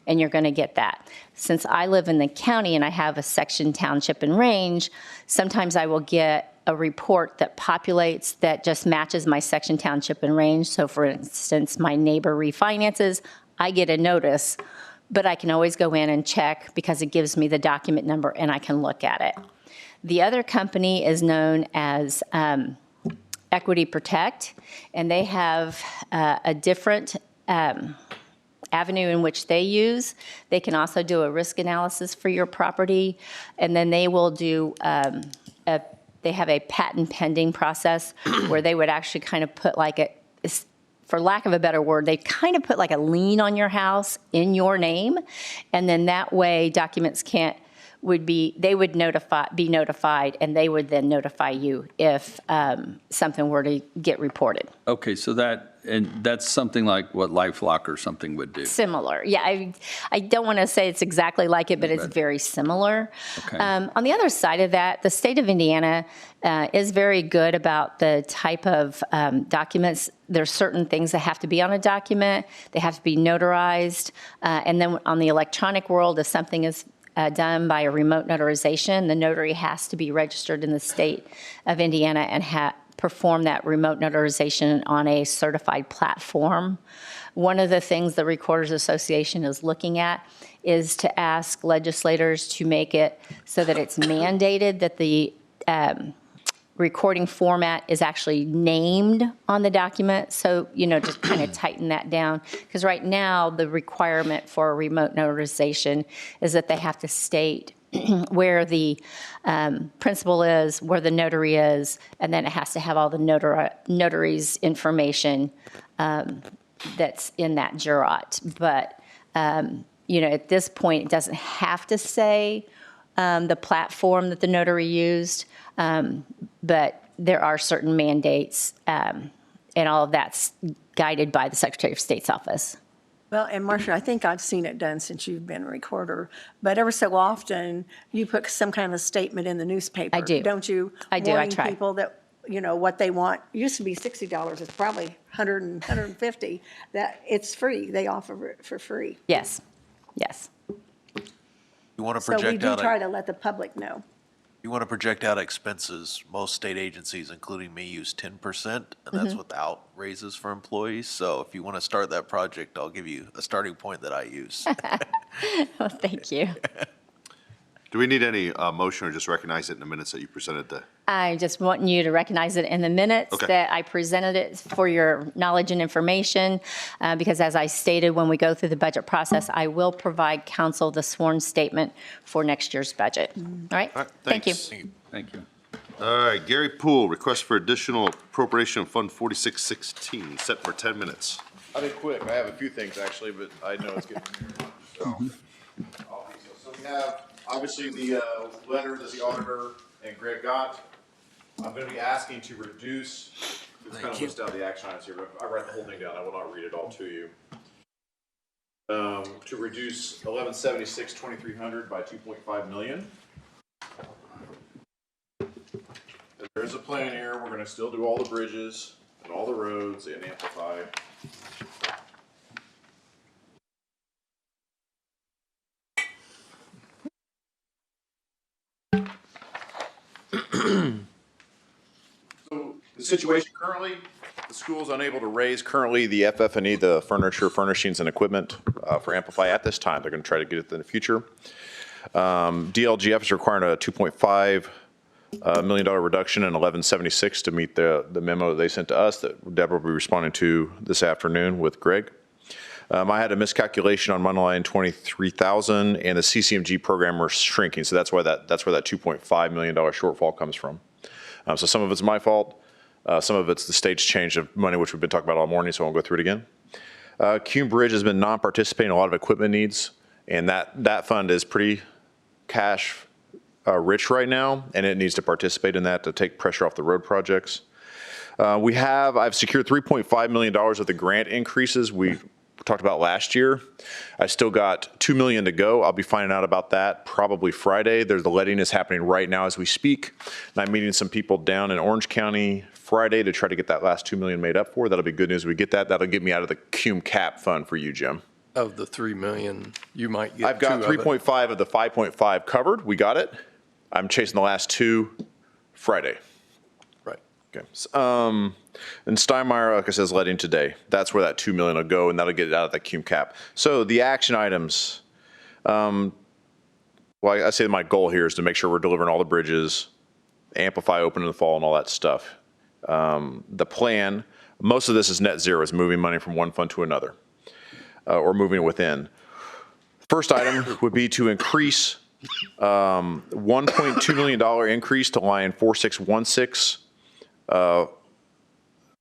and you're going to get that. Since I live in the county and I have a section, township, and range, sometimes I will get a report that populates that just matches my section, township, and range. So for instance, my neighbor refinances, I get a notice, but I can always go in and check because it gives me the document number and I can look at it. The other company is known as Equity Protect, and they have a different avenue in which they use. They can also do a risk analysis for your property, and then they will do they have a patent pending process where they would actually kind of put for lack of a better word, they kind of put like a lien on your house in your name, and then that way documents they would be notified, and they would then notify you if something were to get reported. Okay, so that's something like what LifeLock or something would do. Similar, yeah. I don't want to say it's exactly like it, but it's very similar. Okay. On the other side of that, the state of Indiana is very good about the type of documents. There's certain things that have to be on a document. They have to be notarized. And then on the electronic world, if something is done by a remote notarization, the notary has to be registered in the state of Indiana and perform that remote notarization on a certified platform. One of the things the Recorders Association is looking at is to ask legislators to make it so that it's mandated that the recording format is actually named on the document. So, just kind of tighten that down. Because right now, the requirement for a remote notarization is that they have to state where the principal is, where the notary is, and then it has to have all the notary's information that's in that jurat. But, at this point, it doesn't have to say the platform that the notary used, but there are certain mandates, and all of that's guided by the Secretary of State's office. Well, and Marcia, I think I've seen it done since you've been a recorder, but ever so often, you put some kind of statement in the newspaper. I do. Don't you? I do, I try. Warning people that, what they want. It used to be $60, it's probably $100 and $150. That it's free, they offer it for free. Yes, yes. You want to So we project do out, try to let the public know. you want to project out expenses. Most state agencies, including me, use 10%, and that's without raises for employees. So if you want to start that project, I'll give you a starting point that I use. Well, thank you. Do we need any motion, or just recognize it in the minutes that you presented the? I just want you to recognize it in the minutes that I presented it for your knowledge and information, because as I stated, when we go through the budget process, I will provide council the sworn statement for next year's budget. All right? Thank you. Thank you. All right, Gary Poole, request for additional appropriation Fund 4616, set for 10 minutes. I'll be quick. I have a few things actually, but I know it's getting near. So we have obviously the letter that the auditor and Greg got. I'm going to be asking to reduce. It's kind of list out the action items here, but I write the whole thing down. I will not read it all to you. to reduce 1176 2300 by 2.5 million. There's a plan here. We're going to still do all the bridges and all the roads and amplify. So the situation currently, the school is unable to raise currently the FF&E, the furniture, furnishings, and equipment for Amplify at this time. They're going to try to get it in the future. DLGF is requiring a $2.5 million reduction in 1176 to meet the memo that they sent to us that Deborah will be responding to this afternoon with Greg. I had a miscalculation on money line 23,000, and the CCMG program was shrinking, so that's where that $2.5 million shortfall comes from. So some of it's my fault, some of it's the state's change of money, which we've been talking about all morning, so I won't go through it again. Cume Bridge has been non-participating in a lot of equipment needs, and that fund is pretty cash rich right now, and it needs to participate in that to take pressure off the road projects. I've secured $3.5 million of the grant increases we talked about last year. I still got $2 million to go. I'll be finding out about that probably Friday. The letting is happening right now as we speak. And I'm meeting some people down in Orange County Friday to try to get that last $2 million made up for. That'll be good news. We get that. That'll get me out of the Cume cap fund for you, Jim. Of the 3 million, you might get I've got 3.5 of the 5.5 covered. We got it. I'm chasing the last 2 Friday. Right. Okay. And Steinmeier, like I said, is letting today. That's where that $2 million will go, and that'll get it out of the Cume cap. So the action items, well, I say my goal here is to make sure we're delivering all the bridges, Amplify open in the fall and all that stuff. The plan, most of this is net zero, is moving money from one fund to another, or moving it within. First item would be to increase $1.2 million increase to line 4616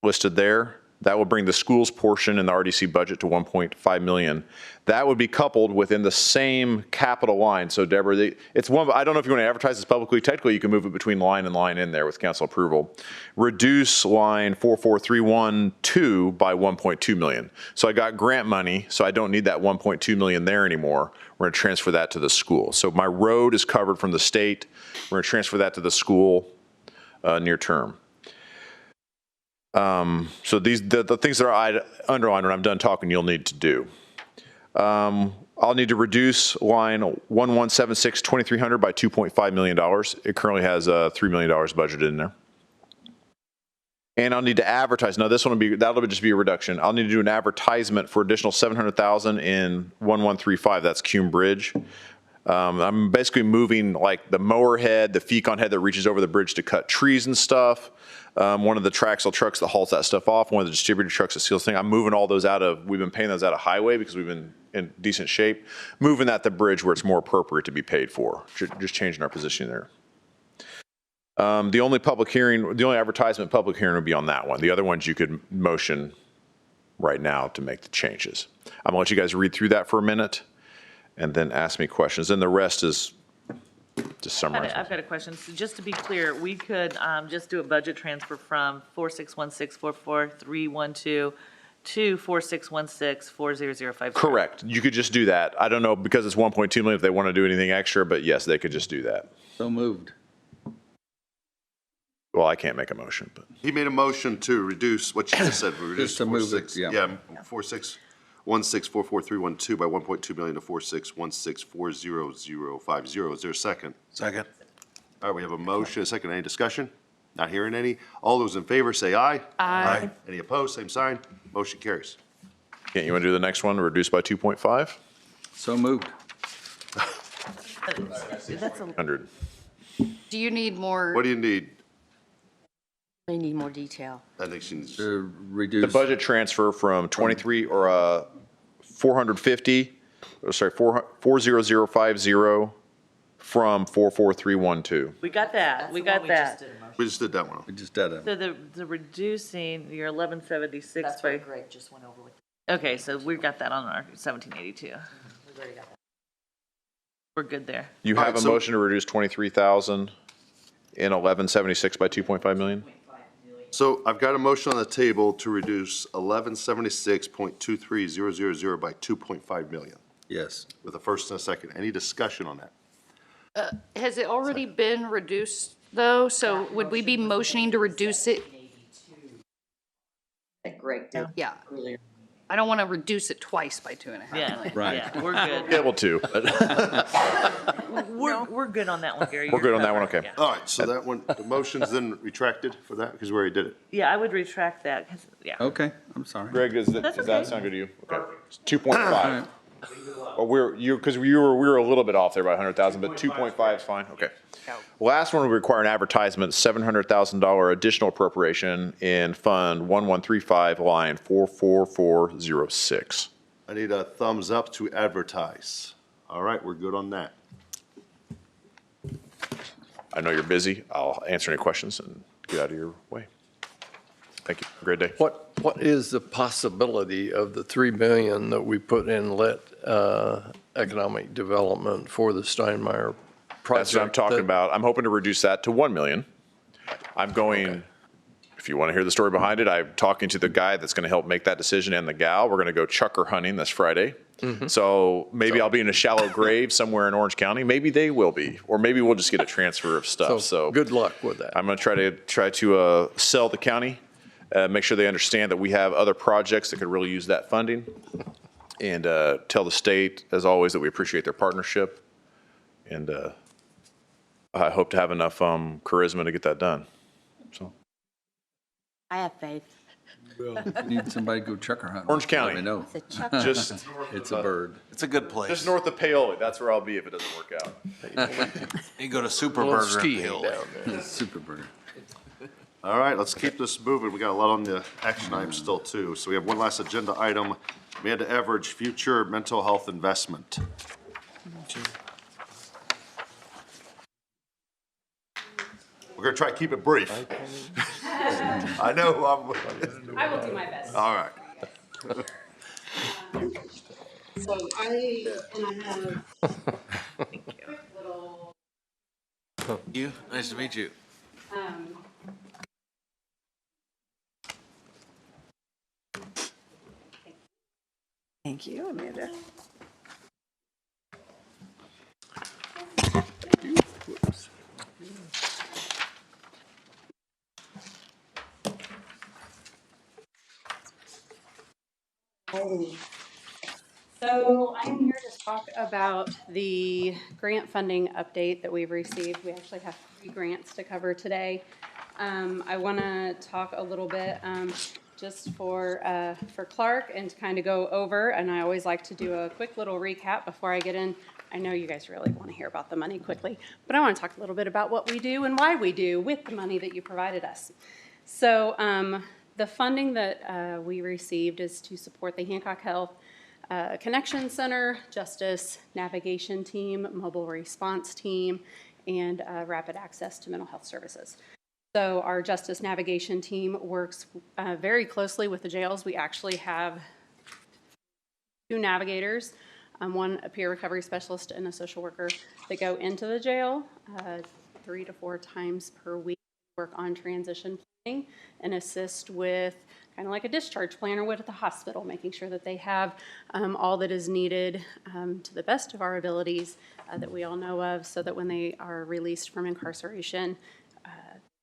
listed there. That will bring the school's portion in the RDC budget to $1.5 million. That would be coupled within the same capital line. So Deborah, it's one. I don't know if you want to advertise this publicly. Technically, you can move it between line and line in there with council approval. Reduce line 44312 by $1.2 million. So I got grant money, so I don't need that $1.2 million there anymore. We're going to transfer that to the school. So my road is covered from the state. We're going to transfer that to the school near term. So the things that are underlined when I'm done talking, you'll need to do. I'll need to reduce line 1176 2300 by $2.5 million. It currently has $3 million budgeted in there. And I'll need to advertise. Now this one that'll just be a reduction. I'll need to do an advertisement for additional $700,000 in 1135. That's Cume Bridge. I'm basically moving like the mower head, the Fecon head that reaches over the bridge to cut trees and stuff. One of the Traxel trucks that hauls that stuff off, one of the distributor trucks that seals things. I'm moving all those we've been paying those out of highway because we've been in decent shape. Moving that to bridge where it's more appropriate to be paid for. Just changing our position there. The only advertisement public hearing would be on that one. The other ones you could motion right now to make the changes. I'm gonna let you guys read through that for a minute and then ask me questions. And the rest is just summarize. I've got a question. So just to be clear, we could just do a budget transfer from 4616444312 to 46164005. Correct. You could just do that. I don't know, because it's 1.2 million if they want to do anything extra, but yes, they could just do that. So moved. Well, I can't make a motion, but. He made a motion to reduce what you just said. We reduced Just to move it, yeah. 4616443112 by $1.2 million to 4616400050. Is there a second? Second. All right, we have a motion, a second. Any discussion? Not hearing any. All those in favor say aye. Aye. Any opposed? Same sign. Motion carries. Yeah, you want to do the next one, reduce by 2.5? So moved. That's a 100. Do you need more? What do you need? We need more detail. I think she needs. To reduce. The budget transfer from 40,050, 400,050 from 44312. We got that. We got that. We just did that one. We just did it. So the reducing your 1176 That's by. what Greg just went over with. Okay, so we got that on our 1782. We've already got that. We're good there. You have a motion to reduce 23,000 in 1176 by 2.5 million? So I've got a motion on the table to reduce 1176.23000 by 2.5 million, Yes. with a first and a second. Any discussion on that? Has it already been reduced, though? So would we be motioning to reduce it? Greg down. Yeah. I don't want to reduce it twice by 2.5 million. Right. Yeah, we're good. Be able to, but We're good on that one, Gary. we're You're good on that one, covered. okay. Yeah. All right, so that one, the motion's then retracted for that, because we already did it. Yeah, I would retract that, 'cause, yeah. Okay, I'm sorry. Greg, does That's that okay. sound good to you? Okay. It's 2.5. Well, because we were a little bit off there by 100,000, but 2.5 is fine, okay. Last one, we require an advertisement, $700,000 additional appropriation in Fund 1135, line 44406. I need a thumbs up to advertise. All right, we're good on that. I know you're busy. I'll answer any questions and get out of your way. Thank you. Have a great day. What is the possibility of the 3 million that we put in economic development for the Steinmeier project? That's what I'm talking that- about. I'm hoping to reduce that to 1 million. I'm going, if you want to hear the story behind it, I'm talking to the guy that's going to help make that decision and the gal. We're going to go chucker hunting this Friday. So maybe I'll be in a shallow grave somewhere in Orange County. Maybe they will be, or maybe we'll just get a transfer of stuff. So good luck with that. I'm going to try to sell the county, make sure they understand that we have other projects that could really use that funding, and tell the state, as always, that we appreciate their partnership. And I hope to have enough charisma to get that done. So I have faith. Need somebody to go chucker hunting. Orange County. Let me know. It's a chucker. just It's a bird. It's a good place. just north of Paoli. That's where I'll be if it doesn't work out. You go to Super Little Burger in skiing Paoli. down there. Super bird. All right, let's keep this moving. We got a lot on the action items still, too. So we have one last agenda item. Amanda Everidge, future mental health investment. We're going to try to keep it brief. I know. I will do my best. All right. So I have quick little, You, nice to meet you. Thank you, Amanda. So I'm here to talk about the grant funding update that we've received. We actually have 3 grants to cover today. I want to talk a little bit just for Clark and to kind of go over, and I always like to do a quick little recap before I get in. I know you guys really want to hear about the money quickly, but I want to talk a little bit about what we do and why we do with the money that you provided us. So the funding that we received is to support the Hancock Health Connection Center, Justice Navigation Team, Mobile Response Team, and Rapid Access to Mental Health Services. So our Justice Navigation Team works very closely with the jails. We actually have 2 navigators, one a peer recovery specialist and a social worker that go into the jail 3 to 4 times per week, work on transition planning and assist with kind of like a discharge planner would at the hospital, making sure that they have all that is needed to the best of our abilities that we all know of, so that when they are released from incarceration,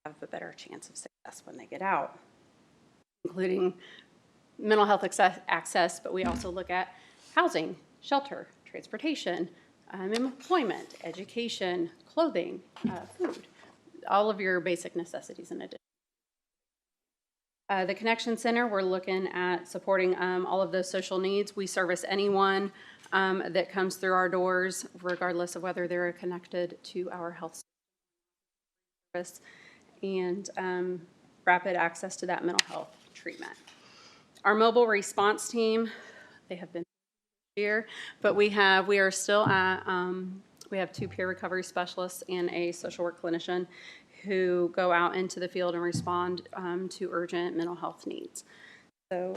have a better chance of success when they get out, including mental health access, but we also look at housing, shelter, transportation, employment, education, clothing, food, all of your basic necessities in addition. The Connection Center, we're looking at supporting all of those social needs. We service anyone that comes through our doors, regardless of whether they're connected to our health service, and rapid access to that mental health treatment. Our mobile response team, they have been here, but we are still at, we have 2 peer recovery specialists and a social work clinician who go out into the field and respond to urgent mental health needs. So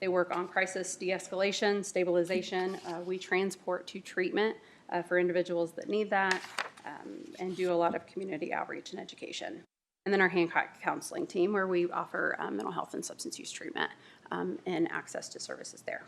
they work on crisis de-escalation, stabilization. We transport to treatment for individuals that need that, and do a lot of community outreach and education. And then our Hancock counseling team, where we offer mental health and substance use treatment and access to services there.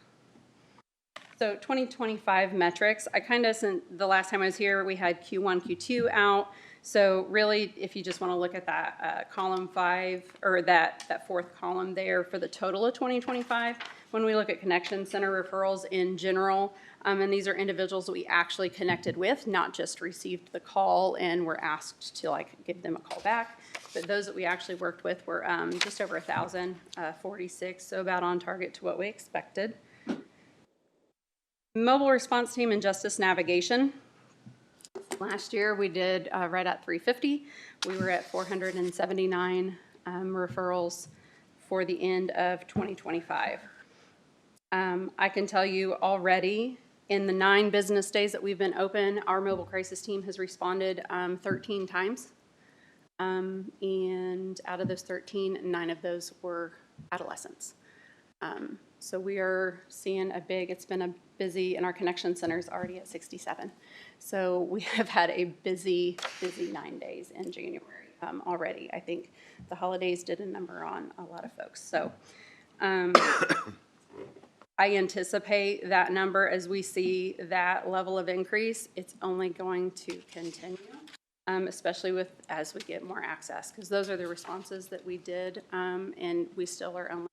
So 2025 metrics, I kind of, since the last time I was here, we had Q1, Q2 out. So really, if you just want to look at that column 5, or that fourth column there for the total of 2025, when we look at connection center referrals in general, and these are individuals that we actually connected with, not just received the call and were asked to give them a call back, but those that we actually worked with were just over 1,000, 46, so about on target to what we expected. Mobile response team and justice navigation. Last year we did right at 350. We were at 479 referrals for the end of 2025. I can tell you already, in the 9 business days that we've been open, our mobile crisis team has responded 13 times. And out of those 13, 9 of those were adolescents. So we are seeing it's been a busy, and our connection center is already at 67. So we have had a busy 9 days in January already. I think the holidays did a number on a lot of folks. So I anticipate that number, as we see that level of increase, it's only going to continue, especially as we get more access, because those are the responses that we did, and we still are only.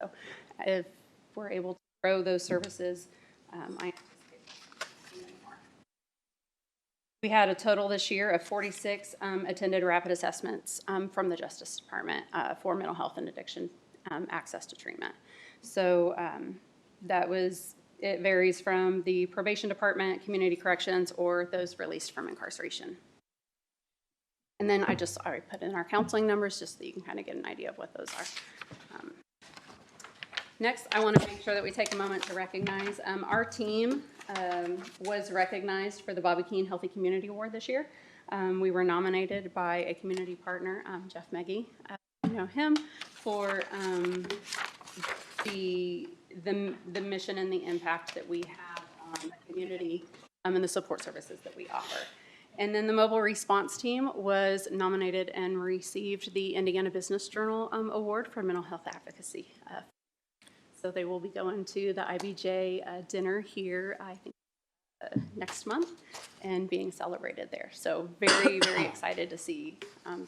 So if we're able to grow those services, I anticipate more. We had a total this year of 46 attended rapid assessments from the Justice Department for mental health and addiction access to treatment. So it varies from the probation department, community corrections, or those released from incarceration. And then I already put in our counseling numbers just so that you can kind of get an idea of what those are. Next, I want to make sure that we take a moment to recognize our team was recognized for the Bobby Keene Healthy Community Award this year. We were nominated by a community partner, Jeff Meggie. You know him for the mission and the impact that we have on the community and the support services that we offer. And then the mobile response team was nominated and received the Indiana Business Journal Award for mental health advocacy. So they will be going to the IBJ dinner here, I think, next month, and being celebrated there. So very, very excited to see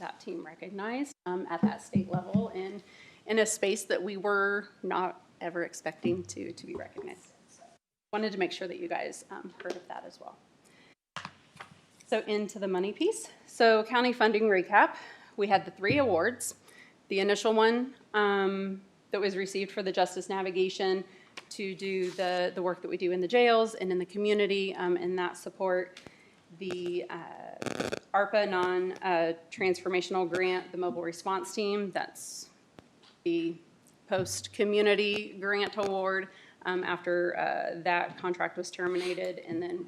that team recognized at that state level and in a space that we were not ever expecting to be recognized. So wanted to make sure that you guys heard of that as well. So into the money piece. So county funding recap, we had the 3 awards. The initial one that was received for the justice navigation to do the work that we do in the jails and in the community and that support. The ARPA non-transformational grant, the mobile response team, that's the post-community grant award after that contract was terminated, and then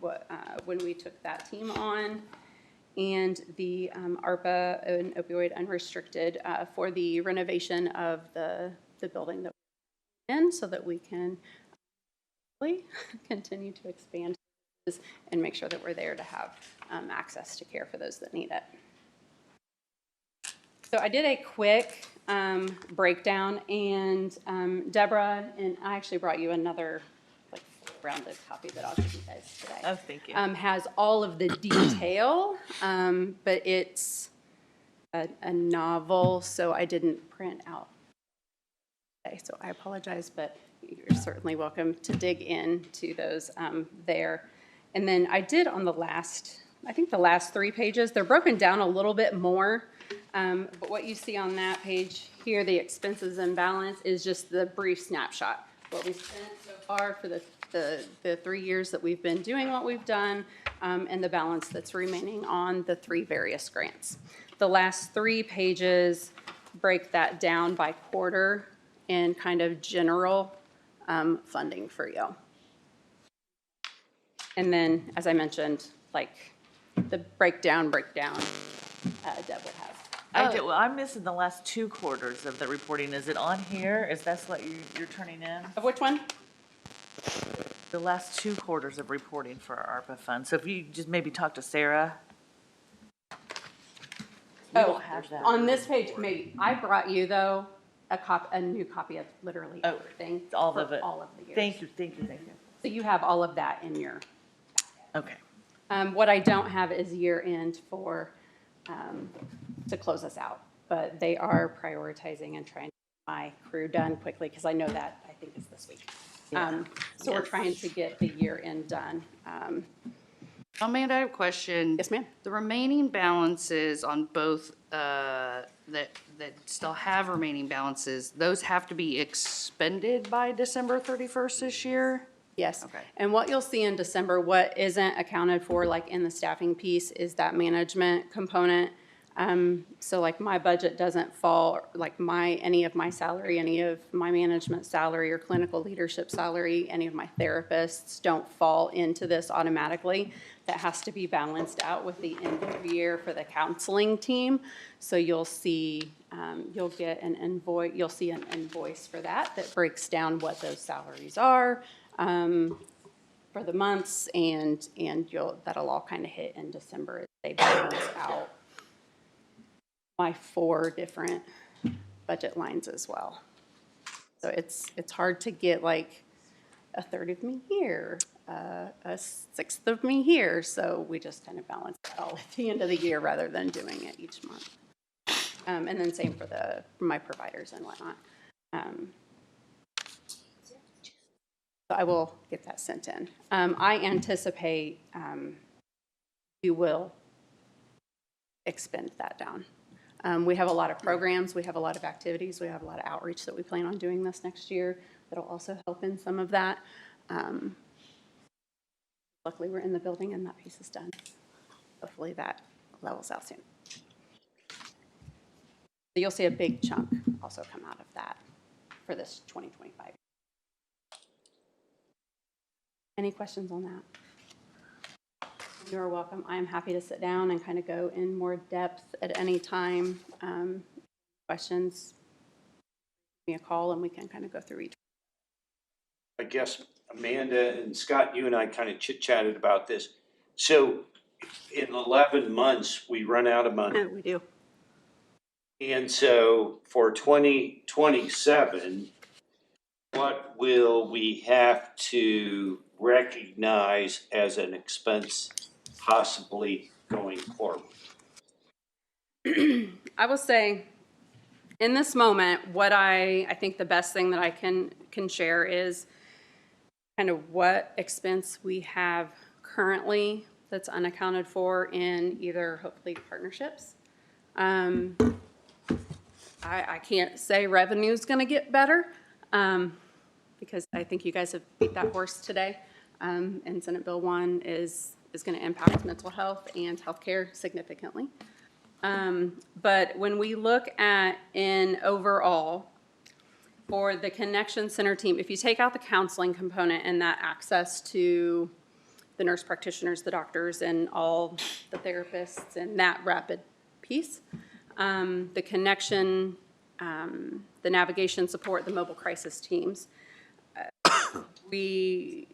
when we took that team on. And the ARPA and opioid unrestricted for the renovation of the building that we're in, so that we can really continue to expand and make sure that we're there to have access to care for those that need it. So I did a quick breakdown, and Deborah, and I actually brought you another rounded copy that I'll give you guys today. Oh, thank you. Has all of the detail, but it's a novel, so I didn't print out. So I apologize, but you're certainly welcome to dig into those there. And then I did on the last, I think the last 3 pages, they're broken down a little bit more. But what you see on that page here, the expenses and balance, is just the brief snapshot. What we've spent so far for the 3 years that we've been doing what we've done, and the balance that's remaining on the 3 various grants. The last 3 pages break that down by quarter and kind of general funding for you. And then, as I mentioned, the breakdown, Deb would have. Well, I'm missing the last 2 quarters of the reporting. Is it on here? Is that what you're turning in? Of which one? The last 2 quarters of reporting for our ARPA fund. So if you just maybe talk to Sarah. don't have that. On this page, maybe, I brought you though, a new copy of literally everything. All for of it. All of the years. Thank you, thank you, thank you. So you have all of that in your, Okay. what I don't have is year end for, to close us out. But they are prioritizing and trying to get my crew done quickly, because I know that, I think, is this week. So we're trying to get the year end done. Amanda, I have a question. Yes, ma'am. The remaining balances on both, that still have remaining balances, those have to be expended by December 31st this year? Yes. Okay. And what you'll see in December, what isn't accounted for, like in the staffing piece, is that management component. So like my budget doesn't fall, like any of my salary, any of my management salary or clinical leadership salary, any of my therapists don't fall into this automatically. That has to be balanced out with the end of the year for the counseling team. So you'll see, you'll get an invoice, you'll see an invoice for that breaks down what those salaries are, for the months, and that'll all kind of hit in December as they balance out my 4 different budget lines as well. So it's hard to get like a third of me here, a sixth of me here. So we just kind of balance that all at the end of the year rather than doing it each month. And then same for my providers and whatnot. So I will get that sent in. I anticipate you will expend that down. We have a lot of programs, we have a lot of activities, we have a lot of outreach that we plan on doing this next year that'll also help in some of that. Luckily, we're in the building and that piece is done. Hopefully that levels out soon. So you'll see a big chunk also come out of that for this 2025. Any questions on that? You are welcome. I am happy to sit down and kind of go in more depth at any time. Questions, give me a call and we can kind of go through each. I guess Amanda and Scott, you and I kind of chit-chatted about this. So in 11 months, we run out of money. Yeah, we do. And so for 2027, what will we have to recognize as an expense possibly going forward? I will say, in this moment, what I think the best thing that I can share is kind of what expense we have currently that's unaccounted for in either hopefully partnerships. I can't say revenue's going to get better because I think you guys have beat that horse today. And Senate Bill 1 is going to impact mental health and healthcare significantly. But when we look at in overall, for the Connection Center team, if you take out the counseling component and that access to the nurse practitioners, the doctors, and all the therapists and that rapid piece, the connection, the navigation support, the mobile crisis teams, we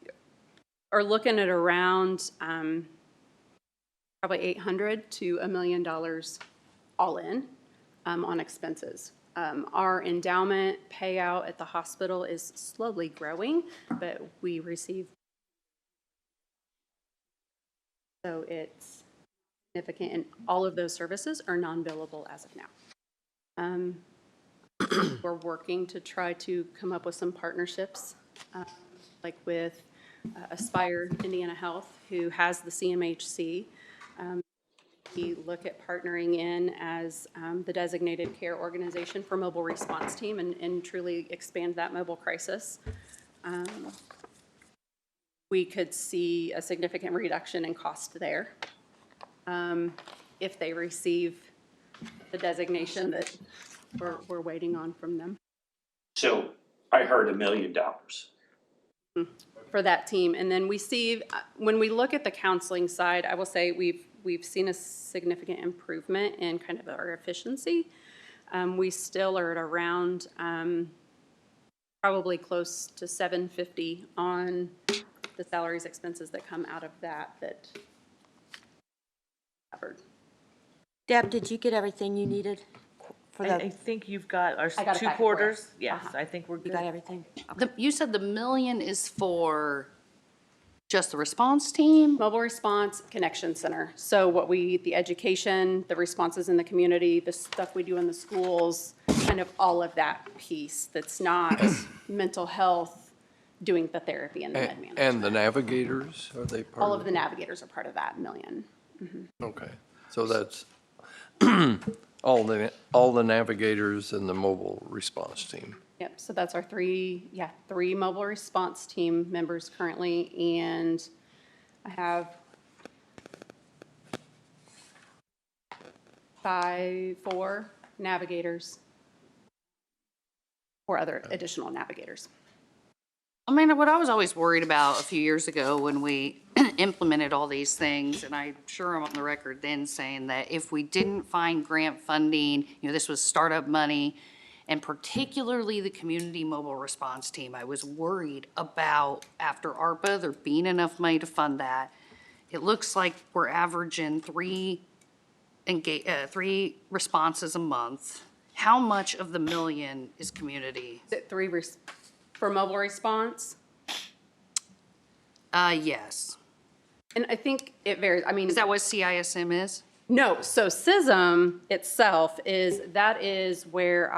are looking at around probably $800,000 to $1 million all in on expenses. Our endowment payout at the hospital is slowly growing, but we receive, so it's significant, and all of those services are non-billable as of now. We're working to try to come up with some partnerships, like with Aspire Indiana Health, who has the CMHC. We look at partnering in as the designated care organization for mobile response team and truly expand that mobile crisis. We could see a significant reduction in cost there if they receive the designation that we're waiting on from them. So I heard $1 million. For that team. And then we see, when we look at the counseling side, I will say we've seen a significant improvement in kind of our efficiency. We still are at around probably close to $750 on the salaries expenses that come out of that covered. Deb, did you get everything you needed for I the, think you've got our I got a two packet for you. quarters. Yes, I think we're you good. got everything? You said the million is for just the response team? Mobile Response Connection Center. So the education, the responses in the community, the stuff we do in the schools, kind of all of that piece that's not mental health, doing the therapy and the med management. And the navigators, are they part All of of the navigators are part of that million. Okay, so that's all the navigators and the mobile response team. Yep, so that's our three mobile response team members currently, and I have four navigators, 4 other additional navigators. I mean, what I was always worried about a few years ago when we implemented all these things, and I'm sure I'm on the record then saying that if we didn't find grant funding, this was startup money, and particularly the community mobile response team, I was worried about after ARPA, there being enough money to fund that. It looks like we're averaging 3 responses a month. How much of the million is community? Is it 3 for mobile response? Yes. And I think it varies. I mean, Is that what CISM is? no, so CISM itself is where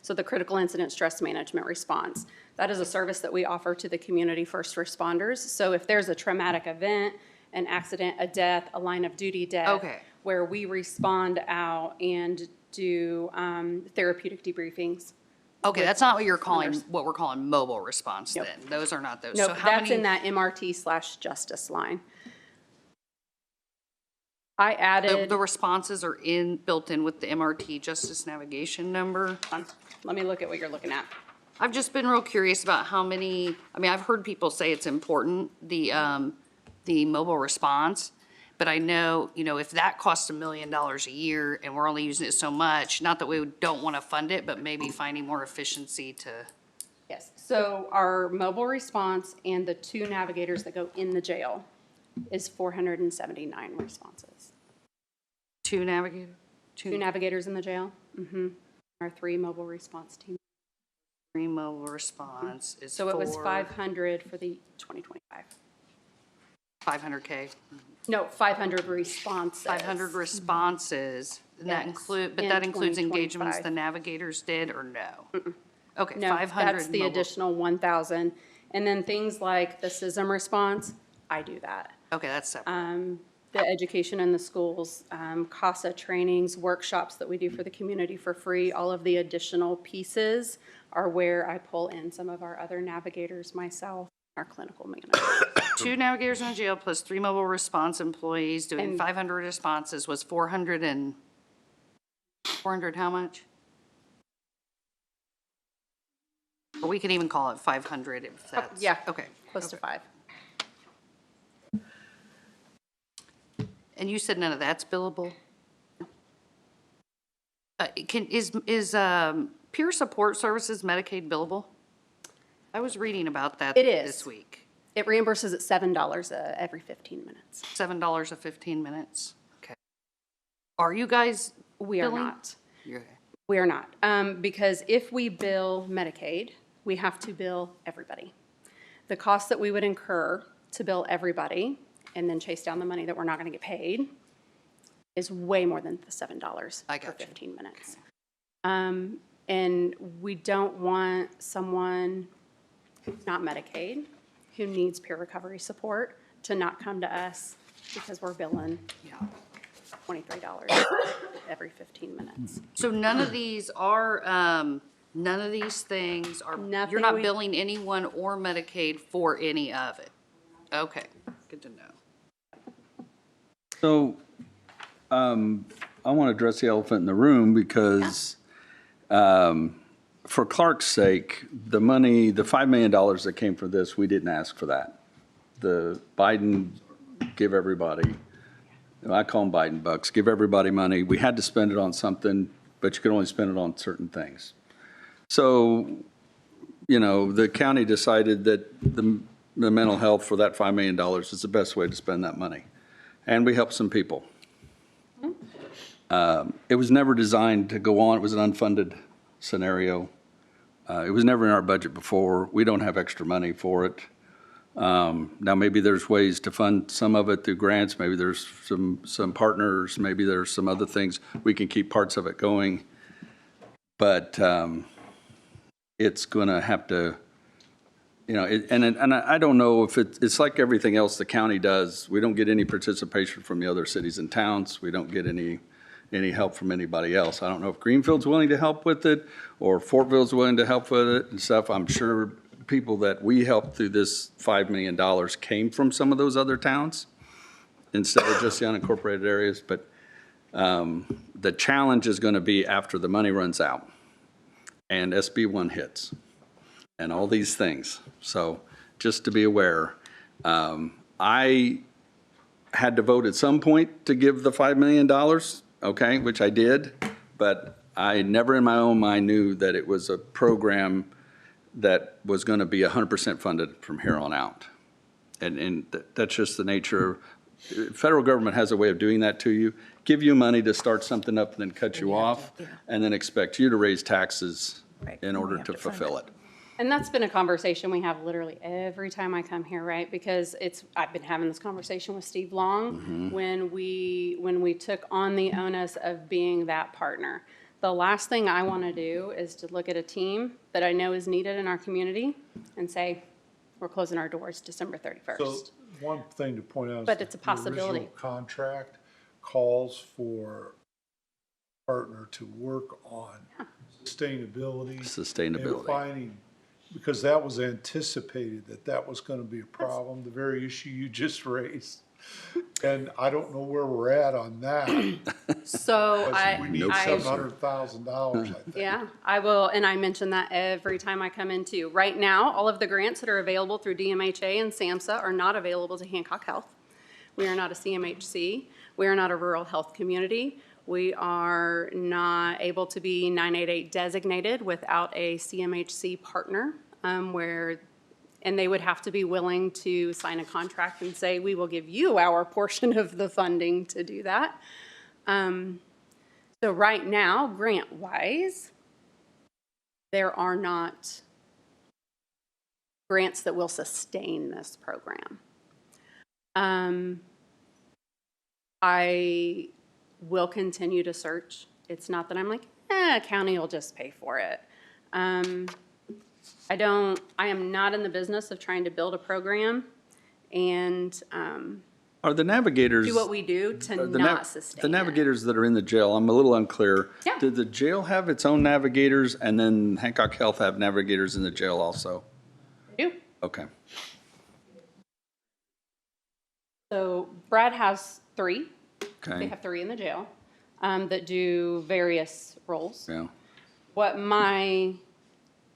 so the critical incident stress management response. That is a service that we offer to the community first responders. So if there's a traumatic event, an accident, a death, a line of duty death, Okay. where we respond out and do therapeutic debriefings. Okay, that's not what you're calling, what we're calling mobile response Nope. then. Those are not those. No, So how that's many? in that MRT/justice line. I added. The responses are built in with the MRT Justice Navigation number. Let me look at what you're looking at. I've just been real curious about how many, I've heard people say it's important, the mobile response. But I know, if that costs $1 million a year and we're only using it so much, not that we don't want to fund it, but maybe finding more efficiency to. Yes, so our mobile response and the 2 navigators that go in the jail is 479 responses. 2 navigators? 2 navigators in the jail, our 3 mobile response team. 3 mobile response is So it was for 500 for the 2025. 500K. No, 500 responses. 500 responses, and that Yes, but in that includes engagements 2025. the navigators did, or no? Okay, No, 500 that's the mobile. additional 1,000. And then things like the CISM response, I do that. Okay, that's separate. The education in the schools, CASA trainings, workshops that we do for the community for free, all of the additional pieces are where I pull in some of our other navigators myself, our clinical manager. 2 navigators in the jail plus 3 mobile response employees doing And- 500 responses was 400 how much? Or we can even call it 500 if that's. Yeah. Okay. Close to 5. And you said none of that's billable? Is peer support services Medicaid billable? I was reading about that It is. this week. It reimburses at $7 every 15 minutes. $7 a 15 minutes? Okay. Are you guys We are billing? not. You're- We are not. Because if we bill Medicaid, we have to bill everybody. The cost that we would incur to bill everybody and then chase down the money that we're not going to get paid is way more than the $7 for 15 minutes. And we don't want someone who's not Medicaid, who needs peer recovery support, to not come to us because we're billing $23 every 15 minutes. So none of these are, none of these things are, Nothing you're not we- billing anyone or Medicaid for any of it? Okay, good to know. So, I want to address the elephant in the room because, for Clark's sake, the money, the $5 million that came for this, we didn't ask for that. The Biden give everybody, I call them Biden bucks, give everybody money. We had to spend it on something, but you could only spend it on certain things. So, the county decided that the mental health for that $5 million is the best way to spend that money. And we helped some people. It was never designed to go on. It was an unfunded scenario. It was never in our budget before. We don't have extra money for it. Now, maybe there's ways to fund some of it through grants. Maybe there's some partners. Maybe there's some other things. We can keep parts of it going. But it's going to have to, you know, and I don't know if it's like everything else the county does. We don't get any participation from the other cities and towns. We don't get any help from anybody else. I don't know if Greenfield's willing to help with it or Fortville's willing to help with it and stuff. I'm sure people that we helped through this $5 million came from some of those other towns instead of just the unincorporated areas. But the challenge is going to be after the money runs out and SB1 hits and all these things. So just to be aware, I had to vote at some point to give the $5 million, okay, which I did, but I never in my own mind knew that it was a program that was going to be 100% funded from here on out. And that's just the nature. Federal government has a way of doing that to you, give you money to start something up and then cut you off, and then expect you to raise taxes in order to fulfill it. And that's been a conversation we have literally every time I come here, right? Because I've been having this conversation with Steve Long when we took on the onus of being that partner. The last thing I want to do is to look at a team that I know is needed in our community and say, we're closing our doors December 31st. So one thing to point out is But it's a the possibility. original contract calls for a partner to work on sustainability. And finding, because that was anticipated that was going to be a problem, the very issue you just raised. And I don't know where we're at on that. So we need $700,000, I think. Yeah, I will, and I mention that every time I come in too. Right now, all of the grants that are available through DMHA and SAMHSA are not available to Hancock Health. We are not a CMHC. We are not a rural health community. We are not able to be 988 designated without a CMHC partner, and they would have to be willing to sign a contract and say, we will give you our portion of the funding to do that. So right now, grant-wise, there are not grants that will sustain this program. I will continue to search. It's not that I'm like, county will just pay for it. I am not in the business of trying to build a program and Are the navigators? do what we do to not sustain the navigators that are in the jail, I'm a little unclear. Yeah. Did the jail have its own navigators and then Hancock Health have navigators in the jail also? They do. Okay. So Brad has 3. Okay. They have 3 in the jail that do various roles. Yeah. What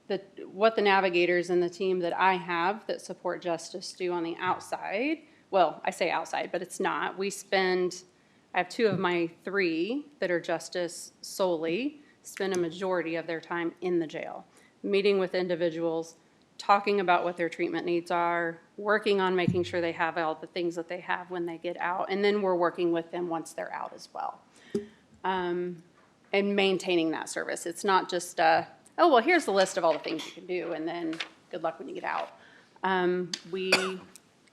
the navigators and the team that I have that support justice do on the outside, well, I say outside, but it's not. I have 2 of my 3 that are justice solely, spend a majority of their time in the jail, meeting with individuals, talking about what their treatment needs are, working on making sure they have all the things that they have when they get out, and then we're working with them once they're out as well. And maintaining that service. It's not just, oh, well, here's the list of all the things you can do, and then good luck when you get out. We,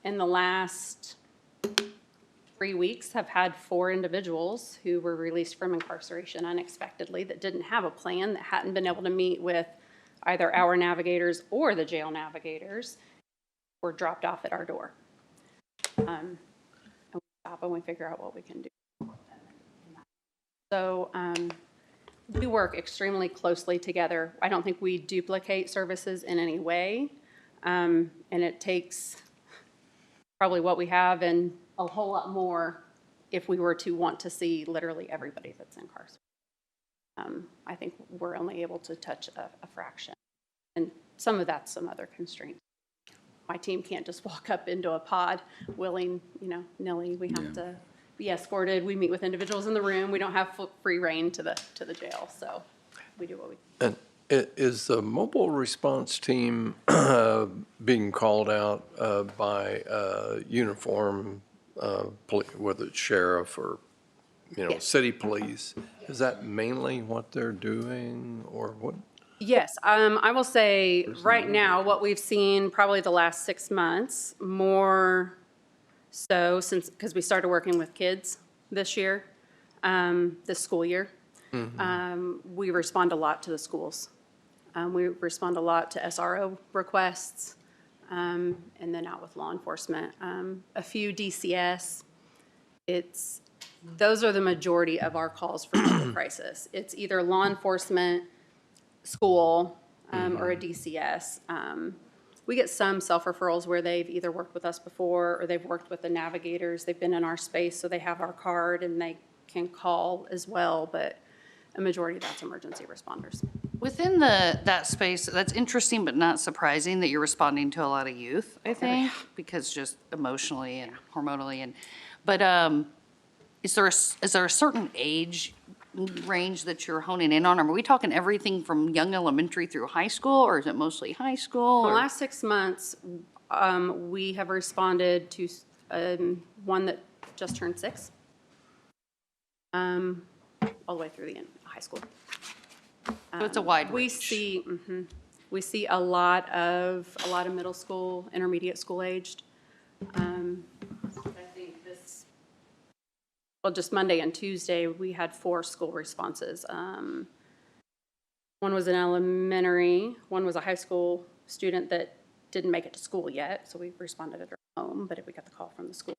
in the last 3 weeks, have had 4 individuals who were released from incarceration unexpectedly that didn't have a plan, that hadn't been able to meet with either our navigators or the jail navigators, were dropped off at our door. And we stop and we figure out what we can do. So we work extremely closely together. I don't think we duplicate services in any way. And it takes probably what we have and a whole lot more if we were to want to see literally everybody that's incarcerated. I think we're only able to touch a fraction. And some of that's some other constraints. My team can't just walk up into a pod willing, nilly. We have to be escorted. We meet with individuals in the room. We don't have free reign to the jail. So we do what we can. And is the mobile response team being called out by uniform, whether it's sheriff or city police. Is that mainly what they're doing or what? Yes, I will say right now, what we've seen probably the last 6 months, more so since, because we started working with kids this year, this school year. We respond a lot to the schools. We respond a lot to SRO requests, and then out with law enforcement. A few DCS. Those are the majority of our calls for public crisis. It's either law enforcement, school, or a DCS. We get some self-referrals where they've either worked with us before or they've worked with the navigators. They've been in our space, so they have our card and they can call as well, but a majority of that's emergency responders. Within that space, that's interesting but not surprising that you're responding to a lot of youth, I think, because just emotionally and hormonally. But is there a certain age range that you're honing in on? Are we talking everything from young elementary through high school, or is it mostly high school? In the or- last 6 months, we have responded to one that just turned 6, all the way through the end, high school. So it's a wide We range. see, we see a lot of middle school, intermediate school aged. I think just Monday and Tuesday, we had 4 school responses. One was an elementary, one was a high school student that didn't make it to school yet, so we responded at her home, but if we got the call from the school.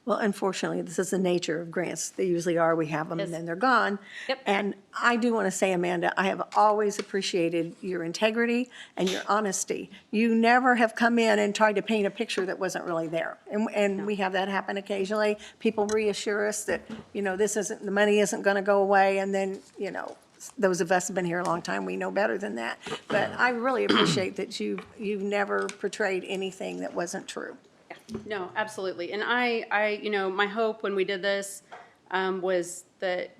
Well, unfortunately, this is the nature of grants. They usually are, we have them and then they're gone. Yep. And I do want to say, Amanda, I have always appreciated your integrity and your honesty. You never have come in and tried to paint a picture that wasn't really there. And we have that happen occasionally. People reassure us that, the money isn't going to go away, and then, those of us who have been here a long time, we know better than that. But I really appreciate that you've never portrayed anything that wasn't true. No, absolutely. And I, my hope when we did this was that,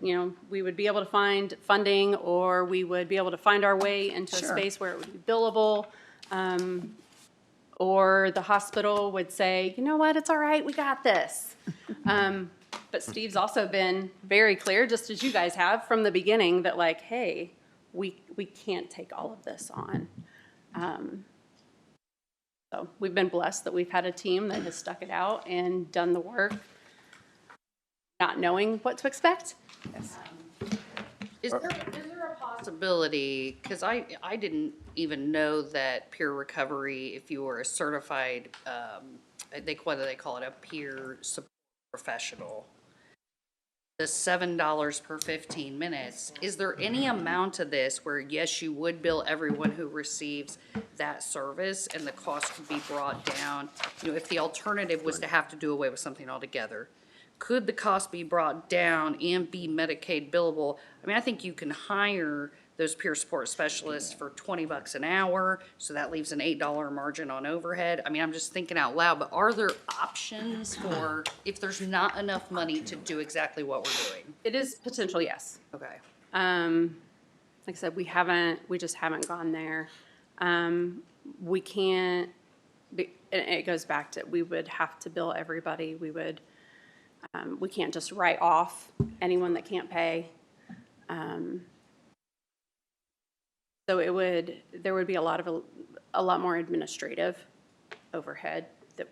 we would be able to find funding, or we would be able to find our way into a space where it would be billable, or the hospital would say, you know what, it's all right, we got this. But Steve's also been very clear, just as you guys have from the beginning, that like, hey, we can't take all of this on. So we've been blessed that we've had a team that has stuck it out and done the work, not knowing what to expect. Yes. Is there a possibility, because I didn't even know that peer recovery, if you were a certified, whether they call it a peer support professional, the $7 per 15 minutes, is there any amount of this where, yes, you would bill everyone who receives that service and the cost could be brought down? If the alternative was to have to do away with something altogether, could the cost be brought down and be Medicaid billable? I mean, I think you can hire those peer support specialists for $20 an hour, so that leaves an $8 margin on overhead. I mean, I'm just thinking out loud, but are there options for if there's not enough money to do exactly what we're doing? It is potential, yes. Okay. Like I said, we just haven't gone there. We can't, and it goes back to, we would have to bill everybody. We can't just write off anyone that can't pay. So there would be a lot more administrative overhead that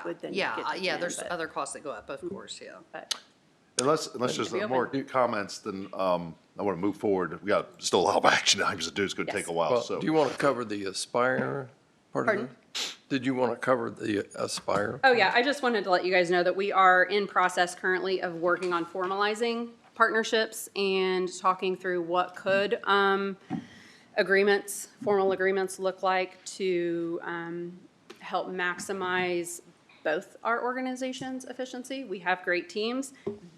would then get to there's other costs that go up, of course, yeah. But Unless there's more comments, then I want to move forward. We got still a lot of action items to do. It's going to take a while, Well, so. do you want to cover the Aspire part of it? Did you want to cover the Aspire? Oh, yeah, I just wanted to let you guys know that we are in process currently of working on formalizing partnerships and talking through what could formal agreements look like to help maximize both our organizations' efficiency. We have great teams.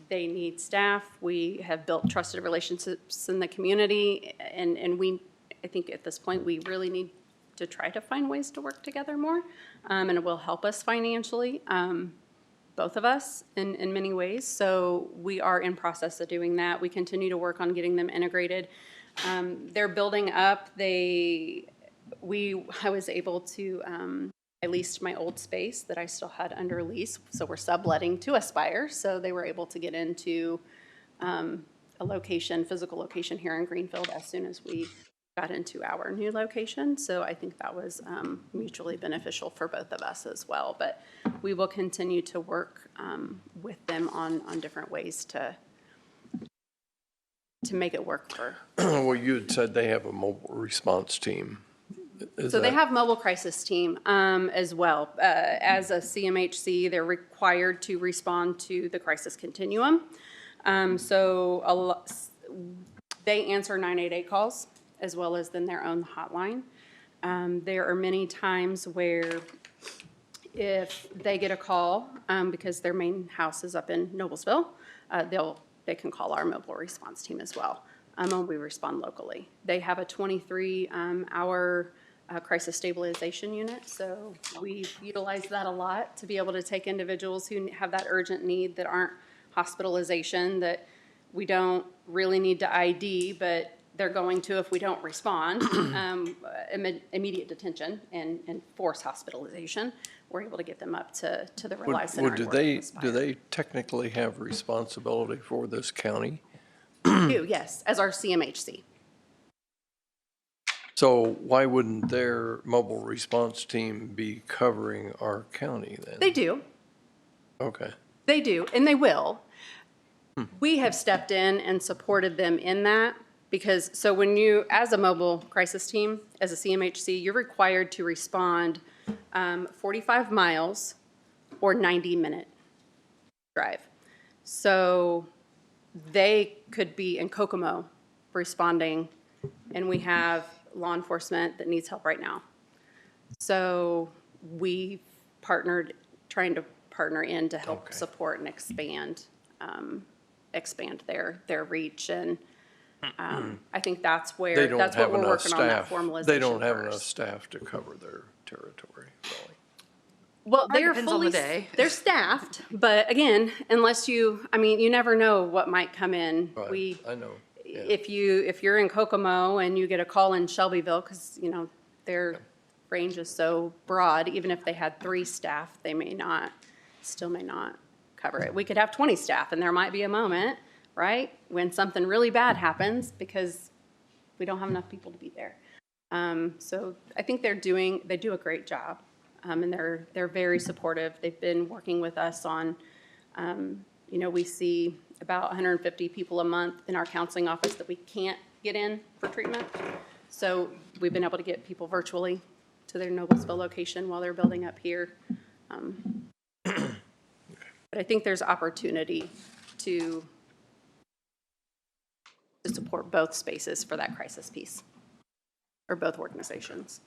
They need staff. We have built trusted relationships in the community, and I think at this point, we really need to try to find ways to work together more, and it will help us financially, both of us in many ways. So we are in process of doing that. We continue to work on getting them integrated. They're building up. I was able to I leased my old space that I still had under lease, so we're subletting to Aspire, so they were able to get into a location, physical location here in Greenfield as soon as we got into our new location. So I think that was mutually beneficial for both of us as well. But we will continue to work with them on different ways to make it work for. Well, you had said they have a mobile response team. So they have mobile crisis team as well. As a CMHC, they're required to respond to the crisis continuum. They answer 988 calls as well as then their own hotline. There are many times where if they get a call, because their main house is up in Noblesville, they can call our mobile response team as well, and we respond locally. They have a 23-hour crisis stabilization unit, so we utilize that a lot to be able to take individuals who have that urgent need that aren't hospitalization, that we don't really need to ID, but they're going to if we don't respond, immediate detention and forced hospitalization. We're able to get them up to the Reliance Center. Do they technically have responsibility for this county? Do, yes, as our CMHC. So why wouldn't their mobile response team be covering our county then? They do. Okay. They do, and they will. We have stepped in and supported them in that because, so when you, as a mobile crisis team, as a CMHC, you're required to respond 45 miles or 90-minute drive. So they could be in Kokomo responding, and we have law enforcement that needs help right now. So we partnered, trying to partner in to help support and expand their reach, and I think that's where that's what we're working on, that formalization. They don't have enough first. staff to cover their territory, really. Well, they're depends on the day. they're staffed, but again, unless you never know what might come in. Right, I know. Yeah. If you're in Kokomo and you get a call in Shelbyville, because their range is so broad, even if they had 3 staff, they still may not cover it. We could have 20 staff, and there might be a moment, right, when something really bad happens because we don't have enough people to be there. So I think they do a great job, and they're very supportive. They've been working with us on, we see about 150 people a month in our counseling office that we can't get in for treatment. So we've been able to get people virtually to their Noblesville location while they're building up here. But I think there's opportunity to support both spaces for that crisis piece, or both organizations.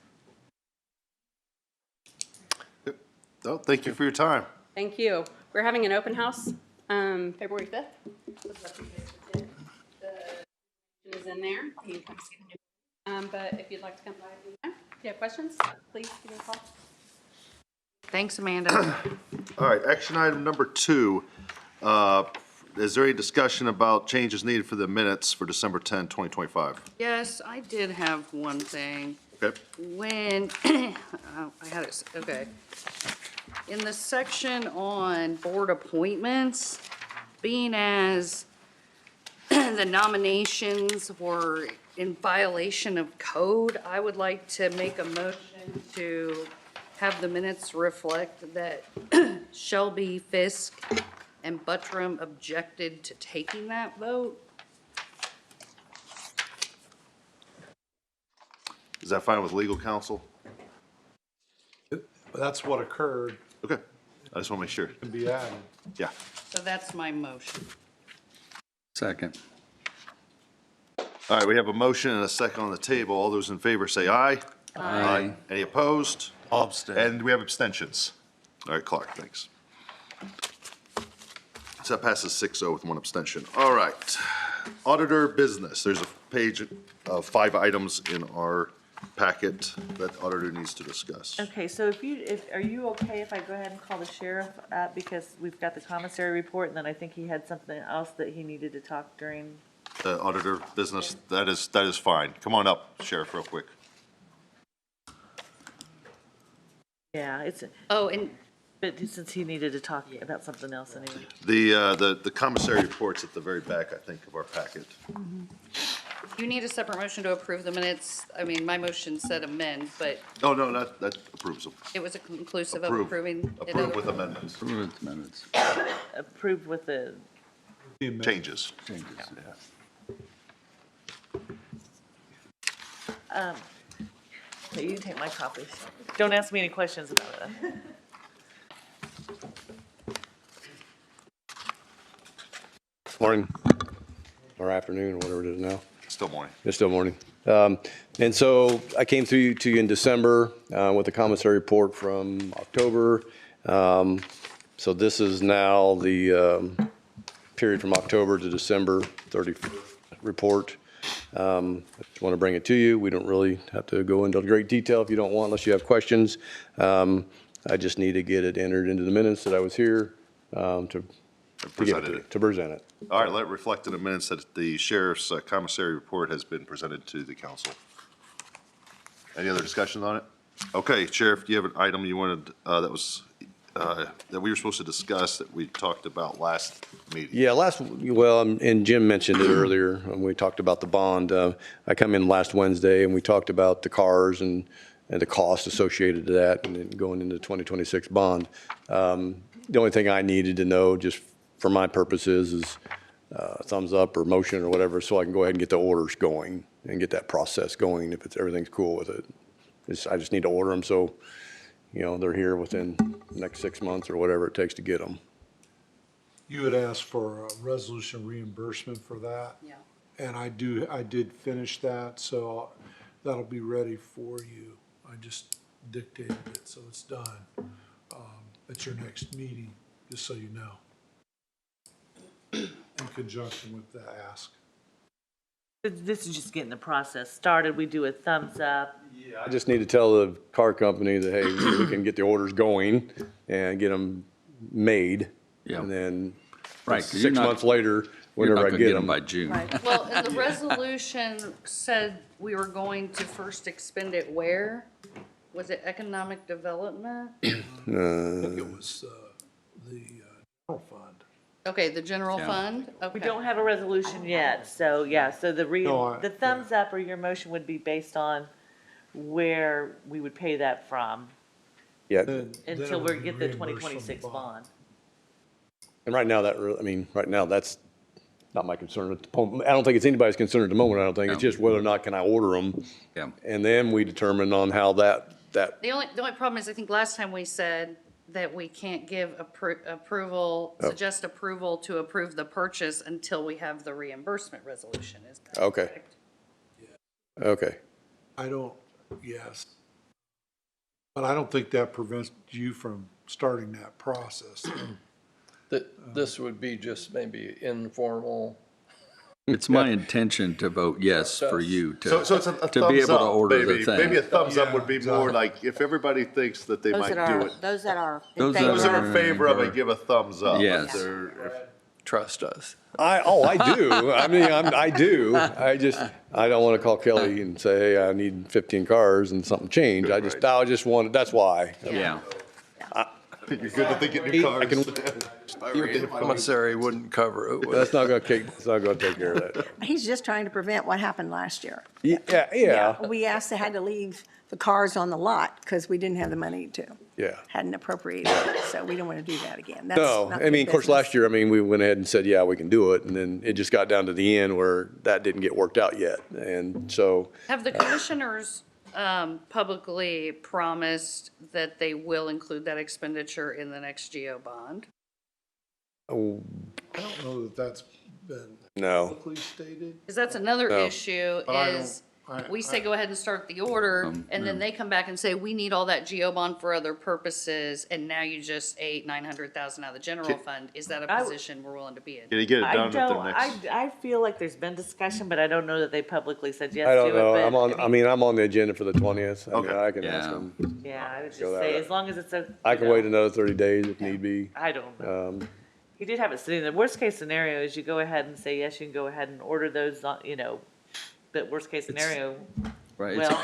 Well, thank you for your time. Thank you. We're having an open house February 5th. The information is in there. You can come see the new. But if you'd like to come by, if you have questions, please give me a call. Thanks, Amanda. All right, action item number 2. Is there any discussion about changes needed for the minutes for December 10, 2025? Yes, I did have one thing. Okay. When, I had it, okay. In the section on board appointments, being as the nominations were in violation of code, I would like to make a motion to have the minutes reflect that Shelby, Fisk, and Buttram objected to taking that vote. Is that fine with legal counsel? That's what occurred. Okay, I just want to make sure. Can be added. Yeah. So that's my motion. Second. All right, we have a motion and a second on the table. All those in favor say aye. Aye. Any opposed? I'll abstain. And we have abstentions. All right, Clark, thanks. So that passes 6-0 with 1 abstention. All right, auditor business. There's a page of 5 items in our packet that auditor needs to discuss. Okay, so are you okay if I go ahead and call the sheriff up, because we've got the commissary report, and then I think he had something else that he needed to talk during. The auditor business, that is fine. Come on up, Sheriff, real quick. Yeah, it's, Oh, and but since he needed to talk about something else anyway. The commissary report's at the very back, I think, of our packet. you need a separate motion to approve the minutes. I mean, my motion said amend, but Oh, no, that approves them. it was inclusive of Approve. approving. it Approve other- with amendments. Approve with amendments. Approved with the, Changes. Changes, yeah. you can take my copies. Don't ask me any questions about it. Morning, or afternoon, or whatever it is now. Still morning. It's still morning. And so I came to you in December with the commissary report from October. So this is now the period from October to December 31st report. I just want to bring it to you. We don't really have to go into great detail if you don't want, unless you have questions. I just need to get it entered into the minutes that I was here to present it. All right, let it reflect in the minutes that the sheriff's commissary report has been presented to the council. Any other discussion on it? Okay, Sheriff, do you have an item you wanted, that we were supposed to discuss that we talked about last meeting? Yeah, and Jim mentioned it earlier when we talked about the bond. I come in last Wednesday and we talked about the cars and the cost associated to that and then going into the 2026 bond. The only thing I needed to know, just for my purposes, is thumbs up or motion or whatever, so I can go ahead and get the orders going and get that process going if everything's cool with it. I just need to order them so, they're here within the next 6 months or whatever it takes to get them. You had asked for a resolution reimbursement for that. Yeah. And I did finish that, so that'll be ready for you. I just dictated it, so it's done. At your next meeting, just so you know. In conjunction with the ask. This is just getting the process started. We do a thumbs up. I just need to tell the car company that, hey, we can get the orders going and get them made. Yeah. And then Right, 'cause you're 6 not- months later, You're not whenever I gonna get get them them. by June. Well, and the resolution said we were going to first expend it where? Was it economic development? I think it was the general fund. Okay, the general Yeah. fund? We Okay. don't have a resolution yet, so yeah, so No, the thumbs up or your motion would be based on where we would pay that from Yeah, Then until it we would get be the reimbursed from 2026 bond. and right now right now that's not my concern at the moment. I don't think it's anybody's concern at the moment. I don't think it's No. just whether or not can I order them. Yeah. And then we determine on how that, The only problem is, I think last time we said that we can't give approval, suggest approval to approve the purchase until we have the reimbursement resolution, is that okay, correct? okay. Yes. But I don't think that prevents you from starting that process. This would be just maybe informal. It's my intention to vote yes for you So it's a to be thumbs able to up, order the maybe. thing. Maybe a thumbs up would be Yeah, more exactly. like, if everybody thinks that they might do it. Those that are in Those that favor Those that of are in favor of it, give a thumbs up. Yes. Trust us. I do. I mean, I do. I don't want to call Kelly and say, hey, I need 15 cars and something change. I just wanted, that's why. Yeah. You're good that they get new I cars. can, Commissary wouldn't cover it. that's not going to take care of that. He's just trying to prevent what happened last year. Yeah. We had to leave the cars on the lot because we didn't have the money hadn't appropriated it, so we don't want to do that again. That's No, not I mean, good of course, business. last year, we went ahead and said, yeah, we can do it. And then it just got down to the end where that didn't get worked out yet. And so, Have the commissioners publicly promised that they will include that expenditure in the next GO bond? oh, I don't know that that's been no. publicly stated. Because that's another No. issue But I is, don't- we say go ahead and start the order, and then they come back and say, we need all that GO bond for other purposes, and now you just ate 900,000 out of the general fund. Is that a I- position we're willing to be in? Can you get it I done at their don't, next? I feel like there's been discussion, but I don't know that they publicly said yes I to don't it. know. but, I'm on the agenda for the 20th. Okay. I can ask Yeah. them. Yeah, I would just Go that say, route. as long as it's a. I you can know, wait another 30 days if need be. I don't know. Um, He did have it sitting there. Worst case scenario is you go ahead and say, yes, you can go ahead and order those, but worst case scenario, Right. well,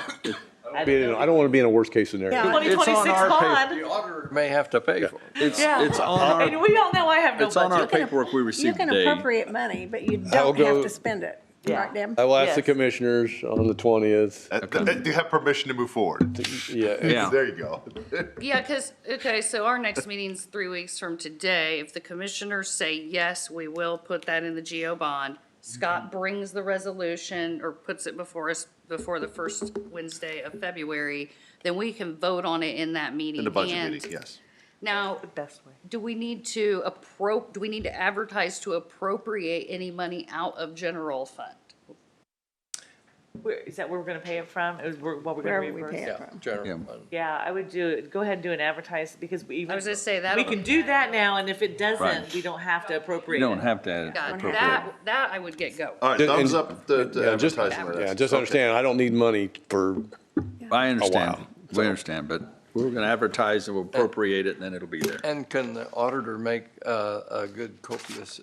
I don't want to be in a worst-case scenario. Yeah. It's on 2026 our bond. paper. The auditor may have to pay for it. It's on our, And we all know I have no it's on our budget. paperwork we You received can today. appropriate money, but you I'll don't go- have to spend it. Yeah. Right, Deb? I will ask the Yes. commissioners on the 20th. Do you have permission to move forward? Yeah. Yeah. There you go. Yeah, because, okay, so our next meeting's 3 weeks from today. If the commissioners say, yes, we will put that in the GO bond, Scott brings the resolution or puts it before us before the first Wednesday of February, then we can vote on it in that meeting. In the budget And meeting, yes. Now, The best way. do we need to advertise to appropriate any money out of general fund? Is that where we're gonna pay it from? Is what we're gonna Wherever we reimburse? pay it Yeah, from. general Yeah. fund. Yeah, I would go ahead and do an advertise because we even. I was gonna say that. We can do that now, and if it doesn't, Right. we don't have to appropriate You it. don't have to Got appropriate. that I would get going. All right, And- thumbs up the Yeah, just, advertising. of yeah, this. just Okay. understand, I don't need money for, I understand, while, we understand, but we're gonna advertise and we'll appropriate it and then it'll be there. And can the auditor make a good copious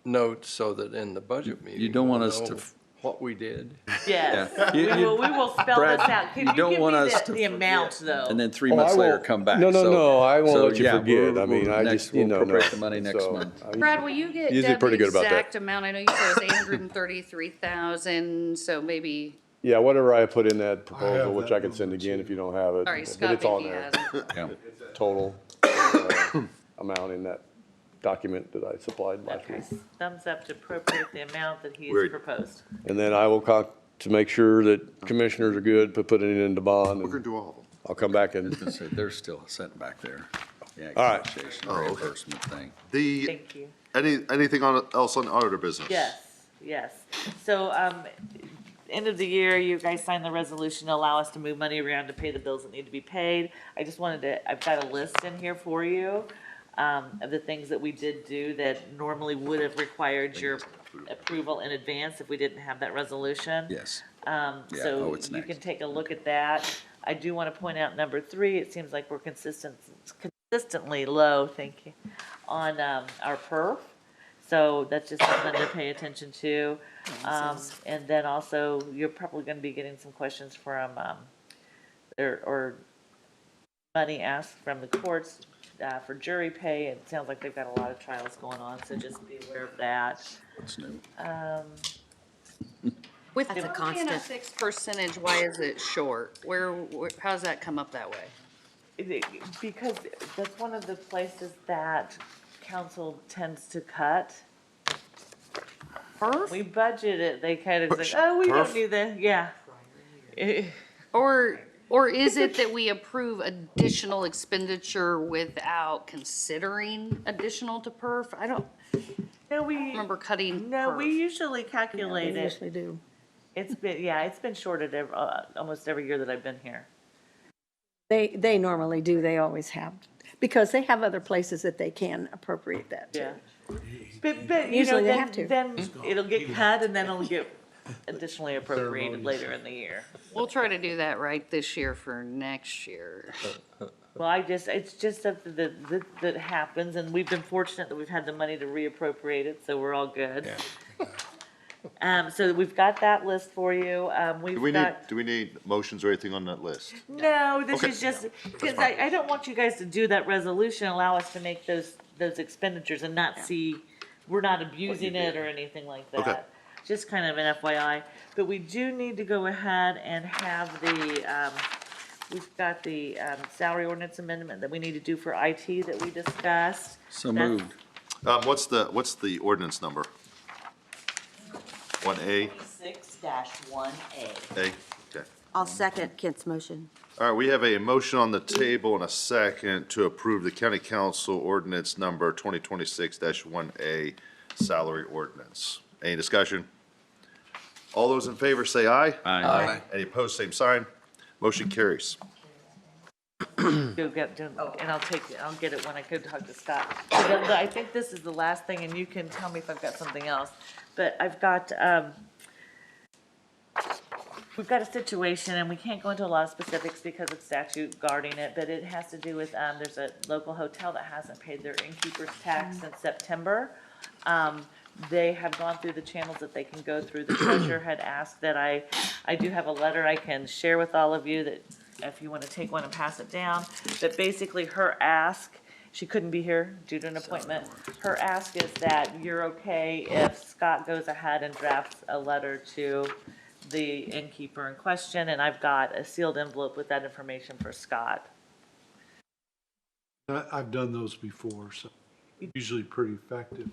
note so that in the budget meeting? You don't want we'll us to know what we did? Yes, Yeah. we will spell Brad, this out. Can you you don't give want me us the to amount, though? And then 3 Oh, I months later won't- come back. No, So- I won't so, let you yeah, forget. we'll- I mean, I next just, we'll no. appropriate the money next So, month. Brad, will you get Usually Deb pretty the good about that. exact amount? I know you said it was 833,000, so maybe, Yeah, whatever I put in that have proposal, which that I can send again if you don't have it. sorry, but Scott, it's on maybe he there. has it. Yeah. Total amount in that document that I supplied last Okay, week. thumbs up to appropriate the amount that he has Word. proposed. And then I will to make sure that commissioners are good, putting it into bond, We're gonna and do all of them. I'll come back I was and, gonna say, they're still sitting back there. The All right. association Oh, okay. reimbursement thing. The, Thank you. anything else on auditor business? Yes. So, end of the year, you guys signed the resolution to allow us to move money around to pay the bills that need to be paid. I just I've got a list in here for you, of the things that we did do that normally would have required your approval in advance if we didn't have that resolution. Yes. So it's you next. can take a look at that. I do want to point out number 3, it seems like we're consistently low, thank you, on our perf. So that's just something to pay attention to. And then also, you're probably going to be getting some questions from, or money asked from the courts for jury pay. It sounds like they've got a lot of trials going on, so just be aware of that. What's new? With That's a it being a constant. fixed percentage, why is it short? Where, how's that come up that way? Because that's one of the places that council tends to cut. Perf? We budget it, they kind of say, oh, we don't Perf? need that, yeah. Or is it that we approve additional expenditure without considering additional to perf? I don't No, we, remember cutting no, perf. we usually We calculate it. usually do. It's been shorted almost every year that I've been here. They normally do, they always have, because they have other places that they can appropriate that to. Yeah. But, you know, Usually they then, have to. then it'll get cut and then it'll get additionally appropriated later in the year. We'll try to do that right this year for next year. Well, it's just something that happens, and we've been fortunate that we've had the money to reappropriate it, so we're all good. So we've got that list for you. Do we need motions or anything on that list? No, this Okay. is just, because I don't want you guys to do that resolution, allow us to make those expenditures and not see, we're not abusing it or anything like that. Okay. Just kind of an FYI, but we do need to go ahead and have we've got the salary ordinance amendment that we need to do for IT that we discussed. So That's- moved. What's the ordinance number? 1A? 6-1A. A? Okay. I'll second Kent's motion. All right, we have a motion on the table and a second to approve the county council ordinance number 2026-1A salary ordinance. Any discussion? All those in favor say aye. Aye. Any opposed, same sign. Motion carries. And I'll get it when I go talk to Scott. I think this is the last thing, and you can tell me if I've got something else. But I've got, we've got a situation, and we can't go into a lot of specifics because of statute guarding it, but it has to do with, there's a local hotel that hasn't paid their innkeeper's tax since September. they have gone through the channels that they can go through. The treasurer had asked that I do have a letter I can share with all of you that if you want to take one and pass it down. But basically her ask, she couldn't be here due to an appointment. Her ask is that you're okay if Scott goes ahead and drafts a letter to the innkeeper in question, and I've got a sealed envelope with that information for Scott. I've done those before, so usually pretty effective.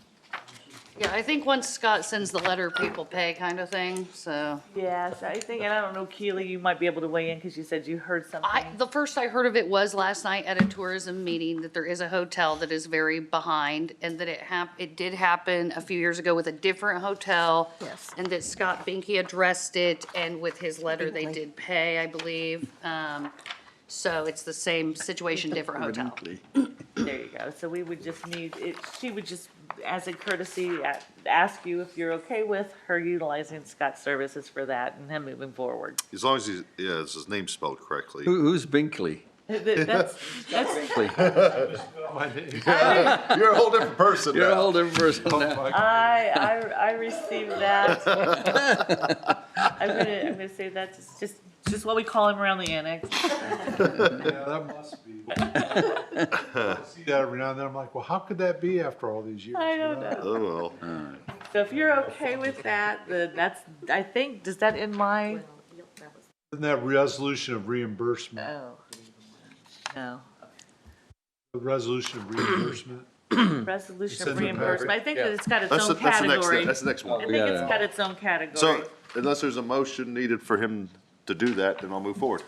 Yeah, I think once Scott sends the letter, people pay kind of thing, so. Yes, I think, and I don't know, Keely, you might be able to weigh in because you said you heard something. The first I heard of it was last night at a tourism meeting, that there is a hotel that is very behind, and that it did happen a few years ago with a different hotel. Yes. And that Scott Binky addressed it, and with his letter, they did pay, I believe. So it's the same situation, different hotel. There you go. So we would just need, she would just, as a courtesy, ask you if you're okay with her utilizing Scott's services for that and him moving forward. As long as he has his name spelled correctly. Who's Binkley? That's You're a whole different person now. You're a whole different person now. I received that. I'm gonna say that's just what we call him around the annex. Yeah, that must be. I see that every now and then. I'm like, well, how could that be after all these years? I don't know. Oh, well. So if you're okay with that, then that's, I think, does that end my? Isn't that resolution of reimbursement? Oh. No. The resolution of reimbursement? Resolution It's in of the reimbursement. packet. I think that it's got its That's own category. That's the next I one. think it's got its own category. So unless there's a motion needed for him to do that, then I'll move forward.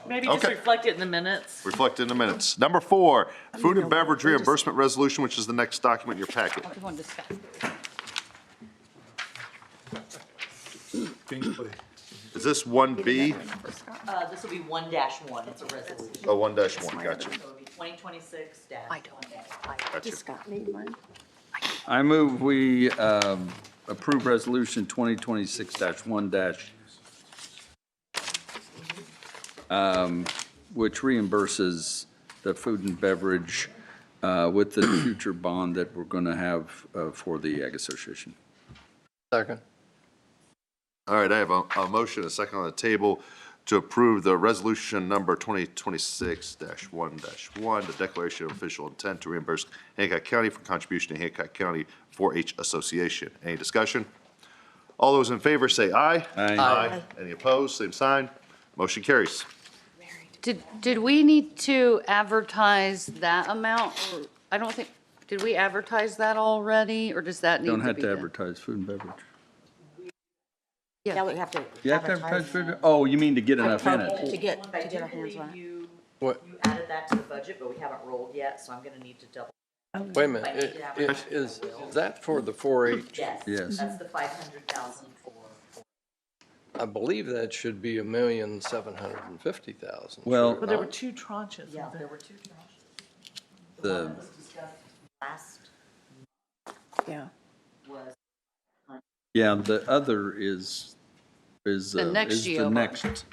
Maybe just Okay. reflect it in the minutes. Reflect in the minutes. Number 4, food and beverage reimbursement resolution, which is the next document in your packet. We want to discuss. Binkley. Is this 1B? This will be 1-1, it's a resolution. Oh, 1-1, gotcha. So it'll be 2026 dash. I don't. Gotcha. Does Scott need one? I move we approve resolution 2026-1- which reimburses the food and beverage with the future bond that we're going to have for the Ag Association. Second. All right, I have a motion, a second on the table to approve the resolution number 2026-1-1, the declaration of official intent to reimburse Hancock County for contribution to Hancock County 4-H Association. Any discussion? All those in favor say aye. Aye. Any opposed, same sign. Motion carries. Did we need to advertise that amount? Or I don't think, did we advertise that already, or does that need to be Don't have to done? advertise food and beverage. Yeah, we have to. You have to advertise food? Oh, you mean to get enough in it? To get our hands on it. You What? added that to the budget, but we haven't rolled yet, so I'm gonna need to double. Wait a minute, is that for the 4-H? Yes. Yes. That's the 500,000 for. I believe that should be $1,750,000. Well- But there were two tranches. Yeah, there were 2 tranches. The- one that was discussed last Yeah. was. Yeah, the other is The next is the GO next,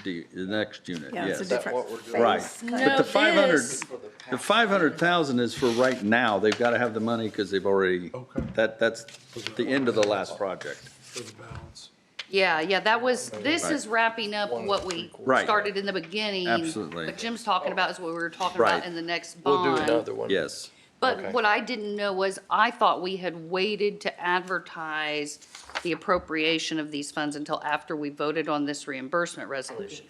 the next unit, Yeah, it's a yes. different Right. phase. But No, the 500, this- the 500,000 is for right now. They've got to have the money because they've already, that's the end of the last project. For the balance. Yeah, that was, this Right. is wrapping up what we Right. started in the beginning. Absolutely. What Jim's talking about is what we were talking Right. about in the next We'll do bond. another one. Yes. But Okay. what I didn't know was, I thought we had waited to advertise the appropriation of these funds until after we voted on this reimbursement resolution.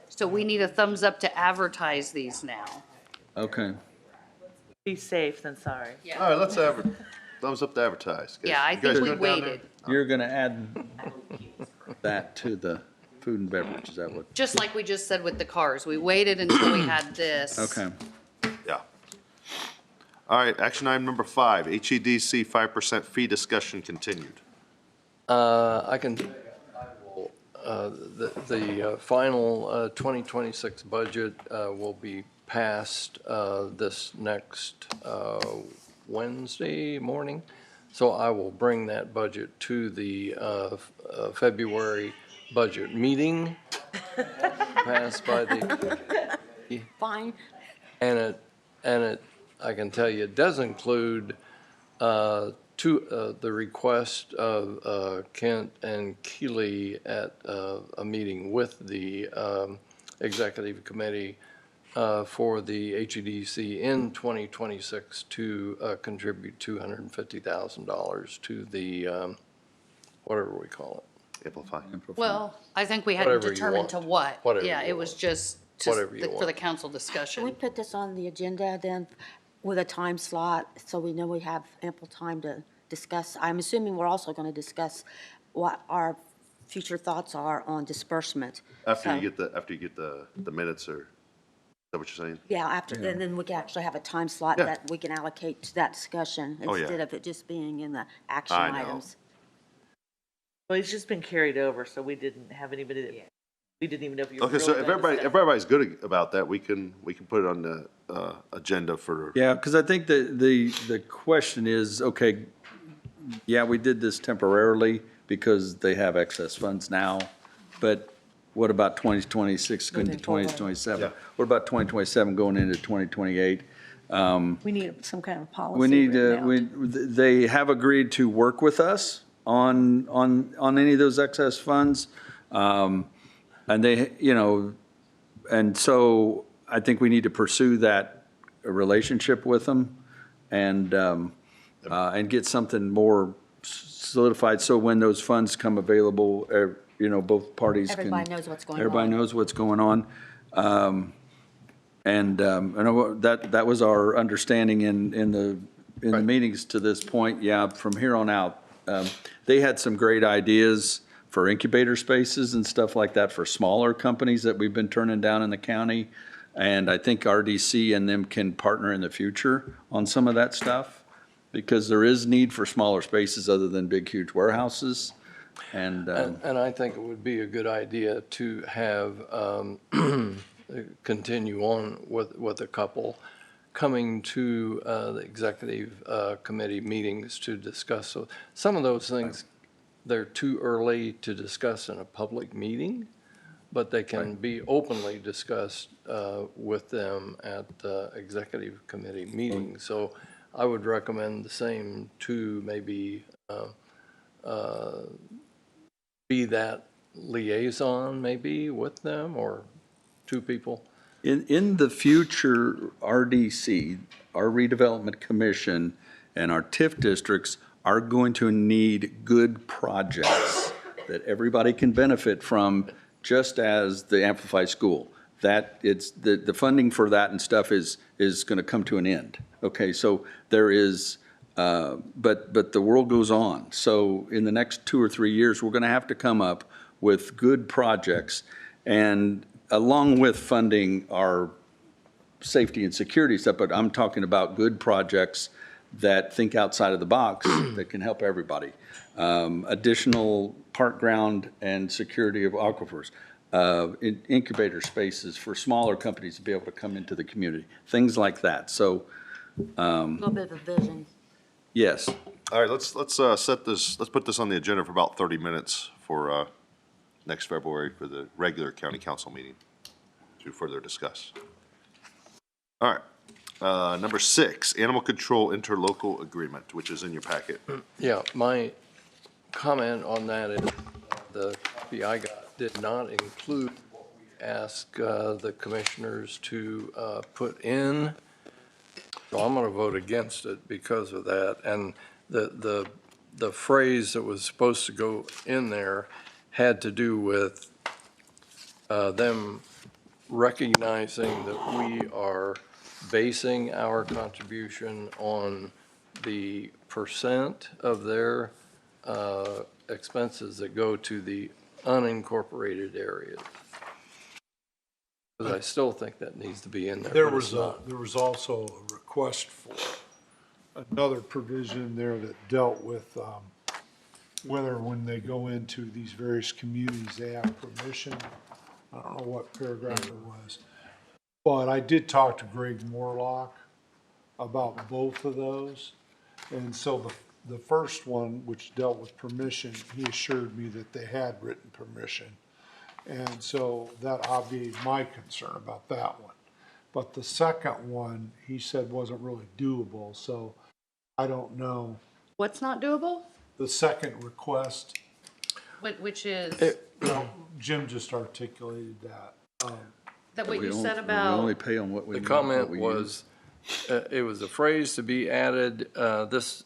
So we need a thumbs up to advertise these now. Okay. Be safe than sorry. All right, let's have thumbs up to advertise. Yeah, I You guys think we good down there? waited. You're going to add that to the food and beverage, is that what? Just like we just said with the cars, we waited until we had this. Okay. Yeah. All right, action item number 5, HEDC 5% fee discussion continued. I can, the final 2026 budget will be passed this next Wednesday morning. So I will bring that budget to the February budget meeting, passed by the. Fine. And it, I can tell you, it does include the request of Kent and Keeley at a meeting with the executive committee for the HEDC in 2026 to contribute $250,000 to the, whatever we call it. Amplify. Well, I think we hadn't Whatever you determined to want. what. Whatever Yeah, you it was want. just Whatever you for the want. council Can we discussion. put this on the agenda then with a time slot so we know we have ample time to discuss? I'm assuming we're also going to discuss what our future thoughts are on disbursement. After you So- get the minutes, or, is that what you're saying? Yeah, after, and then we can actually have a time slot Yeah. that we can allocate to that discussion Oh, yeah. instead of it just being in the action I know. items. Well, it's just been carried over, so we didn't have anybody that, we didn't even know if you were Okay, really so going if to everybody, if discuss. everybody's good about that, we can put it on the agenda for. Yeah, because I think the question is, okay, yeah, we did this temporarily because they have excess funds now, but what about 2026 going to Moving forward. 2027? Yeah. What about 2027 going into 2028? We need some kind of policy We need written out. they have agreed to work with us on any of those excess funds. And they, and so I think we need to pursue that relationship with them and get something more solidified. So when those funds come available, both parties can. Everybody knows what's going on. Everybody knows what's going on. I know that was our understanding in the meetings to this point. Yeah, from here on out, they had some great ideas for incubator spaces and stuff like that for smaller companies that we've been turning down in the county. And I think RDC and them can partner in the future on some of that stuff because there is need for smaller spaces other than big, huge warehouses. And I think it would be a good idea to have, continue on with a couple coming to the executive committee meetings to discuss. So some of those things, they're too early to discuss in a public meeting, but they can be openly discussed with them at the executive committee meetings. So I would recommend the same to maybe be that liaison maybe with them or two people. In the future, RDC, our redevelopment commission, and our TIF districts are going to need good projects that everybody can benefit from, just as the Amplified School. That it's, the funding for that and stuff is going to come to an end. Okay, so there is, but the world goes on. So in the next 2 or 3 years, we're going to have to come up with good projects, and along with funding our safety and security stuff, but I'm talking about good projects that think outside of the box that can help everybody. Additional park ground and security of aquifers, incubator spaces for smaller companies to be able to come into the community, things like that. So, A little bit of a vision. yes. All right, let's put this on the agenda for about 30 minutes for next February for the regular county council meeting to further discuss. All right, number 6, animal control interlocal agreement, which is in your packet. Yeah, my comment on that is the copy I got did not include what we asked the commissioners to put in. So I'm going to vote against it because of that. And the phrase that was supposed to go in there had to do with them recognizing that we are basing our contribution on the percent of their expenses that go to the unincorporated areas. Because I still think that needs to be in there, There but it's was not. there was also a request for another provision there that dealt with whether when they go into these various communities, they have permission. I don't know what paragraph it was. But I did talk to Greg Morlock about both of those. And so the first one, which dealt with permission, he assured me that they had written permission. And so that obviated my concern about that one. But the second one, he said wasn't really doable, so I don't know What's not doable? The second request, Which is, Jim just articulated that. that what you said We about, only pay on what we. The what comment we was, it was a phrase to be added, this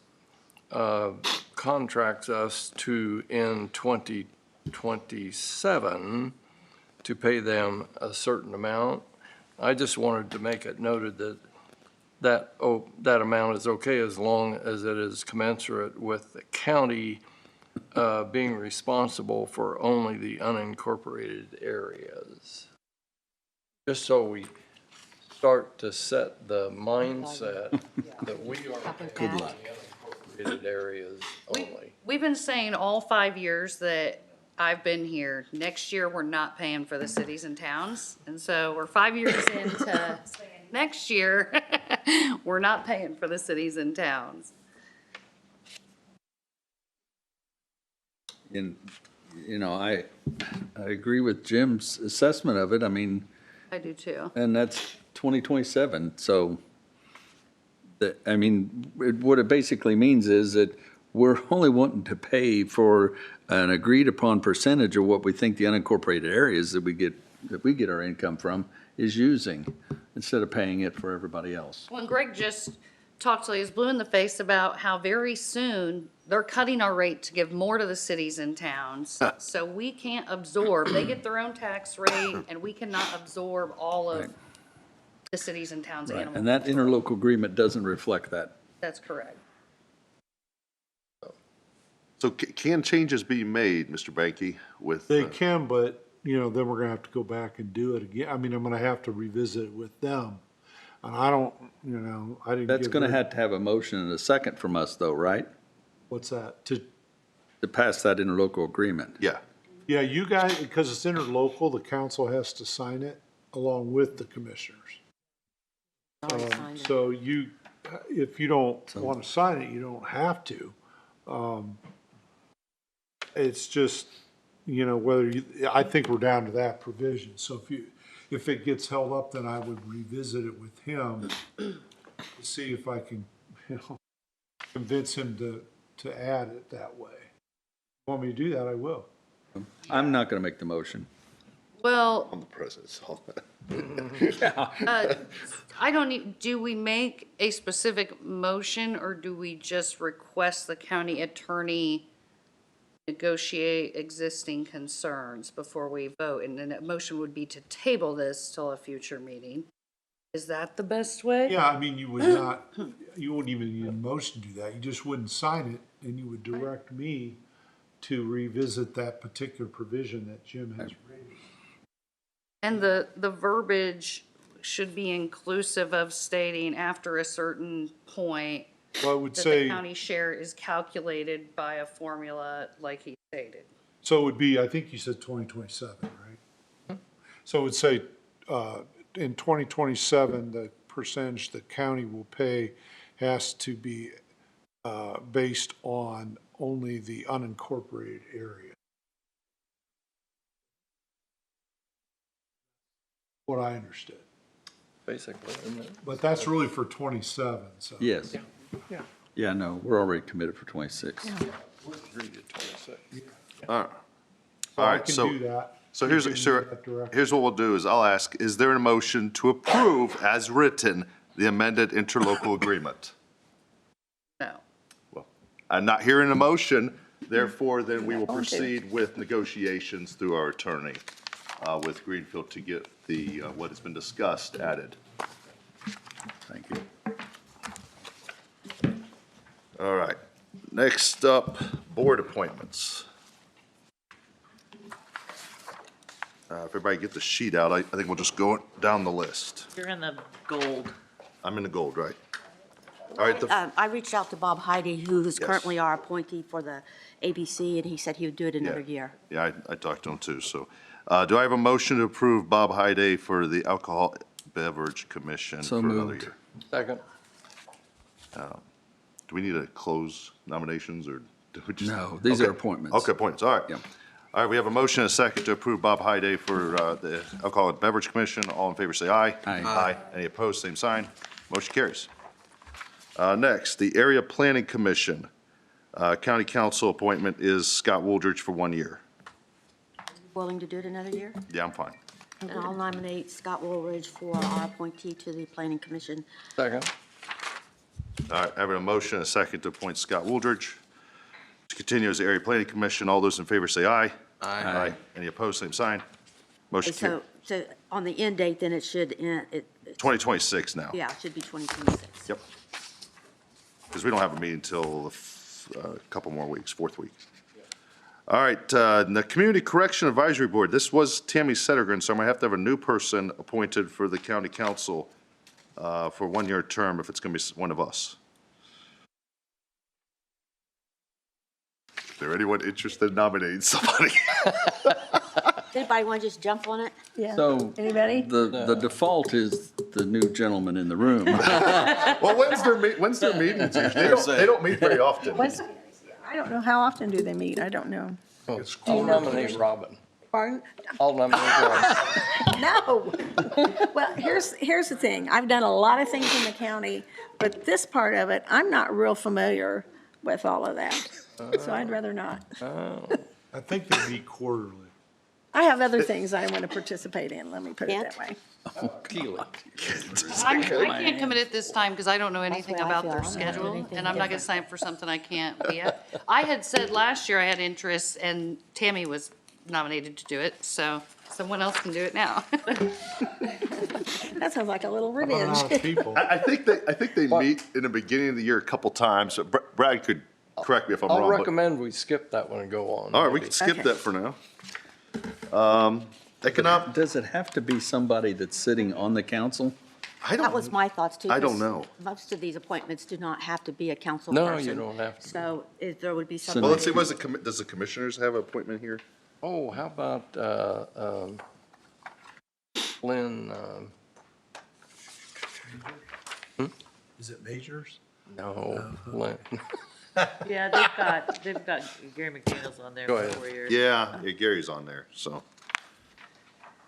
contracts us to, in 2027, to pay them a certain amount. I just wanted to make it noted that amount is okay as long as it is commensurate with the county being responsible for only the unincorporated areas. Just so we start to set the mindset that we are paying the unincorporated areas only. we've been saying all 5 years that I've been here, next year, we're not paying for the cities and towns. And so we're 5 years into saying, next year, we're not paying for the cities and towns. And, I agree with Jim's assessment of it. I mean, I do too. and that's 2027, so what it basically means is that we're only wanting to pay for an agreed upon percentage of what we think the unincorporated areas that we get our income from is using, instead of paying it for everybody else. Well, and Greg just talked till he was blue in the face about how very soon they're cutting our rate to give more to the cities and towns. So we can't absorb, they get their own tax rate and we cannot absorb all of the cities and towns' Right, animal. and that interlocal agreement doesn't reflect that. That's correct. So can changes be made, Mr. Banky, with? They can, but, then we're gonna have to go back and do it again. I mean, I'm gonna have to revisit it with them. And I don't, I didn't. That's give gonna them- have to have a motion and a second from us though, right? What's that? To pass that interlocal agreement. Yeah. Yeah, you guys, because it's interlocal, the council has to sign it along with the commissioners. So if you don't want to sign it, you don't have to. It's just, whether I think we're down to that provision. So if it gets held up, then I would revisit it with him to see if I can, convince him to add it that way. If you want me to do that, I will. I'm not gonna make the motion. Well, I'm the president, so. I don't need, do we make a specific motion or do we just request the county attorney negotiate existing concerns before we vote? And then a motion would be to table this till a future meeting. Is that the best way? Yeah, I mean, you wouldn't even need a motion to do that. You just wouldn't sign it and you would direct me to revisit that particular provision that Jim has raised. And the verbiage should be inclusive of stating after a certain point Well, I would that say, the county share is calculated by a formula like he stated. so it would be, I think you said 2027, right? So it would say, in 2027, the percentage the county will pay has to be based on only the unincorporated area. What I understood. Basically, isn't it? But that's really for 27, so. Yes. Yeah. Yeah, no, we're already committed for 26. We're agreed at 26. All right. So All I right, can so, do that. so You here's, can move sir, that direction. here's what we'll do is I'll ask, is there a motion to approve as written the amended interlocal agreement? No. Well, I'm not hearing a motion, therefore then we will proceed with negotiations through our attorney with Greenfield to get the, what has been discussed added. Thank you. All right, next up, board appointments. If everybody get the sheet out, I think we'll just go down the list. You're in the gold. I'm in the gold, right? All right, I reached out to Bob Heidi, who is Yes. currently our appointee for the ABC, and he said he would do it another year. Yeah, I talked to him too, so. Do I have a motion to approve Bob Hyde for the Alcohol Beverage Commission for So another moved. year? Second. Do we need to close nominations or do we just? No, these Okay. are appointments. Okay, appointments, all right. Yep. All right, we have a motion and a second to approve Bob Hyde for the Alcohol Beverage Commission. All in favor, say aye. Aye. Aye. Any opposed, same sign. Motion carries. Next, the Area Planning Commission. County council appointment is Scott Wooldridge for 1 year. Willing to do it another year? Yeah, I'm fine. And I'll nominate Scott Woolridge for our appointee to the Planning Commission. Second. All right, having a motion and a second to appoint Scott Wooldridge to continue as the Area Planning Commission. All those in favor say aye. Aye. Any opposed, same sign. Motion carried. So on the end date, then it should end, 2026 now. yeah, it should be 2026. Yep. Because we don't have a meeting until a couple more weeks, fourth week. All right, the Community Correction Advisory Board, this was Tammy Settergren, so I'm gonna have to have a new person appointed for the county council for 1 year term if it's gonna be one of us. Is there anyone interested in nominating somebody? Anybody want to just jump on it? Yeah. So Anybody? the default is the new gentleman in the room. Well, when's their meetings usually? They don't meet very often. I don't know, how often do they meet? I don't know. I'll nominate Robin. Pardon? I'll nominate Robin. No. Well, here's the thing. I've done a lot of things in the county, but this part of it, I'm not real familiar with all of that. So I'd rather not. I think they meet quarterly. I have other things I want to participate in, let me put it that way. I can't commit at this time because I don't know anything That's the way I about feel. their I don't know schedule, anything and I'm not gonna different. sign up for something I can't be at. I had said last year I had interest, and Tammy was nominated to do it, so someone else can do it now. That sounds like a little Not a revenge. lot of people. I think they meet in the beginning of the year a couple times. So Brad could correct me if I'm I'll wrong. but- recommend we skip that one and go on. All right, we maybe. can skip Okay. that for now. Economic, Does it have to be somebody that's sitting on the council? That was my thoughts too. I don't 'cause know. Most of these appointments do not have to be a council No, person. you don't have to. So if there would be well, somebody. let's see, does the commissioners have an appointment here? Oh, how about Lynn, Is it majors? no, Lynn. Yeah, they've got Gary McDaniel's on there Go for ahead. 4 years. Yeah, Gary's on there, so.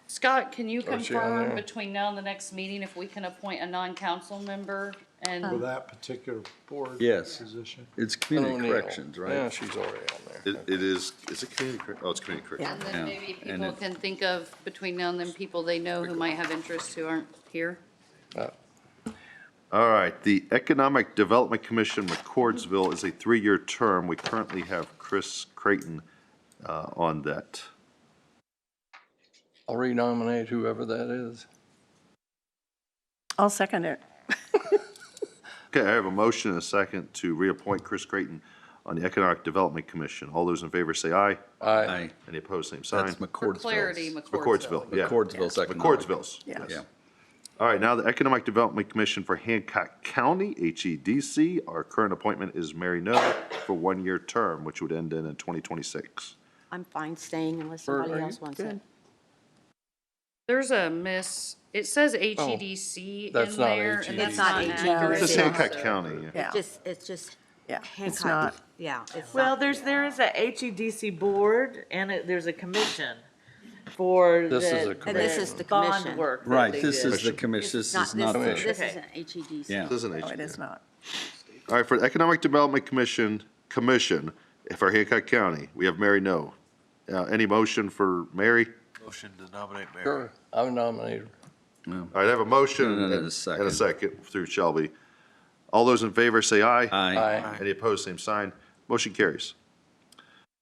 Scott, can you Oh, is she on confirm there? between now and the next meeting if we can appoint a non-council member? For And that particular board Yes. position? It's community O'Neill. corrections, Yeah, right? she's already on there. It is it community correct? Oh, it's community correct. and then Yeah. maybe And people it- can think of, between now and then, people they know who might have interest who aren't here. All right, the Economic Development Commission, McCordsville, is a 3-year term. We currently have Chris Creighton on that. I'll renominate whoever that is. I'll second it. Okay, I have a motion and a second to reappoint Chris Creighton on the Economic Development Commission. All those in favor say aye. Aye. Any opposed, same sign. That's For McCordsville. clarity, McCordsville, yeah. McCordsville's economic. McCordsville's. Yes. Yeah. All right, now the Economic Development Commission for Hancock County, HEDC. Our current appointment is Mary No for 1-year term, which would end in 2026. I'm fine staying unless Are somebody you else wants it. good? There's a it says HEDC in that's not there, and that's It's not not accurate. It's HEDC. Hancock County, yeah. Yeah. It's just Yeah, it's Hancock. not. Yeah, it's Well, not. there is a HEDC board and there's a commission for This is a the And this is the bond commission. work that Right, they this did. is the commission, this is not This official. isn't HEDC. Yeah. This isn't No, it HEDC. is not. All right, for the Economic Development Commission for Hancock County, we have Mary No. Any motion for Mary? Motion to nominate Mary. Sure, I've nominated. All right, I have a motion And and a second. a second through Shelby. All those in favor say aye. Aye. Aye. Any opposed, same sign. Motion carries.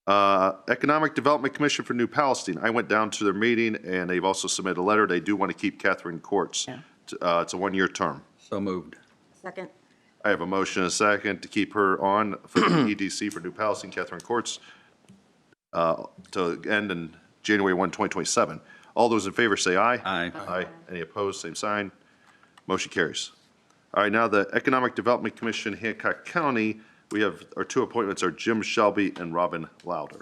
Economic Development Commission for New Palestine, I went down to their meeting, and they've also submitted a letter. They do want to keep Catherine Courts. Yeah. It's a 1-year term. So moved. Second. I have a motion and a second to keep her on for the EDC for New Palestine, Catherine Courts, to end in January 1, 2027. All those in favor say aye. Aye. Aye. Any opposed, same sign. Motion carries. All right, now the Economic Development Commission, Hancock County, we have, our 2 appointments are Jim Shelby and Robin Louder.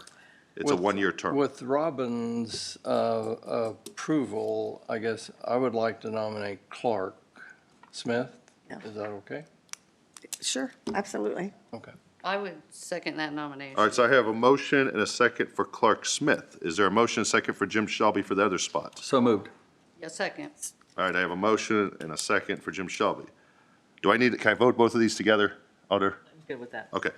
It's a With- 1-year term. With Robin's approval, I guess I would like to nominate Clark Smith. Yeah. Is that okay? Sure, absolutely. Okay. I would second that nomination. All right, so I have a motion and a second for Clark Smith. Is there a motion and a second for Jim Shelby for the other spot? So moved. Yeah, second. All right, I have a motion and a second for Jim Shelby. Can I vote both of these together, Auditor? I'm good with that. Okay.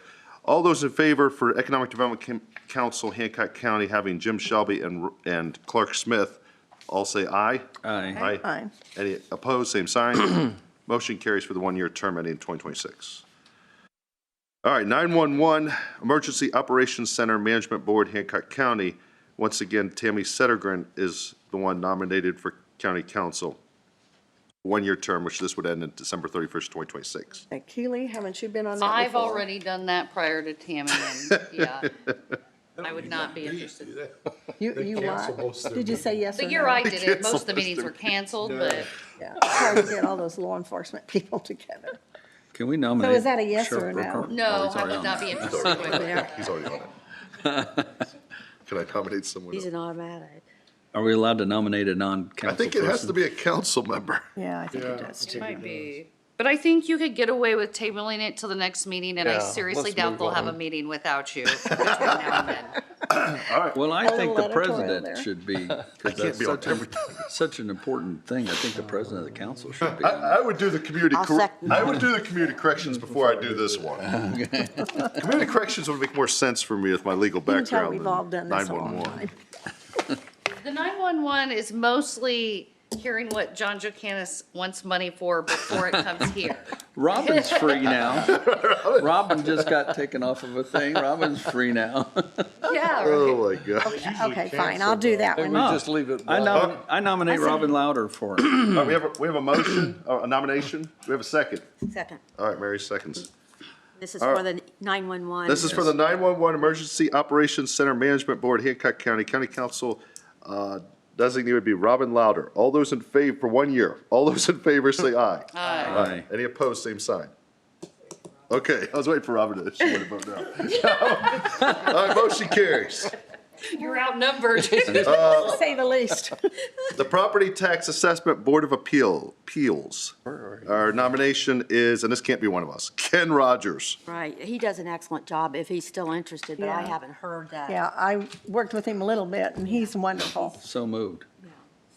All those in favor for Economic Development Council, Hancock County, having Jim Shelby and Clark Smith, all say aye. Aye. Aye. Any opposed, same sign. Motion carries for the one-year term ending in 2026. All right, 911 Emergency Operations Center Management Board, Hancock County. Once again, Tammy Settergren is the one nominated for county council. One-year term, which this would end in December 31st, 2026. Hey, Keely, haven't you been on that I've before? already done that prior to Tammy, and yeah, I would not be interested. You what? Did you say yes or The no? year I did it, most of the meetings were canceled, but Yeah, it's hard to get all those law enforcement people together. Can we nominate? So is that a yes or a Sheriff no? Brooker? no, Oh, he's I already would on not that. be interested. He's already on it. Can I nominate someone He's else? an automatic. Are we allowed to nominate a non-council I person? think it has to be a council member. Yeah, I think it does too. Might be. But I think you could get away with tabling it till the next meeting, and I Yeah, seriously let's doubt move they'll have a on. meeting without you between now and then. Well, I A think little the editorial president there. should be, I because can't that's be on such, everything. such an important thing. I think the president of the council should be. I would do the community, I'll second I would do the community corrections before I do this one. Community corrections would make more sense for me with my legal You can tell background we've all done than this a long 911. time. The 911 is mostly hearing what John Jokantas wants money for before it comes here. Robin's free now. Robin just got taken off of a thing. Robin's free now. Yeah, right. Oh, my God. Okay, fine, I'll do that Maybe we one. just leave it I blank. I nominate Robin Louder for it. All right, we have a motion, a nomination. We have a second. Second. All right, Mary seconds. This is All for right. the 911. This is for the 911 Emergency Operations Center Management Board, Hancock County. County Council designee would be Robin Louder. All those in favor, for 1 year, all those in favor say aye. Aye. Any opposed, same sign. Okay, I was waiting for Robin to, she would vote no. All right, motion carries. You're outnumbered. To say the least. The Property Tax Assessment Board of Appeals. Our nomination is, and this can't be one of us, Ken Rogers. Right, he does an excellent job if he's still interested, but I Yeah. haven't heard that. Yeah, I worked with him a little bit, and he's wonderful. So moved.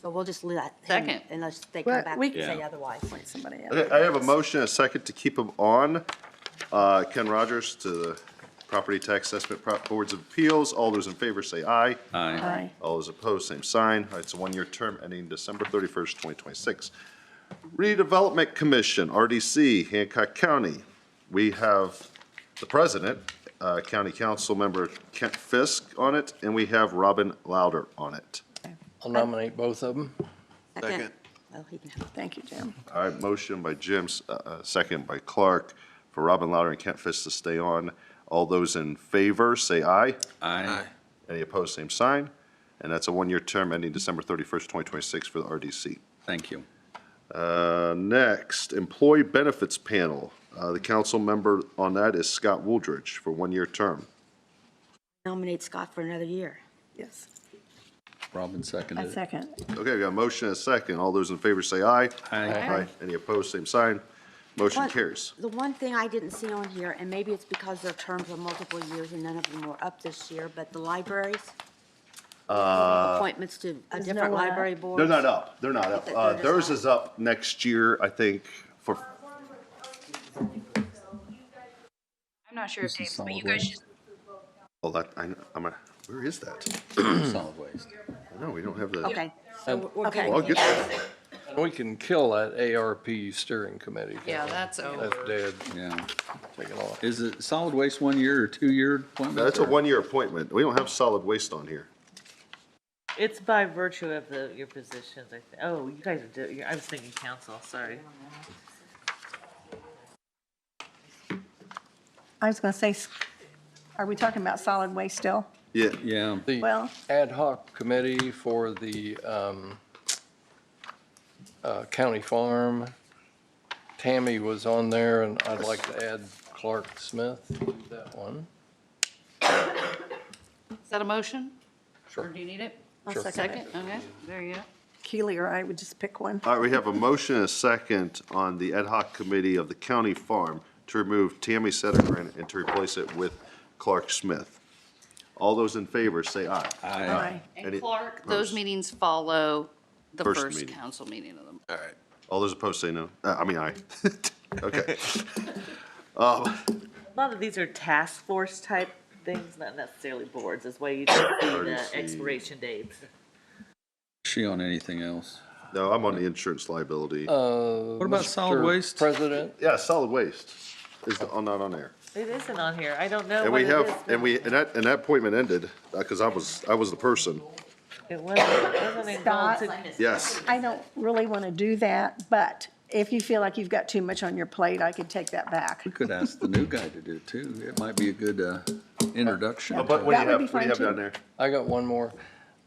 So we'll just let him, Second. unless they Well, come back we- and say Yeah. otherwise. Point somebody else. Okay, I have a motion, a second to keep him on. Ken Rogers to the Property Tax Assessment Boards of Appeals. All those in favor say aye. Aye. Aye. All those opposed, same sign. All right, it's a one-year term ending December 31st, 2026. Redevelopment Commission, RDC, Hancock County. We have the president, County Council Member Kent Fisk on it, and we have Robin Louder on it. I'll nominate both of them. Second. Well, he can have Thank you, Jim. All right, motion by Jim, second by Clark, for Robin Louder and Kent Fisk to stay on. All those in favor, say aye. Aye. Any opposed, same sign. And that's a one-year term ending December 31st, 2026 for the RDC. Thank you. Next, Employee Benefits Panel. The council member on that is Scott Wooldridge for one-year term. nominate Scott for another year. Yes, Robin I seconded it. second. Okay, we got a motion and a second. All those in favor say aye. Aye. Any opposed, same sign. Motion One- carries. The one thing I didn't see on here, and maybe it's because their terms are multiple years and none of them were up this year, but the libraries, appointments to a There's different no, library board. They're not up. They're not up. They're just Theirs not. is up next year, I think, for, I'm not sure if Dave, but you guys just. oh, that, where is that? Solid waste. No, we don't have the. Okay, so we're Okay. good. Well, I'll get that. We can kill that ARP steering committee. Yeah, that's over. That's dead, Yeah. taken off. Is it solid waste 1 year or 2 year appointment? That's a or- one-year appointment. We don't have solid waste on here. It's by virtue of your positions, I think. Oh, you guys are, I was thinking council, sorry. I was gonna say, are we talking about solid waste still? Yeah. Yeah. The Well- ad hoc committee for the county farm, Tammy was on there, and I'd like to add Clark Smith to that one. Is that a motion? Sure. Or do you need it? I'll Sure. second it. Okay, there you go. Keely or I would just pick one. All right, we have a motion and a second on the ad hoc committee of the county farm to remove Tammy Settergren and to replace it with Clark Smith. All those in favor say aye. Aye. And Any- Clark, those meetings follow the First first meeting. council meeting of them. All right. All those opposed say no. I mean, aye. Okay. lot of these are task force type things, not necessarily boards, is why you don't see the expiration dates. Is she on anything else? No, I'm on the insurance liability. What about solid Mr. waste? President, Yeah, solid waste is not on there. It isn't on here. I don't know And what we it have, is. and that appointment ended, because I was the person. It wasn't in gold. Scott? Yes. I don't really want to do that, but if you feel like you've got too much on your plate, I could take that back. We could ask the new guy to do it too. It might be a good introduction. But what do That you would have, be what do you fine, have too. down there? I got one more.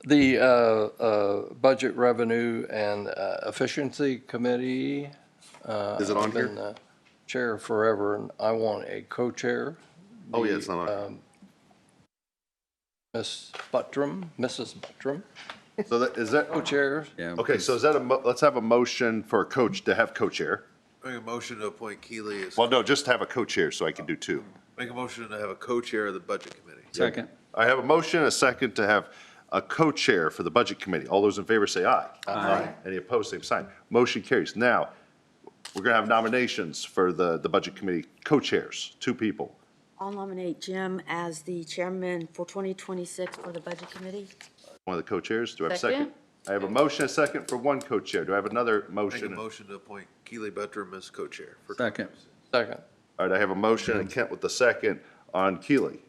The Budget Revenue and Efficiency Committee. Is it on I've been here? the chair forever, and I want a co-chair. Oh, yeah, it's not on here. Mrs. Buttram, So that, is that, co-chairs. Yeah. okay, so is that let's have a motion for a coach to have co-chair. Make a motion to appoint Keely as, Well, no, just have a co-chair so I can do two. make a motion to have a co-chair of the budget committee. Second. I have a motion and a second to have a co-chair for the budget committee. All those in favor say aye. Aye. Any opposed, same sign. Motion carries. Now, we're gonna have nominations for the budget committee co-chairs, two people. I'll nominate Jim as the chairman for 2026 for the Budget Committee. One of the co-chairs. Do I have a second? Second. I have a motion, a second for one co-chair. Do I have another Make a motion? motion to appoint Keely Buttram as co-chair. for- Second. Second. All right, I have a motion and Kent with the second on Keely.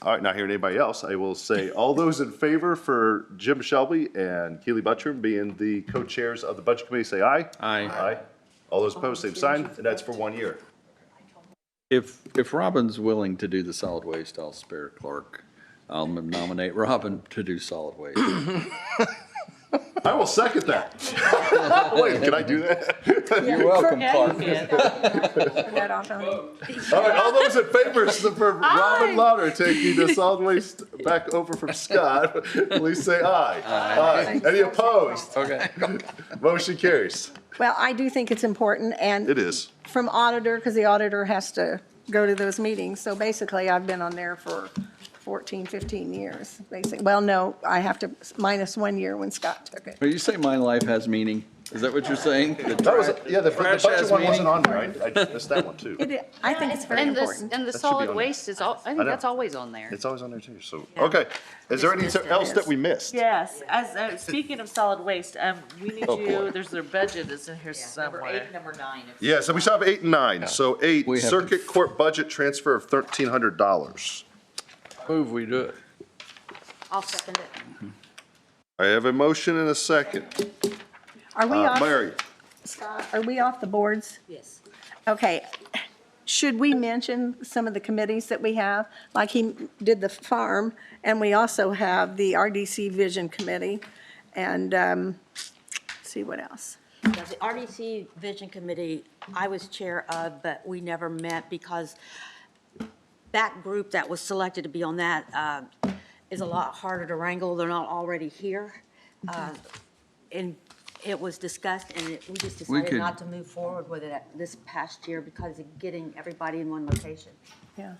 All right, not hearing anybody else, I will say, all those in favor for Jim Shelby and Keely Buttram being the co-chairs of the budget committee, say aye. Aye. Aye. All those opposed, same sign, and that's for 1 year. If Robin's willing to do the solid waste, I'll spare Clark. I'll nominate Robin to do solid waste. I will second that. Wait, can I do that? You're welcome, Clark. That off on- All right, all those in favor for Robin Lauder taking the solid waste back over from Scott, please say aye. Aye. Any opposed? Okay. Motion carries. Well, I do think it's important, and It is. from auditor, because the auditor has to go to those meetings. So basically, I've been on there for 14, 15 years, basically. Well, no, I have to minus 1 year when Scott took it. But you say my life has meaning? Is that what you're saying? That was, yeah, the trash budget has one wasn't meaning? on there. I missed that one too. I think it's very important. And the That should be solid on there. waste is all, I I think know. that's always on there. It's always on there too, so, okay. Is there anything else that we missed? Yes, as, speaking of solid waste, we need Oh, boy. you, there's their budget is in here Number somewhere. 8, number 9. Yeah, so we still have 8 and 9. So 8, We have- circuit court budget transfer of $1,300. Move we do it. I'll second it. I have a motion and a second. Are we off, Mary, Scott, are we off the boards? Yes. Okay. Should we mention some of the committees that we have? Like he did the farm, and we also have the RDC Vision Committee, and, let's see what else. Yeah, the RDC Vision Committee, I was chair of, but we never met because that group that was selected to be on that is a lot harder to wrangle. They're not already here. And it was discussed, and we just We decided could- not to move forward with it this past year because of getting everybody in one location. Yeah.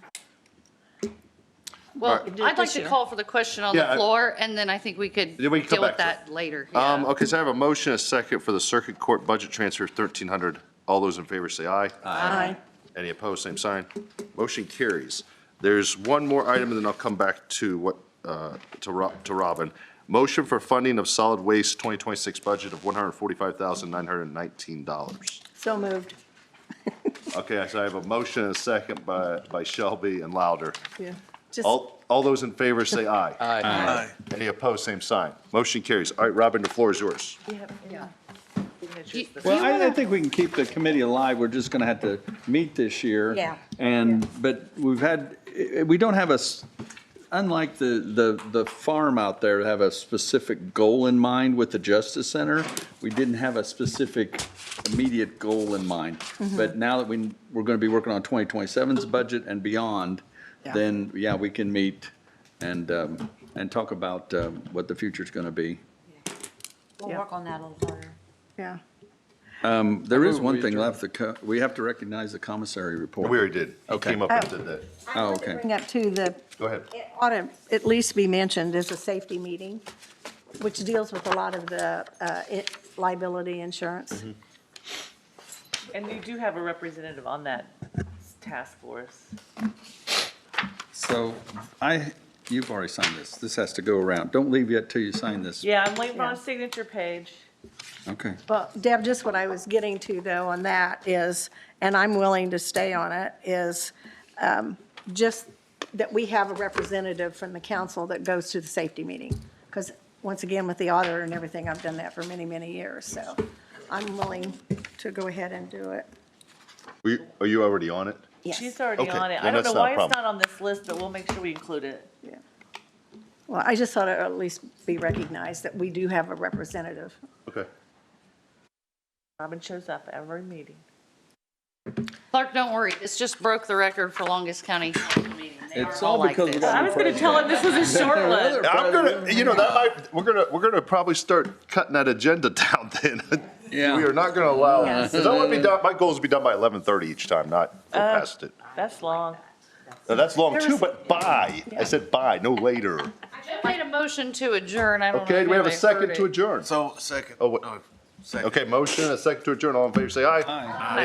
Well, do it I'd like this to year. call for the question on the Yeah, floor, and then I think we could Yeah, we can come deal with back to that later. Yeah. okay, so I have a motion, a second for the circuit court budget transfer of $1,300. All those in favor say aye. Aye. Any opposed, same sign. Motion carries. There's one more item, and then I'll come back to what, to Robin. Motion for funding of solid waste 2026 budget of $145,919. So moved. Okay, so I have a motion and a second by Shelby and Louder. Yeah. Just, All those in favor say aye. Aye. Any opposed, same sign. Motion carries. All right, Robin, the floor is yours. Well, I think we can keep the committee alive. We're just going to have to meet this year. Yeah. But we don't have unlike the farm out there, have a specific goal in mind with the Justice Center. We didn't have a specific immediate goal in mind. But now that we're going to be working on 2027's budget and beyond, then, we can meet and talk about what the future's going to be. We'll work on that a little harder. yeah. There is move one we thing adjourn. left. We have to recognize the commissary report. We already did. He Okay. came up and did that. Oh, okay. Bring up to the, Go ahead. it ought to at least be mentioned as a safety meeting, which deals with a lot of the liability insurance. And you do have a representative on that task force. So you've already signed this. This has to go around. Don't leave yet till you sign this. Yeah, I'm waiting on a signature page. Okay. Well, Deb, just what I was getting to though on that is, and I'm willing to stay on it, is just that we have a representative from the council that goes to the safety meeting. Because once again, with the auditor and everything, I've done that for many, many years. So I'm willing to go ahead and do it. Are you already on it? Yes. She's already Okay, on it. then I don't that's know not a why it's problem. not on this list, but we'll make sure we include it. Yeah. Well, I just thought it would at least be recognized that we do have a representative. Okay. Robin shows up every meeting. Clark, don't worry, this just broke the record for longest county meeting. They It's are all like because we this. got I was gonna tell him this was a short one. I'm gonna, you know, that might, we're gonna probably start cutting that agenda down then. Yeah. We are not gonna allow, Yes. because I want to be done, my goal is to be done by 11:30 each time, not go past it. That's long. Now, that's long too, but by, I said by, no later. Jeff made a motion to adjourn, I don't know. Okay, if do we have a anybody second heard to it. adjourn? So, second. Oh, what? Second. Okay, motion, a second to adjourn, all in favor, say aye. Aye.